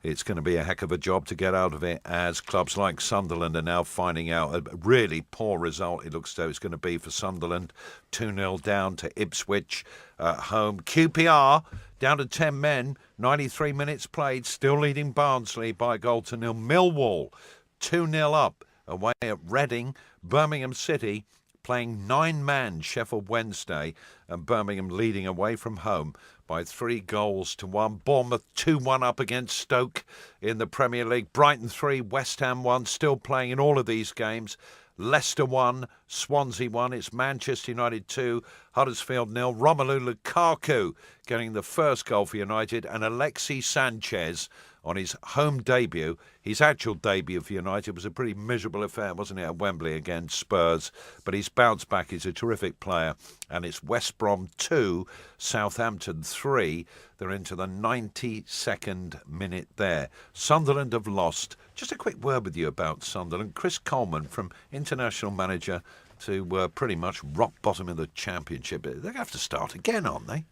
it's going to be a heck of a job to get out of it, as clubs like Sunderland are now finding out a really poor result. It looks as though it's going to be for Sunderland. 2-0 down to Ipswich at home. QPR down to 10 men, 93 minutes played, still leading Barnsley by 1-0. Millwall 2-0 up away at Reading. Birmingham City playing 9-man Sheffield Wednesday, and Birmingham leading away from home by 3-1. Bournemouth 2-1 up against Stoke in the Premier League. Brighton 3, West Ham 1, still playing in all of these games. Leicester 1, Swansea 1. It's Manchester United 2, Huddersfield 0. Romelu Lukaku getting the first goal for United, and Alexis Sanchez on his home debut. His actual debut for United was a pretty miserable affair, wasn't it, at Wembley against Spurs? But he's bounced back. He's a terrific player. And it's West Brom 2, Southampton 3. They're into the 92nd minute there. Sunderland have lost. Just a quick word with you about Sunderland. Chris Coleman, from international manager to pretty much rock bottom of the Championship. They're going to have to start again, aren't they?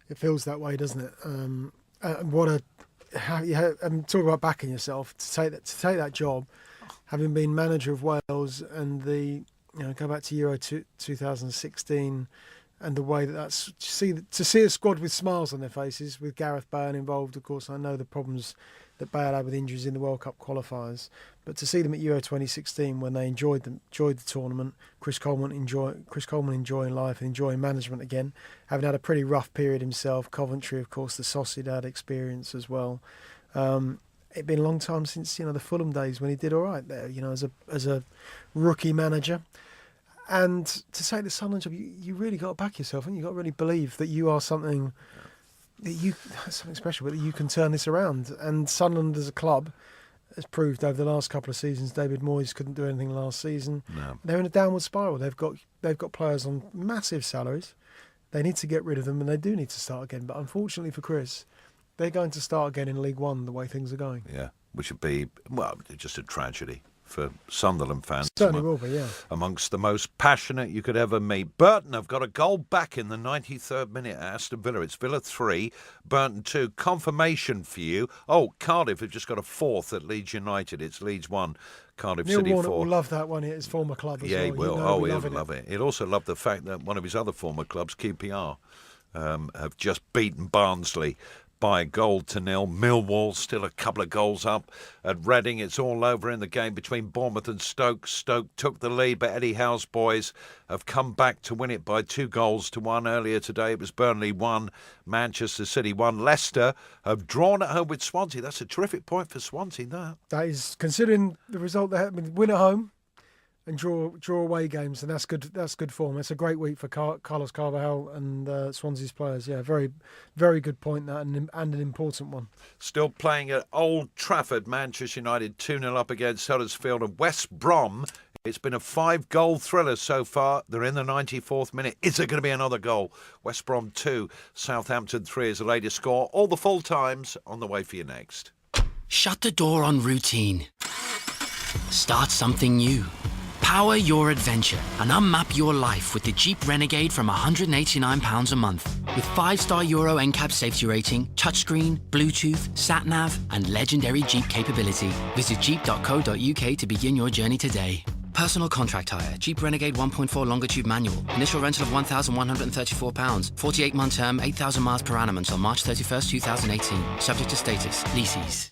It feels that way, doesn't it? Talk about backing yourself to take that job, having been manager of Wales, and go back to Euro 2016, and the way that's to see a squad with smiles on their faces, with Gareth Bale involved. Of course, I know the problems that Bale had with injuries in the World Cup qualifiers, but to see them at Euro 2016 when they enjoyed the tournament, Chris Coleman enjoying life and enjoying management again, having had a pretty rough period himself. Coventry, of course, the Sociedad experience as well. It'd been a long time since the Fulham days when he did all right there, as a rookie manager. And to take the Sunderland job, you really got to back yourself, and you got to really believe that you are something special, but that you can turn this around. And Sunderland as a club has proved over the last couple of seasons. David Moyes couldn't do anything last season. No. They're in a downward spiral. They've got players on massive salaries. They need to get rid of them, and they do need to start again. But unfortunately for Chris, they're going to start again in League One the way things are going. Yeah, which would be, just a tragedy for Sunderland fans. Certainly will be, yeah. Amongst the most passionate you could ever meet. Burton have got a goal back in the 93rd minute at Aston Villa. It's Villa 3, Burton 2. Confirmation for you. Oh, Cardiff have just got a fourth at Leeds United. It's Leeds 1, Cardiff City 4. Neil Warnock will love that one at his former club as well. Yeah, he will. He'll love it. He'll also love the fact that one of his other former clubs, QPR, have just beaten Barnsley by 1-0. Millwall still a couple of goals up at Reading. It's all over in the game between Bournemouth and Stoke. Stoke took the lead, but Eddie Howe's boys have come back to win it by 2-1 earlier today. It was Burnley 1, Manchester City 1. Leicester have drawn at home with Swansea. That's a terrific point for Swansea, that is, considering the result they had. Win at home and draw away games, and that's good form. It's a great week for Carlos Carvalhal and Swansea's players. Yeah, very, very good point, that, and an important one. Still playing at Old Trafford, Manchester United 2-0 up against Huddersfield, and West Brom. It's been a 5-goal thriller so far. They're in the 94th minute. Is there going to be another goal? West Brom 2, Southampton 3 is the latest score. All the full times on the way for you next. Shut the door on routine. Start something new. Power your adventure and unmap your life with the Jeep Renegade from £189 a month. With 5-star Euro NCAP safety rating, touchscreen, Bluetooth, sat-nav and legendary Jeep capability. Visit jeep.co.uk to begin your journey today. Personal contract hire. Jeep Renegade 1.4 longitude manual. Initial rental of £1,134. 48-month term, 8,000 miles per annum until March 31st, 2018. Subject to status. Leases.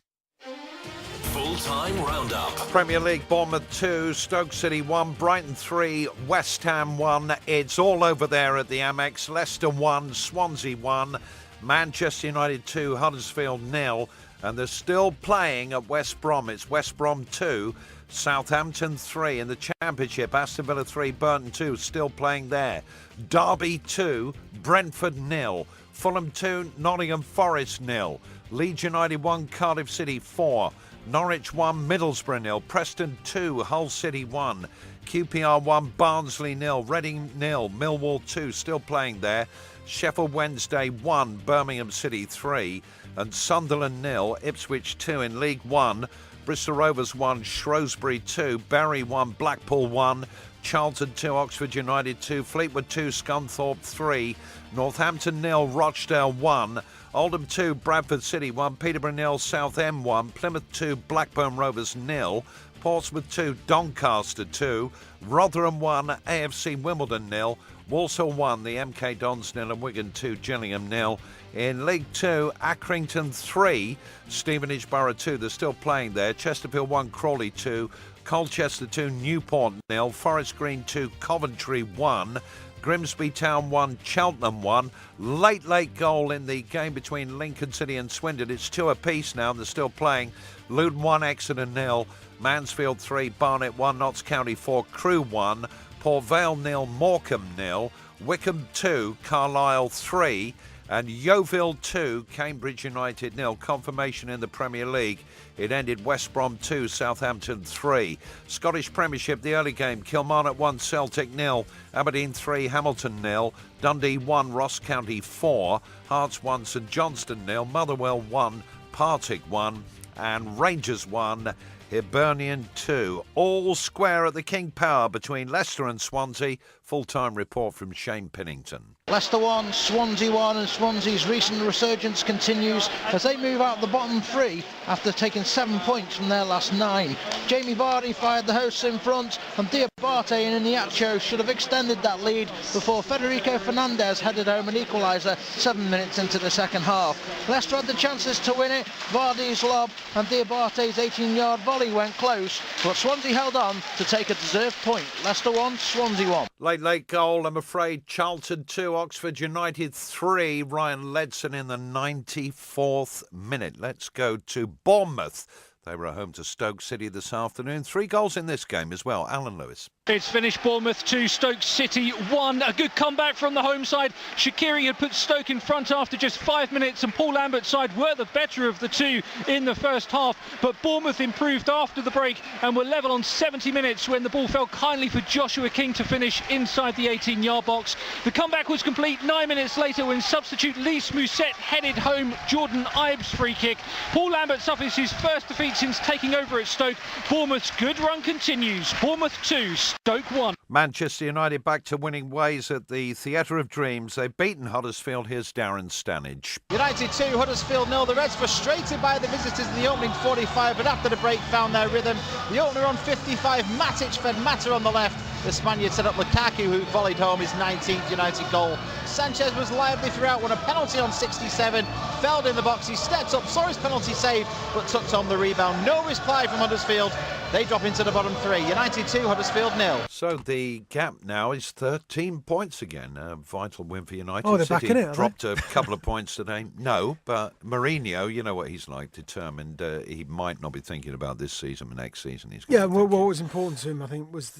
Full-time roundup. Premier League, Bournemouth 2, Stoke City 1, Brighton 3, West Ham 1. It's all over there at the Amex. Leicester 1, Swansea 1, Manchester United 2, Huddersfield 0. And they're still playing at West Brom. It's West Brom 2, Southampton 3 in the Championship. Aston Villa 3, Burton 2, still playing there. Derby 2, Brentford 0. Fulham 2, Nottingham Forest 0. Leeds United 1, Cardiff City 4. Norwich 1, Middlesbrough 0. Preston 2, Hull City 1. QPR 1, Barnsley 0. Reading 0. Millwall 2, still playing there. Sheffield Wednesday 1, Birmingham City 3. And Sunderland 0, Ipswich 2 in League 1. Bristol Rovers 1, Shrewsbury 2. Bury 1, Blackpool 1. Charlton 2, Oxford United 2. Fleetwood 2, Scunthorpe 3. Northampton 0, Rochdale 1. Oldham 2, Bradford City 1. Peterborough 0, Southend 1. Plymouth 2, Blackburn Rovers 0. Portsmouth 2, Doncaster 2. Rotherham 1, AFC Wimbledon 0. Walsall 1, the MK Dons 0. And Wigan 2, Gillingham 0. In League 2, Accrington 3, Stevenage Borough 2. They're still playing there. Chesterfield 1, Crawley 2. Colchester 2, Newport 0. Forest Green 2, Coventry 1. Grimsby Town 1, Cheltenham 1. Late goal in the game between Lincoln City and Swindon. It's 2 apiece now, and they're still playing. Luton 1, Exeter 0. Mansfield 3, Barnet 1. Notts County 4, Crewe 1. Port Vale 0, Morecambe 0. Wickham 2, Carlisle 3. And Yeovil 2, Cambridge United 0. Confirmation in the Premier League. It ended West Brom 2, Southampton 3. Scottish Premiership, the early game. Kilmarnock 1, Celtic 0. Aberdeen 3, Hamilton 0. Dundee 1, Ross County 4. Hearts 1, St Johnstone 0. Motherwell 1, Partick 1. And Rangers 1, Hibernian 2. All square at the King Power between Leicester and Swansea. Full-time report from Shane Pennington. Leicester 1, Swansea 1, and Swansea's recent resurgence continues as they move out the bottom 3 after taking 7 points from their last 9. Jamie Vardy fired the hosts in front, and Diabate and Iniacho should have extended that lead before Federico Fernandez headed home an equaliser 7 minutes into the second half. Leicester had the chances to win it. Vardy's lob and Diabate's 18-yard volley went close, but Swansea held on to take a deserved point. Leicester 1, Swansea 1. Late goal, I'm afraid. Charlton 2, Oxford United 3. Ryan Ledson in the 94th minute. Let's go to Bournemouth. They were at home to Stoke City this afternoon. 3 goals in this game as well. Alan Lewis. It's finished Bournemouth 2, Stoke City 1. A good comeback from the home side. Shaqiri had put Stoke in front after just 5 minutes, and Paul Lambert's side were the better of the two in the first half. But Bournemouth improved after the break and were level on 70 minutes when the ball fell kindly for Joshua King to finish inside the 18-yard box. The comeback was complete 9 minutes later when substitute Lys Mousset headed home Jordan Ibe's free kick. Paul Lambert suffers his first defeat since taking over at Stoke. Bournemouth's good run continues. Bournemouth 2, Stoke 1. Manchester United back to winning ways at the Theatre of Dreams. They've beaten Huddersfield. Here's Darren Stanage. United 2, Huddersfield 0. The Reds frustrated by the visitors in the opening 45, but after the break found their rhythm. The opener on 55, Matic fed Mata on the left. The Spaniard set up Lukaku, who volleyed home his 19th United goal. Sanchez was lively throughout, won a penalty on 67, felled in the box. He stepped up, saw his penalty saved, but tucked on the rebound. No reply from Huddersfield. They drop into the bottom 3. United 2, Huddersfield 0. So the gap now is 13 points again. A vital win for United. Oh, they're City back in it, dropped a couple of points today. No, but Mourinho, you know what he's like, determined. He might not be thinking about this season, but next season he's going what was important to him, I think, was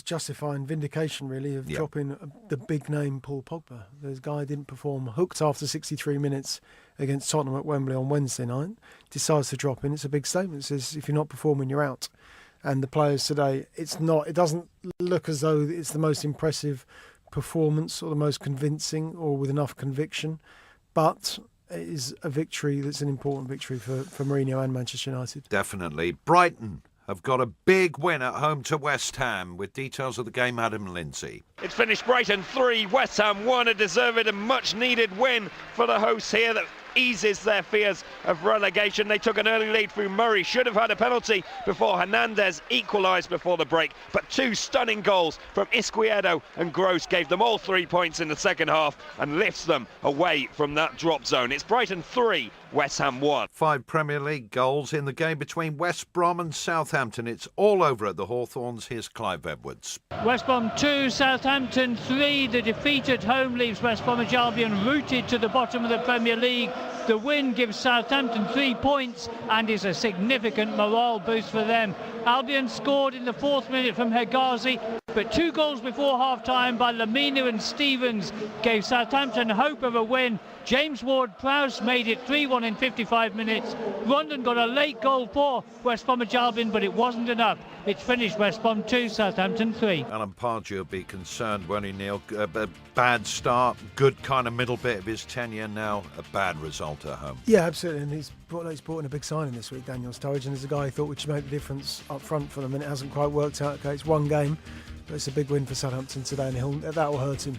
justifying vindication, really, of dropping the big name Paul Pogba. The guy didn't perform, hooked after 63 minutes against Tottenham at Wembley on Wednesday night, decides to drop in. It's a big statement. It says if you're not performing, you're out. And the players today, it doesn't look as though it's the most impressive performance or the most convincing or with enough conviction, but it is a victory that's an important victory for Mourinho and Manchester United. Definitely. Brighton have got a big win at home to West Ham. With details of the game, Adam Lindsay. It's finished Brighton 3, West Ham 1. A deserved and much needed win for the hosts here that eases their fears of relegation. They took an early lead through Murray. Should have had a penalty before Hernandez equalised before the break. But 2 stunning goals from Izquierdo and Gross gave them all 3 points in the second half and lifts them away from that drop zone. It's Brighton 3, West Ham 1. 5 Premier League goals in the game between West Brom and Southampton. It's all over at the Hawthorns. Here's Clive Edwards. West Brom 2, Southampton 3. The defeat at home leaves West Bromwich Albion rooted to the bottom of the Premier League. The win gives Southampton 3 points and is a significant morale boost for them. Albion scored in the 4th minute from Hegazi, but 2 goals before half-time by Lamina and Stevens gave Southampton hope of a win. James Ward-Prowse made it 3-1 in 55 minutes. London got a late goal for West Bromwich Albion, but it wasn't enough. It's finished West Brom 2, Southampton 3. Alan Pardew will be concerned, won't he, Neil? A bad start, good kind of middle bit of his tenure, now a bad result at home. Yeah, absolutely. And he's brought in a big signing this week, Daniel Sturridge, and there's a guy who thought would make the difference up front for them, and it hasn't quite worked out. Okay, it's one game, but it's a big win for Southampton today, and that will hurt him.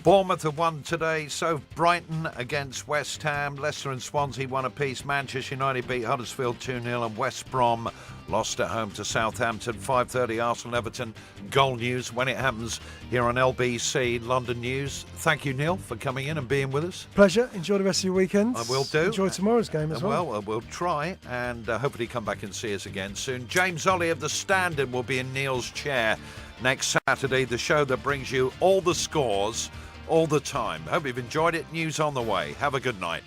Bournemouth have won today, so Brighton against West Ham, Leicester and Swansea won apiece, Manchester United beat Huddersfield 2-0 and West Brom lost at home to Southampton. 5:30 Arsenal-Everton goal news when it happens here on LBC London News. Thank you, Neil, for coming in and being with us. Pleasure. Enjoy the rest of your weekend. I will do. Enjoy tomorrow's game as well. Well, we'll try and hopefully come back and see us again soon. James Ollie of The Standard will be in Neil's chair next Saturday, the show that brings you all the scores all the time. Hope you've enjoyed it. News on the way. Have a good night.